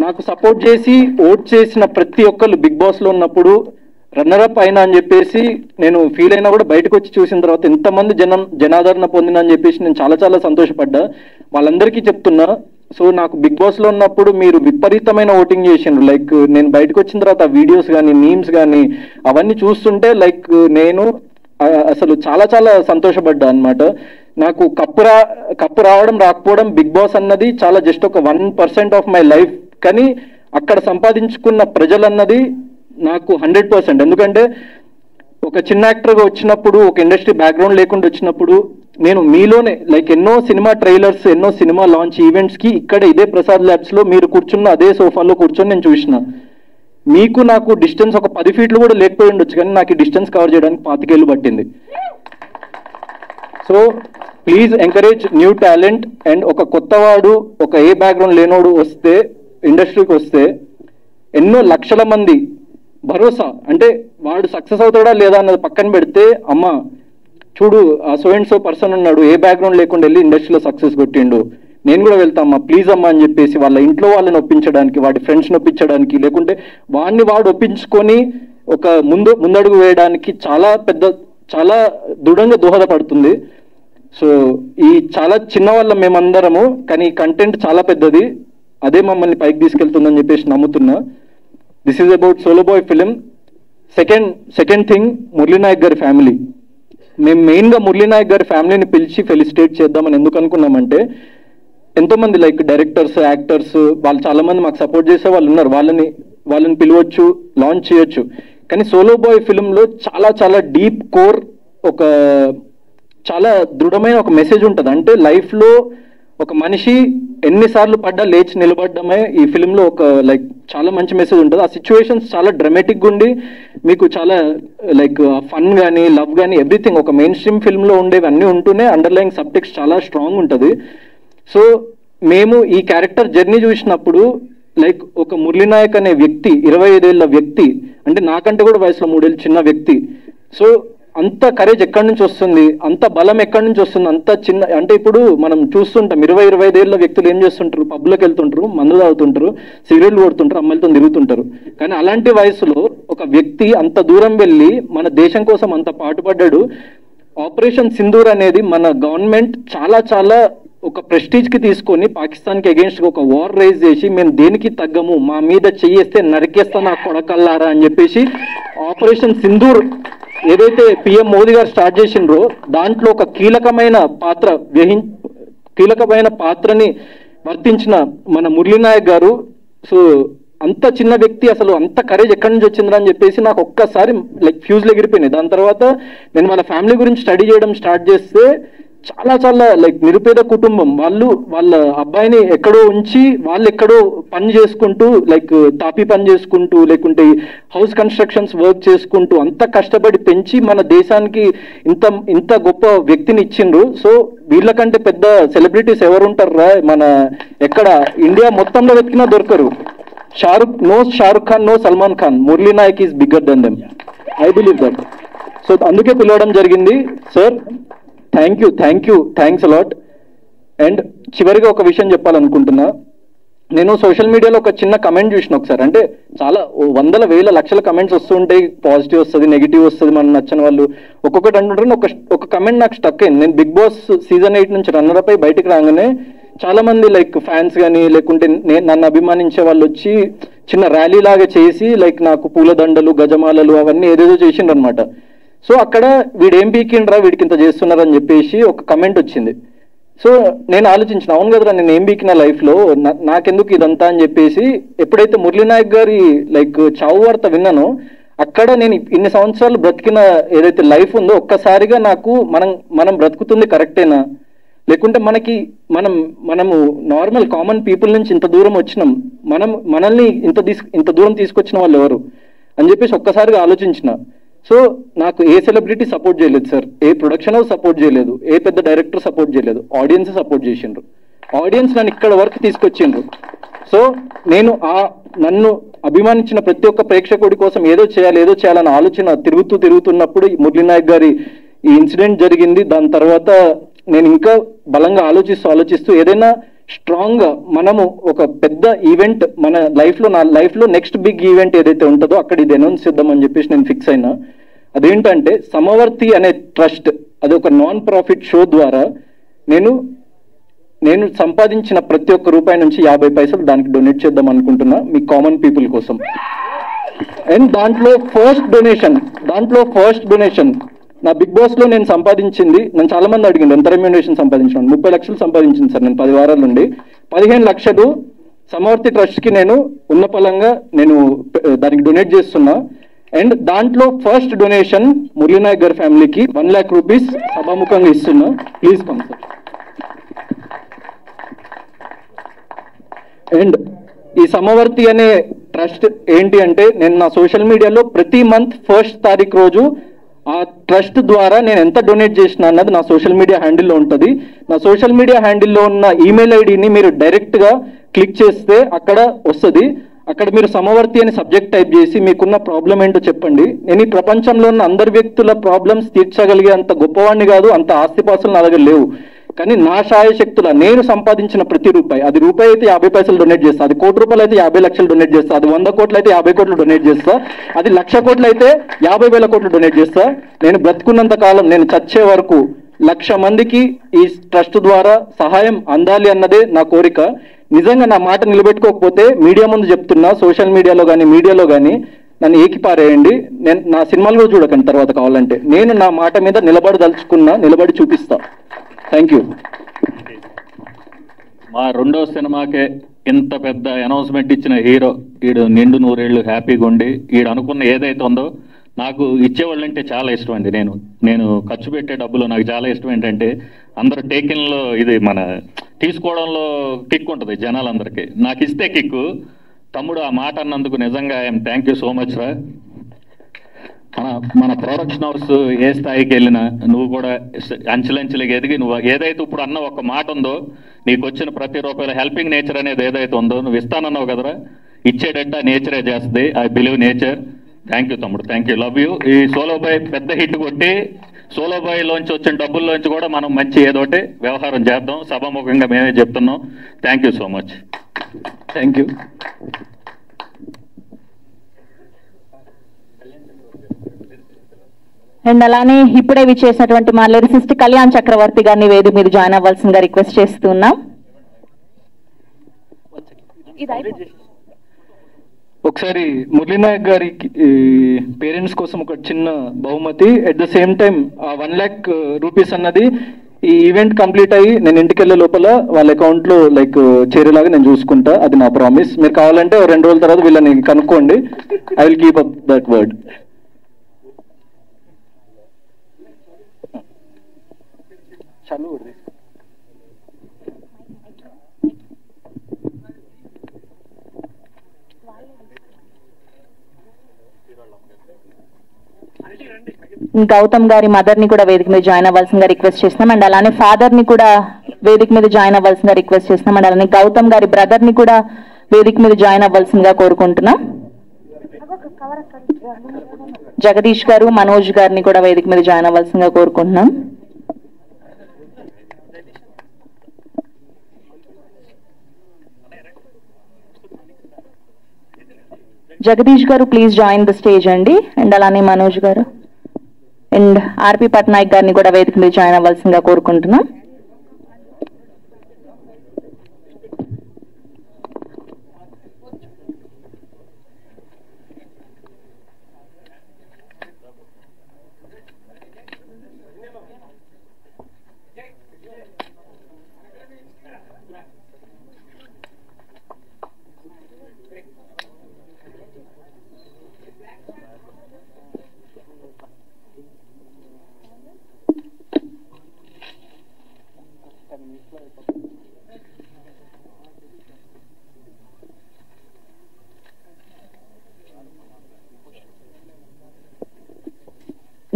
నాకు సపోర్ట్ చేసి ఓట్ చేసిన ప్రతి ఒక్కళ్ళు బిగ్ బాస్లో ఉన్నప్పుడు రన్నరప్ అయినా అని చెప్పేసి నేను ఫీల్ అయినా కూడా బయటకు వచ్చి చూసిన తర్వాత ఎంతమంది జనాదరణ పొందిన అని చెప్పేసి నేను చాలా సంతోషపడ్డా. వాళ్ళందరికీ చెప్తున్నా, సో నాకు బిగ్ బాస్లో ఉన్నప్పుడు మీరు విపరీతమైన ఓటింగ్ చేసిండ్రు. లైక్ నేను బయటకు వచ్చిన తర్వాత వీడియోస్ కానీ మీమ్స్ కానీ అవన్నీ చూస్తుంటే లైక్ నేను అసలు చాలా సంతోషపడ్డా అనమాట. నాకు కప్పు రావడం రాకపోవడం బిగ్ బాస్ అన్నది చాలా జస్ట్ ఒక 1% ఆఫ్ మై లైఫ్, కానీ అక్కడ సంపాదించుకున్న ప్రజలన్నది నాకు 100%. ఎందుకంటే ఒక చిన్న యాక్టర్గా వచ్చినప్పుడు, ఒక ఇండస్ట్రీ బ్యాక్గ్రౌండ్ లేకుండా వచ్చినప్పుడు, నేను మీలోనే లైక్ ఎన్నో సినిమా ట్రైలర్స్, ఎన్నో సినిమా లాంచ్ ఈవెంట్స్కి ఇక్కడ ఇదే ప్రసాద్ ల్యాబ్స్లో మీరు కూర్చున్న అదే సోఫాలో కూర్చొని నేను చూసిన. మీకు నాకు డిస్టెన్స్ ఒక 10 ఫీట్లు కూడా లేకపోయి ఉండొచ్చు, కానీ నాకు ఈ డిస్టెన్స్ కవర్ చేయడానికి 25 ఏళ్ళు పట్టింది. So please encourage new talent. And ఒక కొత్తవాడు, ఒక ఏ బ్యాక్గ్రౌండ్ లేనోడు వస్తే, ఇండస్ట్రీకి వస్తే ఎన్నో లక్షల మంది భరోసా, అంటే వాడు సక్సెస్ అవుతాడా లేదా అన్నది పక్కన పెడితే, అమ్మ చూడు ఆ సో అండ్ సో పర్సన్ ఉన్నాడు, ఏ బ్యాక్గ్రౌండ్ లేకుండా వెళ్ళి ఇండస్ట్రీలో సక్సెస్ కొట్టిండు, నేను కూడా వెళ్తామ్మా ప్లీజ్ అమ్మా అని చెప్పేసి వాళ్ళ ఇంట్లో వాళ్ళని ఒప్పించడానికి, వాడి ఫ్రెండ్స్ని ఒప్పించడానికి, లేకుంటే వాడు ఒప్పించుకొని ఒక ముందడుగు వేయడానికి చాలా దృఢంగా దోహదపడుతుంది. సో ఈ చాలా చిన్న వాళ్ళం మేమందరము, కానీ కంటెంట్ చాలా పెద్దది, అదే మమ్మల్ని పైకి తీసుకెళ్తుందని చెప్పేసి నమ్ముతున్నా. This is about solo boy film. Second thing, Murali Nayak గారి ఫ్యామిలీ. మేము మెయిన్గా మురళీనాయక్ గారి ఫ్యామిలీని పిలిచి ఫెలిసిటేట్ చేద్దామని ఎందుకు అనుకున్నామంటే, ఎంతోమంది లైక్ డైరెక్టర్స్, యాక్టర్స్, వాళ్ళు చాలా మంది మాకు సపోర్ట్ చేసే వాళ్ళు ఉన్నారు, వాళ్ళని పిలవచ్చు, లాంచ్ చేయొచ్చు. కానీ సోలో బాయ్ ఫిలింలో చాలా డీప్ కోర్, ఒక చాలా దృఢమైన ఒక మెసేజ్ ఉంటుంది. అంటే లైఫ్లో ఒక మనిషి ఎన్నిసార్లు పడ్డా లేచి నిలబడ్డమే ఈ ఫిలింలో ఒక లైక్ చాలా మంచి మెసేజ్ ఉంటుంది. ఆ సిచ్యువేషన్స్ చాలా డ్రామాటిక్గా ఉండి మీకు చాలా లైక్ ఫన్ కానీ లవ్ కానీ ఎవ్రీథింగ్ ఒక మెయిన్ స్ట్రీమ్ ఫిల్మ్లో ఉండేవి అన్నీ ఉంటూనే అండర్లైయింగ్ సబ్టెక్స్ట్ చాలా స్ట్రాంగ్ ఉంటుంది. సో మేము ఈ క్యారెక్టర్ జర్నీ చూసినప్పుడు లైక్ ఒక మురళీనాయక్ అనే వ్యక్తి, 25 ఏళ్ళ వ్యక్తి, అంటే నాకంటే కూడా వయసులో 3 ఏళ్ళు చిన్న వ్యక్తి. సో అంత కరేజ్ ఎక్కడి నుంచి వస్తుంది, అంత బలం ఎక్కడి నుంచి వస్తుంది, అంత చిన్న, అంటే ఇప్పుడు మనం చూస్తుంటాం 20-25 ఏళ్ళ వ్యక్తులు ఏం చేస్తుంటారు, పబ్లోకి వెళ్తుంటారు, మందు తాగుతుంటారు, సిగరెట్లు కొడుతుంటారు, అమ్మాయిలతో తిరుగుతుంటారు. కానీ అలాంటి వయసులో ఒక వ్యక్తి అంత దూరం వెళ్ళి మన దేశం కోసం అంత పాటుపడ్డాడు. ఆపరేషన్ సింధూర్ అనేది మన గవర్నమెంట్ చాలా ఒక ప్రెస్టీజ్ కి తీసుకొని పాకిస్తాన్ కి అగేన్స్ట్ గా ఒక వార్ రైజ్ చేసి మేము దేనికి తగ్గము, మా మీద చెయ్యేస్తే నరికేస్తా నా కొడకల్లారా అని చెప్పేసి ఆపరేషన్ సింధూర్ ఏదైతే పిఎం మోదీ గారు స్టార్ట్ చేసిండ్రో దాంట్లో ఒక కీలకమైన పాత్రని వర్తించిన మన మురళీ నాయక్ గారు. సో అంత చిన్న వ్యక్తి అసలు అంత కరేజ్ ఎక్కడి నుంచి వచ్చిందని అని చెప్పేసి నాకు ఒక్కసారి లైక్ ఫ్యూజ్లు ఎగిరిపోయినాయి. దాని తర్వాత నేను వాళ్ళ ఫ్యామిలీ గురించి స్టడీ చేయడం స్టార్ట్ చేస్తే చాలా లైక్ నిరుపేద కుటుంబం వాళ్ళు, వాళ్ళ అబ్బాయిని ఎక్కడో ఉంచి వాళ్ళు ఎక్కడో పని చేసుకుంటూ లైక్ తాపీ పని చేసుకుంటూ లేకుంటే హౌస్ కన్స్ట్రక్షన్స్ వర్క్ చేసుకుంటూ అంత కష్టపడి పెంచి మన దేశానికి ఇంత గొప్ప వ్యక్తిని ఇచ్చిండ్రు. సో వీళ్ళకంటే పెద్ద సెలబ్రిటీస్ ఎవరు ఉంటారా మన ఎక్కడ ఇండియా మొత్తంలో వెతికినా దొరకరు. Shahrukh Khan, no Salman Khan, Murali Nayak is bigger than them. I believe that. So అందుకే పిలవడం జరిగింది. Sir thanks a lot. అండ్ చివరిగా ఒక విషయం చెప్పాలనుకుంటున్నా. నేను సోషల్ మీడియాలో ఒక చిన్న కమెంట్ చూసిన ఒకసారి, అంటే చాలా వందల వేల లక్షల కమెంట్స్ వస్తుంటాయి, పాజిటివ్ వస్తుంది, నెగిటివ్ వస్తుంది, మన నచ్చని వాళ్ళు ఒక్కొక్కటి అంటుంటారు. ఒక కమెంట్ నాకు స్టక్ అయింది. నేను బిగ్ బాస్ సీజన్ 8 నుంచి రన్నర్ అయి బయటకు రాగానే చాలా మంది లైక్ ఫ్యాన్స్ కానీ లేకుంటే నన్ను అభిమానించే వాళ్ళు వచ్చి చిన్న ర్యాలీ లాగా చేసి లైక్ నాకు పూలదండలు, గజమాలలు అవన్నీ ఏదేదో చేసిండ్రు అనమాట. సో అక్కడ వీడేం పీకిండ్రా, వీడికి ఇంత చేస్తున్నారని చెప్పేసి ఒక కమెంట్ వచ్చింది. సో నేను ఆలోచించిన, అవును కదరా నేను ఏం పీకిన లైఫ్లో, నాకెందుకు ఇదంతా అని చెప్పేసి ఎప్పుడైతే మురళీ నాయక్ గారి లైక్ చావు వార్త విన్నానో అక్కడ నేను ఇన్ని సంవత్సరాలు బ్రతికిన ఏదైతే లైఫ్ ఉందో ఒక్కసారిగా నాకు మనం బ్రతుకుతుంది కరెక్టేనా, లేకుంటే మనము నార్మల్ కామన్ పీపుల్ నుంచి ఇంత దూరం వచ్చినాం, మనల్ని ఇంత దూరం తీసుకొచ్చిన వాళ్ళు ఎవరు అని చెప్పేసి ఒక్కసారిగా ఆలోచించిన. సో నాకు ఏ సెలబ్రిటీ సపోర్ట్ చేయలేదు సార్, ఏ ప్రొడక్షన్ హౌస్ సపోర్ట్ చేయలేదు, ఏ పెద్ద డైరెక్టర్ సపోర్ట్ చేయలేదు, ఆడియన్స్ సపోర్ట్ చేసిండ్రు. ఆడియన్స్ నన్ను ఇక్కడ వరకు తీసుకొచ్చిండ్రు. సో నేను నన్ను అభిమానించిన ప్రతి ఒక్క ప్రేక్షకుడి కోసం ఏదో చేయాలని ఆలోచన తిరుగుతున్నప్పుడు మురళీ నాయక్ గారి ఈ ఇన్సిడెంట్ జరిగింది. దాని తర్వాత నేను ఇంకా బలంగా ఆలోచిస్తూ ఏదైనా స్ట్రాంగ్ గా మనము ఒక పెద్ద ఈవెంట్ మన నా లైఫ్లో నెక్స్ట్ బిగ్ ఈవెంట్ ఏదైతే ఉంటుందో అక్కడ ఇది అనౌన్స్ చేద్దామని చెప్పేసి నేను ఫిక్స్ అయినా. అదేంటంటే సమవర్తి అనే ట్రస్ట్, అది ఒక నాన్ ప్రాఫిట్ షో ద్వారా నేను సంపాదించిన ప్రతి ఒక్క రూపాయి నుంచి 50 పైసలు దానికి డొనేట్ చేద్దాం అనుకుంటున్నా, మీ కామన్ పీపుల్ కోసం. అండ్ దాంట్లో ఫస్ట్ డొనేషన్ నా బిగ్ బాస్ లో నేను సంపాదించింది, నన్ను చాలా మంది అడిగింది ఎంత రెమ్యూనరేషన్ సంపాదించాను. 30 లక్షలు సంపాదించింది సార్ నేను 10 వారాల నుండి. 15 లక్షలు సమవర్తి ట్రస్ట్ కి నేను ఉన్న పలంగా నేను దానికి డొనేట్ చేస్తున్నా. అండ్ దాంట్లో ఫస్ట్ డొనేషన్ మురళీ నాయక్ గారి ఫ్యామిలీకి 1 lakh రూపీస్ సభాముఖంగా ఇస్తున్నా. Please come sir. అండ్ ఈ సమవర్తి అనే ట్రస్ట్ ఏంటి అంటే, నేను నా సోషల్ మీడియాలో ప్రతి మంత్ 1st తారీఖు రోజు ఆ ట్రస్ట్ ద్వారా నేను ఎంత డొనేట్ చేసిన అన్నది నా సోషల్ మీడియా హ్యాండిల్లో ఉంటుంది. నా సోషల్ మీడియా హ్యాండిల్లో ఉన్న ఈమెయిల్ ఐడిని మీరు డైరెక్ట్గా క్లిక్ చేస్తే అక్కడ వస్తుంది. అక్కడ మీరు సమవర్తి అని సబ్జెక్ట్ టైప్ చేసి మీకున్న ప్రాబ్లం ఏంటో చెప్పండి. నేను ఈ ప్రపంచంలో ఉన్న అందరి వ్యక్తుల ప్రాబ్లమ్స్ తీర్చగలిగే అంత గొప్పవాడిని కాదు, అంత ఆస్తిపాసులు నా దగ్గర లేవు. కానీ నా శాయశక్తుల నేను సంపాదించిన ప్రతి రూపాయి, అది రూపాయి అయితే 50 పైసలు డొనేట్ చేస్తా, అది 1 కోటి రూపాయలు అయితే 50 లక్షలు డొనేట్ చేస్తా, అది 100 కోట్లు అయితే 50 కోట్లు డొనేట్ చేస్తా, అది 1,00,000 కోట్లు అయితే 50,000 కోట్లు డొనేట్ చేస్తా. నేను బ్రతుకున్నంత కాలం, నేను చచ్చే వరకు 1,00,000 మందికి ఈ ట్రస్ట్ ద్వారా సహాయం అందాలి అన్నదే నా కోరిక. నిజంగా నా మాట నిలబెట్టుకోకపోతే మీడియా ముందు చెప్తున్నా, సోషల్ మీడియాలో కానీ మీడియాలో కానీ నన్ను ఏకిపారేయండి. నేను నా సినిమాలు కూడా చూడకండి తర్వాత కావాలంటే. నేను నా మాట మీద నిలబడి చూపిస్తా. Thank you. మా 2వ సినిమాకే ఇంత పెద్ద అనౌన్స్మెంట్ ఇచ్చిన హీరో, ఈడు నిండు 100 ఏళ్ళు హ్యాపీగా ఉండి ఈడు అనుకున్న ఏదైతే ఉందో, నాకు ఇచ్చేవాళ్ళు అంటే చాలా ఇష్టం అండి. నేను ఖర్చు పెట్టే డబ్బులు నాకు చాలా ఇష్టం. ఏంటంటే అందరూ టేకిన్లో ఇది మన తీసుకోవడంలో కిక్ ఉంటుంది జనాలందరికీ, నాకు ఇస్తే కిక్కు. తమ్ముడు ఆ మాట అన్నందుకు నిజంగా I'm thank you so much రా. మన ప్రొడక్షన్ హౌస్ ఏ స్థాయికి వెళ్ళినా నువ్వు కూడా అంచెలంచెలుగా ఎదిగి నువ్వు ఏదైతే ఇప్పుడు అన్న ఒక మాట ఉందో, నీకు వచ్చిన ప్రతి రూపాయల హెల్పింగ్ నేచర్ అనేది ఏదైతే ఉందో నువ్వు ఇస్తానన్నావు కదరా, ఇచ్చేటట్ట నేచరే చేస్తుంది. I believe nature. Thank you తమ్ముడు, థ్యాంక్ యూ, లవ్ యూ. ఈ సోలో బాయ్ పెద్ద హిట్ కొట్టి సోలో బాయ్లోంచి వచ్చిన డబ్బుల్లోంచి కూడా మనం మంచి ఏదోటి వ్యవహారం చేద్దాం, సభాముఖంగా మేమే చెప్తున్నాం. Thank you so much. Thank you. And అలానే ఇప్పుడే విచ్చేసినటువంటి మా లిరిసిస్ట్ కళ్యాణ్ చక్రవర్తి గారిని వేదిక మీద జాయిన్ అవ్వాల్సిందిగా రిక్వెస్ట్ చేస్తున్నాం. ఒకసారి మురళీనాయక్ గారి పేరెంట్స్ కోసం ఒక చిన్న బహుమతి, at the same time 1 lakh rupees అన్నది ఈ ఈవెంట్ కంప్లీట్ అయ్యి నేను ఇంటికి వెళ్ళే లోపల వాళ్ళ అకౌంట్ లో లైక్ చేరేలాగా నేను చూసుకుంటా, అది నా ప్రామిస్. మీరు కావాలంటే 2 రోజుల తర్వాత వీళ్ళని కనుక్కోండి, I will keep up that word. Gautham గారి మదర్ ని కూడా వేదిక మీద జాయిన్ అవ్వాల్సిందిగా రిక్వెస్ట్ చేస్తున్నాం. అండ్ అలానే ఫాదర్ ని కూడా వేదిక మీద జాయిన్ అవ్వాల్సిందిగా రిక్వెస్ట్ చేస్తున్నాం. అండ్ అలానే గౌతమ్ గారి బ్రదర్ ని కూడా వేదిక మీద జాయిన్ అవ్వాల్సిందిగా కోరుకుంటున్నాం. జగదీష్ గారు, మనోజ్ గారిని కూడా వేదిక మీద జాయిన్ అవ్వాల్సిందిగా కోరుకుంటున్నాం. జగదీష్ గారు ప్లీజ్ జాయిన్ ద స్టేజ్ అండి. అండ్ అలానే మనోజ్ గారు అండ్ ఆర్పి పట్నాయక్ గారిని కూడా వేదిక మీద జాయిన్ అవ్వాల్సిందిగా కోరుకుంటున్నాం.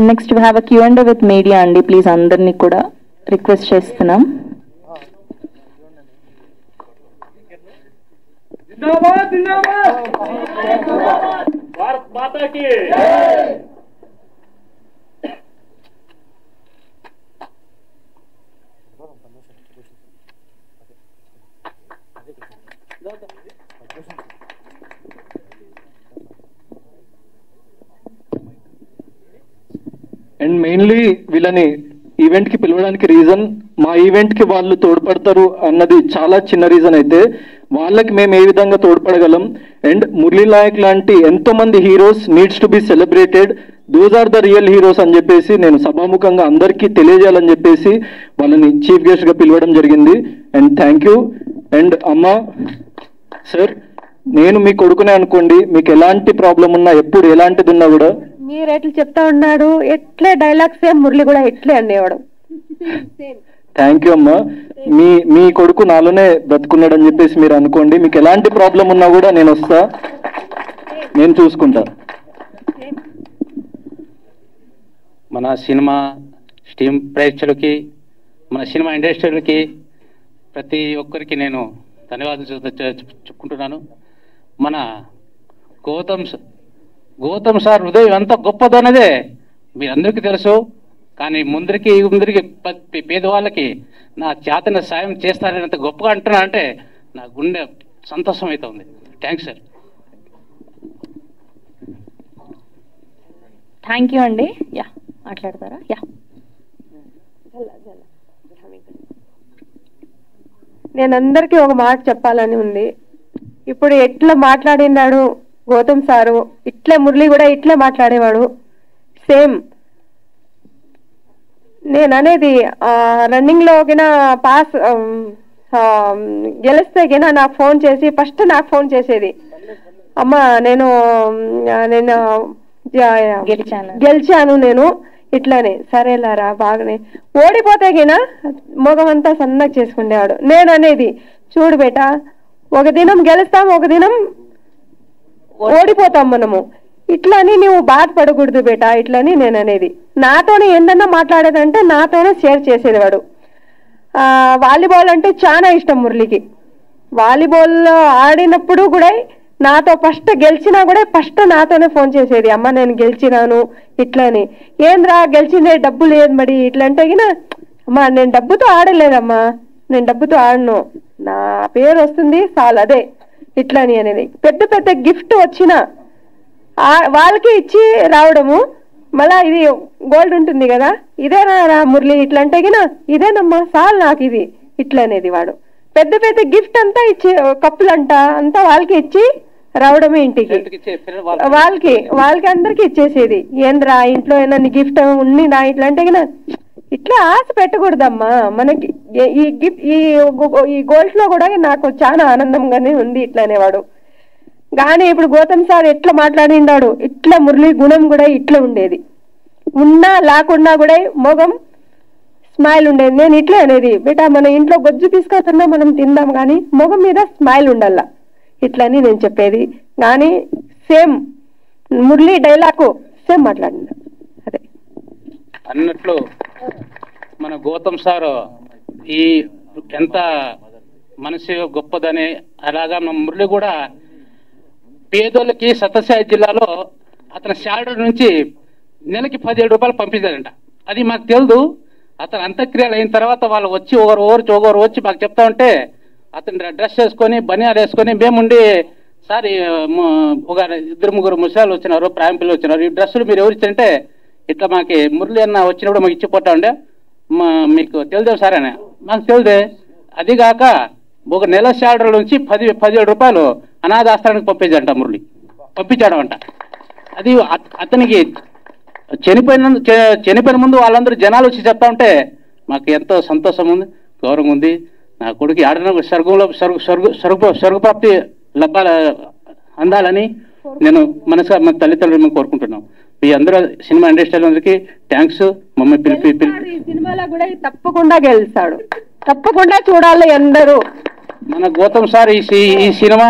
Next we have a Q&A with media అండి. ప్లీజ్ అందరినీ కూడా రిక్వెస్ట్ చేస్తున్నాం. అండ్ మెయిన్లీ వీళ్ళని ఈవెంట్ కి పిలవడానికి రీజన్, మా ఈవెంట్ కి వాళ్ళు తోడ్పడతారు అన్నది చాలా చిన్న రీజన్ అయితే వాళ్ళకి మేము ఏ విధంగా తోడ్పడగలం. అండ్ మురళీ నాయక్ లాంటి ఎంతో మంది heroes needs to be celebrated, those are the real heroes అని చెప్పేసి నేను సభాముఖంగా అందరికీ తెలియజేయాలని చెప్పేసి వాళ్ళని చీఫ్ గెస్ట్ గా పిలవడం జరిగింది. And thank you. అండ్ అమ్మ సార్, నేను మీ కొడుకునే అనుకోండి, మీకు ఎలాంటి ప్రాబ్లం ఉన్నా ఎప్పుడు ఎలాంటిది ఉన్నా కూడా మీరు ఎట్లా చెప్తా ఉన్నాడు, ఎట్లే డైలాగ్ సేమ్ మురళి కూడా ఎట్లే అనేవాడు. థ్యాంక్ యూ అమ్మా. మీ కొడుకు నాలోనే బ్రతుకున్నాడు అని చెప్పేసి మీరు అనుకోండి, మీకు ఎలాంటి ప్రాబ్లం ఉన్నా కూడా నేను వస్తా, నేను చూసుకుంటా. మన సినిమా స్టీమ్ ప్రేక్షకులకి, మన సినిమా ఇండస్ట్రీలకి ప్రతి ఒక్కరికి నేను ధన్యవాదాలు చెప్పుకుంటున్నాను. మన గౌతమ్ సార్ హృదయం ఎంత గొప్పదన్నదే మీ అందరికీ తెలుసు. కానీ ముందరికి పేదవాళ్ళకి నా చేతన సాయం చేస్తారని అంత గొప్పగా అంటున్నా అంటే నా గుండె సంతోషం అవుతుంది. Thanks sir. థ్యాంక్ యూ అండి. యా మాట్లాడతారా? యా, నేను అందరికీ ఒక మాట చెప్పాలని ఉంది. ఇప్పుడు ఎట్లా మాట్లాడినాడు గౌతమ్ సారు, ఇట్లే మురళి కూడా ఇట్లే మాట్లాడేవాడు సేమ్. నేను అనేది రన్నింగ్ లో పాస్ గెలిస్తే గినా నాకు ఫోన్ చేసి ఫస్ట్ నాకు ఫోన్ చేసేది, అమ్మ నేను గెలిచాను నేను ఇట్లానే. సరేలారా బాగానే. ఓడిపోతే గినా మొగమంతా సన్నగా చేసుకునేవాడు. నేను అనేది చూడు బేట, ఒక దినం గెలుస్తాం, ఒక దినం ఓడిపోతాం మనము, ఇట్లని నువ్వు బాధపడకూడదు బేట ఇట్లని నేను అనేది. నాతోనే ఏందన్నా మాట్లాడేదంటే నాతోనే షేర్ చేసేది వాడు. వాలీబాల్ అంటే చాలా ఇష్టం మురళికి. వాలీబాల్ ఆడినప్పుడు కూడా నాతో ఫస్ట్ గెలిచినా కూడా ఫస్ట్ నాతోనే ఫోన్ చేసేది, అమ్మ నేను గెలిచినాను ఇట్లని. ఏంద్రా గెలిచిందే, డబ్బు లేదు మరి ఇట్లా అంటే గినా, అమ్మా నేను డబ్బుతో ఆడలేదమ్మా, నేను డబ్బుతో ఆడను, నా పేరు వస్తుంది చాలు అదే ఇట్లని అనేది. పెద్ద పెద్ద గిఫ్ట్ వచ్చినా వాళ్ళకి ఇచ్చి రావడము, మళ్ళా ఇది గోల్డ్ ఉంటుంది కదా, ఇదేనా రా మురళి ఇట్లా అంటే గినా ఇదేనమ్మా చాలు నాకు ఇది ఇట్లా అనేది. వాడు పెద్ద పెద్ద గిఫ్ట్ అంతా ఇచ్చి కప్పులంట అంతా వాళ్ళకి ఇచ్చి రావడమే ఇంటికి, వాళ్ళకి అందరికి ఇచ్చేసేది. ఏంద్రా ఇంట్లో ఏమన్నా గిఫ్ట్ ఉండినా ఇట్లా అంటే గినా ఇట్లా ఆశ పెట్టకూడదమ్మా మనకి. ఈ గిఫ్ట్ ఈ గోల్డ్ లో కూడా నాకు చాలా ఆనందంగానే ఉంది ఇట్లా అనేవాడు. కానీ ఇప్పుడు గౌతమ్ సార్ ఎట్లా మాట్లాడిండాడు, ఇట్లా మురళి గుణం కూడా ఇట్లా ఉండేది. ఉన్నా లేకున్నా కూడా మొగం స్మైల్ ఉండేది. నేను ఇట్లా అనేది, బేటా మన ఇంట్లో గొజ్జు తీసుకొస్తున్నా మనం తిందాం కానీ మొగం మీద స్మైల్ ఉండాల ఇట్లని నేను చెప్పేది. కానీ సేమ్ మురళి డైలాగు సేమ్ మాట్లాడింది. అదే అన్నట్లు మన గౌతమ్ సార్ ఈ ఎంత మనసు గొప్పదని, అలాగా మన మురళి కూడా పేదోళ్ళకి సత్యసాయి జిల్లాలో అతని శాలరీ నుంచి నెలకి 17 రూపాయలు పంపించారంట. అది మాకు తెలియదు. అతను అంత్యక్రియలు అయిన తర్వాత వాళ్ళు వచ్చి ఒకరు వచ్చి మాకు చెప్తా ఉంటే అతను డ్రెస్ వేసుకొని బనియాలు వేసుకొని మేముండి సార్ ఒక 2-3 ముసలాలు వచ్చినారు, ప్రాయం పిల్లలు వచ్చినారు, ఈ డ్రెస్సులు మీరు ఎవరు ఇచ్చారంటే ఇట్లా మాకు మురళి అన్న వచ్చినప్పుడు మాకు ఇచ్చిపోతా ఉండే, మీకు తెలిదే సార్ అని. మాకు తెలిదే. అదిగాక ఒక నెల శాలరీ నుంచి 17 రూపాయలు అనాథాశ్రమానికి పంపించాడంట పంపించాడు అంట. అది అతనికి చనిపోయిన ముందు వాళ్ళందరూ జనాలు వచ్చి చెప్తా ఉంటే మాకు ఎంతో సంతోషం ఉంది, గౌరవం ఉంది. నా కొడుకు ఆడిన స్వర్గప్రాప్తి అందాలని నేను మనసుగా మన తల్లిదండ్రులు మేము కోరుకుంటున్నాం. మీ అందరూ సినిమా ఇండస్ట్రీ అందరికీ థ్యాంక్స్. మమ్మల్ని పిలిపి ఈ సినిమాలో కూడా తప్పకుండా గెలుస్తాడు, తప్పకుండా చూడాలి అందరూ. మన గౌతమ్ సార్ ఈ సినిమా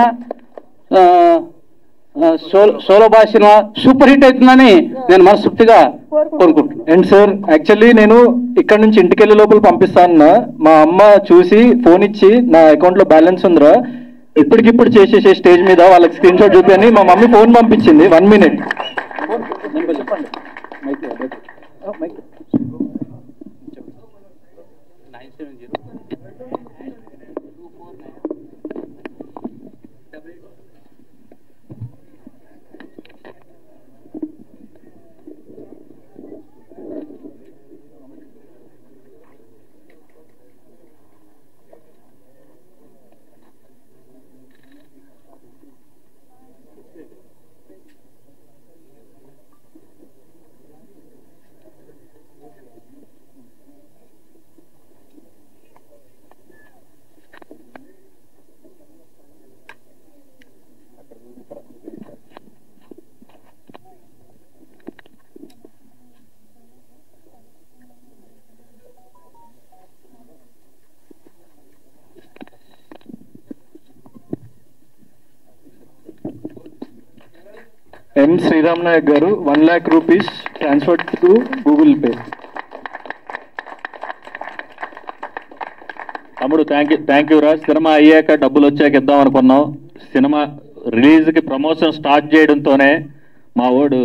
సోలో బాయ్ సినిమా సూపర్ హిట్ అవుతుందని నేను మనస్ఫూర్తిగా కోరుకుంటున్నాను. అండ్ సార్ యాక్చువల్లీ నేను ఇక్కడ నుంచి ఇంటికి వెళ్ళే లోపల పంపిస్తాను. మా అమ్మ చూసి ఫోన్ ఇచ్చి నా అకౌంట్ లో బ్యాలెన్స్ ఉందిరా ఇప్పటికిప్పుడు చేసేసే స్టేజ్ మీద వాళ్ళకి స్క్రీన్ షాట్ చూపి అని మా మమ్మీ ఫోన్ పంపించింది. 1 minute. ఎం శ్రీరామ్ నాయక్ గారు 1 lakh rupees transfer to Google pay. తమ్ముడు థ్యాంక్ యూ రాజ్. సినిమా అయ్యాక డబ్బులు వచ్చాక ఇద్దాం అనుకున్నాం. సినిమా రిలీజ్కి ప్రమోషన్ స్టార్ట్ చేయడంతోనే మా వాడు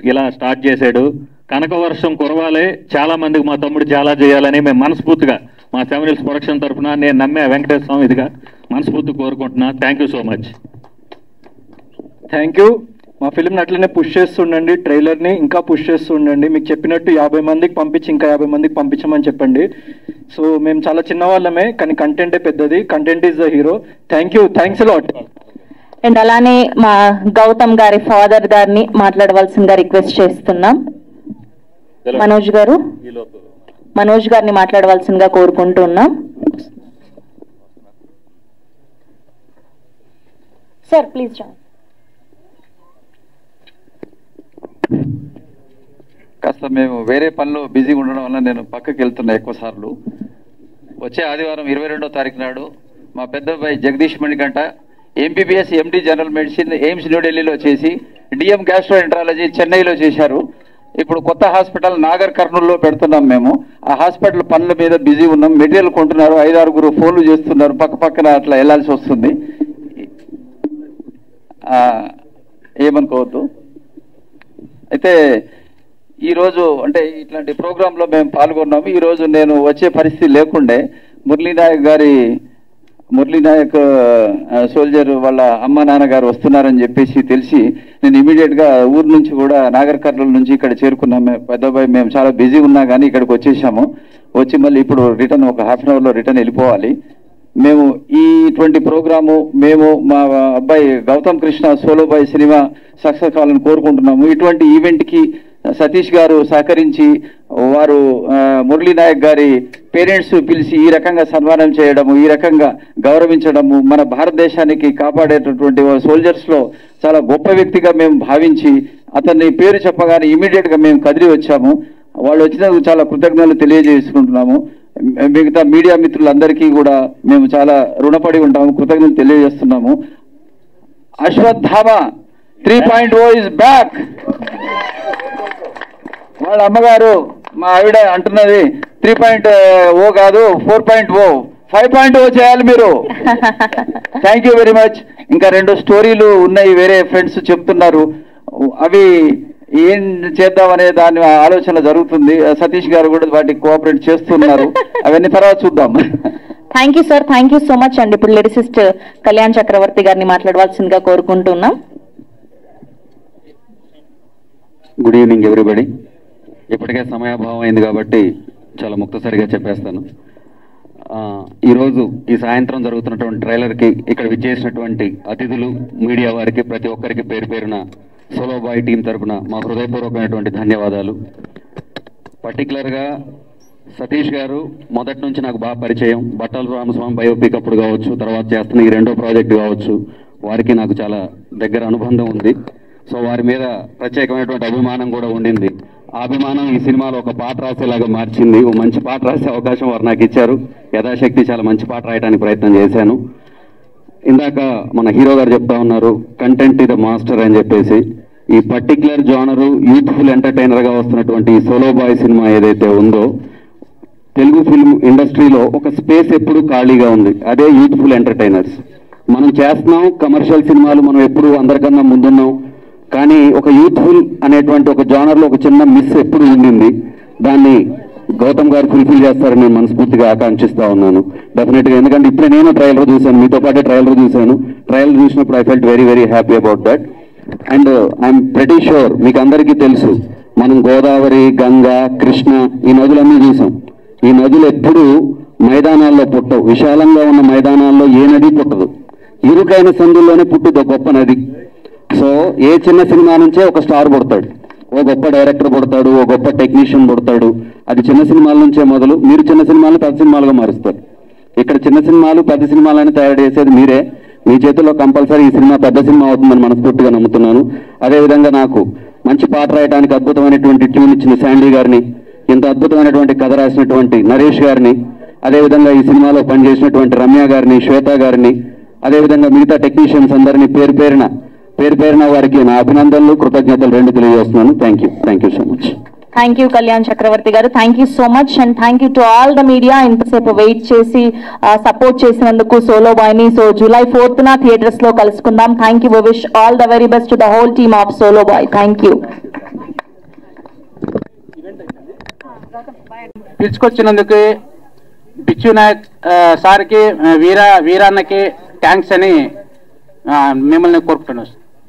ఇలా స్టార్ట్ చేశాడు. కనక వర్షం కురవాలి, చాలా మందికి మా తమ్ముడు చాలా చేయాలని మేము మనస్ఫూర్తిగా మా 7 Hills ప్రొడక్షన్ తరఫున నేను నమ్మే వెంకటేశ్వర స్వామి ఇదిగా మనస్ఫూర్తిగా కోరుకుంటున్నా. Thank you so much. Thank you. మా ఫిల్మ్ని అట్లనే పుష్ చేస్తుండండి, ట్రైలర్ని ఇంకా పుష్ చేస్తుండండి. మీకు చెప్పినట్టు 50 మందికి పంపించి ఇంకా 50 మందికి పంపించమని చెప్పండి. సో మేము చాలా చిన్నవాళ్ళమే కానీ కంటెంటే పెద్దది. Content is the hero. Thank you, thanks a lot. And అలానే మా గౌతమ్ గారి ఫాదర్ గారిని మాట్లాడవలసిందిగా రిక్వెస్ట్ చేస్తున్నాం. మనోజ్ గారిని మాట్లాడవలసిందిగా కోరుకుంటున్నాం. Sir please join. కాస్త మేము వేరే పనిలో బిజీగా ఉండడం వల్ల నేను పక్కకి వెళ్తున్నా ఎక్కువ సార్లు. వచ్చే ఆదివారం 22వ తారీఖు నాడు మా పెద్ద అబ్బాయి Jagadish Manikanta MBBS MD general medicine AIIMS న్యూఢిల్లీలో చేసి డిఎం గ్యాస్ట్రోఎంట్రాలజీ చెన్నైలో చేశారు. ఇప్పుడు కొత్త హాస్పిటల్ నాగర్ కర్నూలులో పెడుతున్నాం. మేము ఆ హాస్పిటల్ పనుల మీద బిజీ ఉన్నాం. మెటీరియల్ కొంటున్నారు, 5-6 ఫోన్లు చేస్తున్నారు, పక్కన అట్లా వెళ్లాల్సి వస్తుంది. ఏమనుకోవద్దు. అయితే ఈరోజు అంటే ఇట్లాంటి ప్రోగ్రాంలో మేము పాల్గొన్నాము. ఈరోజు నేను వచ్చే పరిస్థితి లేకుండే మురళీ నాయక్ గారి మురళీ నాయక్ సోల్జర్ వాళ్ళ అమ్మ నాన్నగారు వస్తున్నారని చెప్పేసి తెలిసి నేను ఇమీడియట్ గా ఊరు నుంచి కూడా నాగర్ కర్నూలు నుంచి ఇక్కడ చేరుకున్నాము. పెద్దబాయి మేము చాలా బిజీ ఉన్నా కానీ ఇక్కడికి వచ్చేసాము. వచ్చి మళ్ళీ ఇప్పుడు రిటర్న్ ఒక హాఫ్ అన్ అవర్ లో రిటర్న్ వెళ్ళిపోవాలి. మేము ఇటువంటి ప్రోగ్రాము మేము మా అబ్బాయి గౌతమ్ కృష్ణ సోలో బాయ్ సినిమా సక్సెస్ కావాలని కోరుకుంటున్నాము. ఇటువంటి ఈవెంట్ కి సతీష్ గారు సహకరించి వారు మురళీ నాయక్ గారి పేరెంట్స్ పిలిచి ఈ రకంగా సన్మానం చేయడము, ఈ రకంగా గౌరవించడము మన భారతదేశానికి కాపాడేటటువంటి సోల్జర్స్ లో చాలా గొప్ప వ్యక్తిగా మేము భావించి అతన్ని పేరు చెప్పగానే ఇమీడియట్ గా మేము కదిలి వచ్చాము. వాళ్ళు వచ్చినందుకు చాలా కృతజ్ఞతలు తెలియజేసుకుంటున్నాము. మిగతా మీడియా మిత్రులందరికీ కూడా మేము చాలా రుణపడి ఉంటాము, కృతజ్ఞతలు తెలియజేస్తున్నాము. Ashwatthama 3.0 is back. వాళ్ళ అమ్మగారు మా ఆవిడ అంటున్నది 3.0 కాదు 4.0 5.0 చేయాలి మీరు. Thank you very much. ఇంకా 2 స్టోరీలు ఉన్నాయి, వేరే ఫ్రెండ్స్ చెప్తున్నారు, అవి ఏం చేద్దామనే దాని ఆలోచన జరుగుతుంది. సతీష్ గారు కూడా వాటికి కోఆపరేట్ చేస్తున్నారు. అవన్నీ తర్వాత చూద్దాం. Thank you sir, thank you so much అండి. ఇప్పుడు లిరిసిస్ట్ కళ్యాణ్ చక్రవర్తి గారిని మాట్లాడవలసిందిగా కోరుకుంటున్నాం. Good evening everybody. ఇప్పటికే సమయాభావం అయింది కాబట్టి చాలా ముక్తసరిగా చెప్పేస్తాను. ఈరోజు ఈ సాయంత్రం జరుగుతున్నటువంటి ట్రైలర్కి ఇక్కడ విచ్చేసినటువంటి అతిథులు, మీడియా వారికి ప్రతి ఒక్కరికి పేరు పేరున సోలో బాయ్ టీం తరఫున మా హృదయపూర్వకమైనటువంటి ధన్యవాదాలు. పర్టికులర్గా సతీష్ గారు మొదటి నుంచి నాకు బాగా పరిచయం. బట్టల రామస్వామి బయోపిక్ అప్పుడు కావచ్చు, తర్వాత చేస్తున్న ఈ 2వ ప్రాజెక్ట్ కావచ్చు, వారికి నాకు చాలా దగ్గర అనుబంధం ఉంది. సో వారి మీద ప్రత్యేకమైనటువంటి అభిమానం కూడా ఉండింది. ఆ అభిమానం ఈ సినిమాలో ఒక పాట రాసేలాగా మార్చింది. ఓ మంచి పాట రాసే అవకాశం వారు నాకు ఇచ్చారు. యథాశక్తి చాలా మంచి పాట రాయడానికి ప్రయత్నం చేశాను. ఇందాక మన హీరో గారు చెప్తా ఉన్నారు కంటెంట్ ఇది మాస్టర్ అని చెప్పేసి. ఈ పర్టికులర్ జానరు యూత్ఫుల్ ఎంటర్టైనర్ గా వస్తున్నటువంటి ఈ సోలో బాయ్ సినిమా ఏదైతే ఉందో, తెలుగు ఫిల్మ్ ఇండస్ట్రీలో ఒక స్పేస్ ఎప్పుడు ఖాళీగా ఉంది, అదే యూత్ఫుల్ ఎంటర్టైనర్స్. మనం చేస్తున్నాం కమర్షియల్ సినిమాలు, మనం ఎప్పుడు అందరికన్నా ముందున్నాం. కానీ ఒక యూత్ఫుల్ అనేటువంటి ఒక జానర్లో ఒక చిన్న మిస్ ఎప్పుడు ఉండింది. దాన్ని గౌతమ్ గారు ఫుల్ఫిల్ చేస్తారని నేను మనస్ఫూర్తిగా ఆకాంక్షిస్తా ఉన్నాను డెఫినెట్గా. ఎందుకంటే ఇప్పుడే నేను ట్రైలర్ చూశాను, మీతో పాటే ట్రైలర్ చూశాను. ట్రైలర్ చూసినప్పుడు I felt very very happy about that. And I'm pretty sure మీకు అందరికీ తెలుసు, మనం గోదావరి, గంగా, కృష్ణ ఈ నదులన్నీ చూసాం. ఈ నదులు ఎప్పుడూ మైదానాల్లో పుట్టవు. విశాలంగా ఉన్న మైదానాల్లో ఏ నది పుట్టదు, ఇరుకైన సందుల్లోనే పుట్టుది ఒక గొప్ప నది. సో ఏ చిన్న సినిమా నుంచే ఒక స్టార్ పుడతాడు, ఓ గొప్ప డైరెక్టర్ పుడతాడు, ఓ గొప్ప టెక్నీషియన్ పుడతాడు. అది చిన్న సినిమాల నుంచే మొదలు. మీరు చిన్న సినిమాలను పెద్ద సినిమాలుగా మారుస్తారు. ఇక్కడ చిన్న సినిమాలు పెద్ద సినిమాలని తయారు చేసేది మీరే. మీ చేతుల్లో కంపల్సరీ ఈ సినిమా పెద్ద సినిమా అవుతుందని మనస్ఫూర్తిగా నమ్ముతున్నాను. అదేవిధంగా నాకు మంచి పాట రాయడానికి అద్భుతమైనటువంటి ట్యూన్ ఇచ్చిన శాండీ గారిని, ఇంత అద్భుతమైనటువంటి కథ రాసినటువంటి నరేష్ గారిని, అదేవిధంగా ఈ సినిమాలో పనిచేసినటువంటి రమ్య గారిని, శ్వేత గారిని, అదేవిధంగా మిగతా టెక్నీషియన్స్ అందరినీ పేరు పేరున వారికి నా అభినందనలు, కృతజ్ఞతలు 2 తెలియజేస్తున్నాను. Thank you so much. Thank you Kalyan Chakravarthy garu, thank you so much. And thank you to all the media ఇంతసేపు వెయిట్ చేసి సపోర్ట్ చేసినందుకు సోలో బాయ్ ని. సో July 4th థియేటర్స్ లో కలుసుకుందాం. Thank you. Wish all the very best to the whole team of solo boy. Thank you. పిలుచుకొచ్చినందుకు పిచ్చు నాయక్ సార్కి వీరన్నకి thanks అని మిమ్మల్ని కోరుకుంటున్నాను.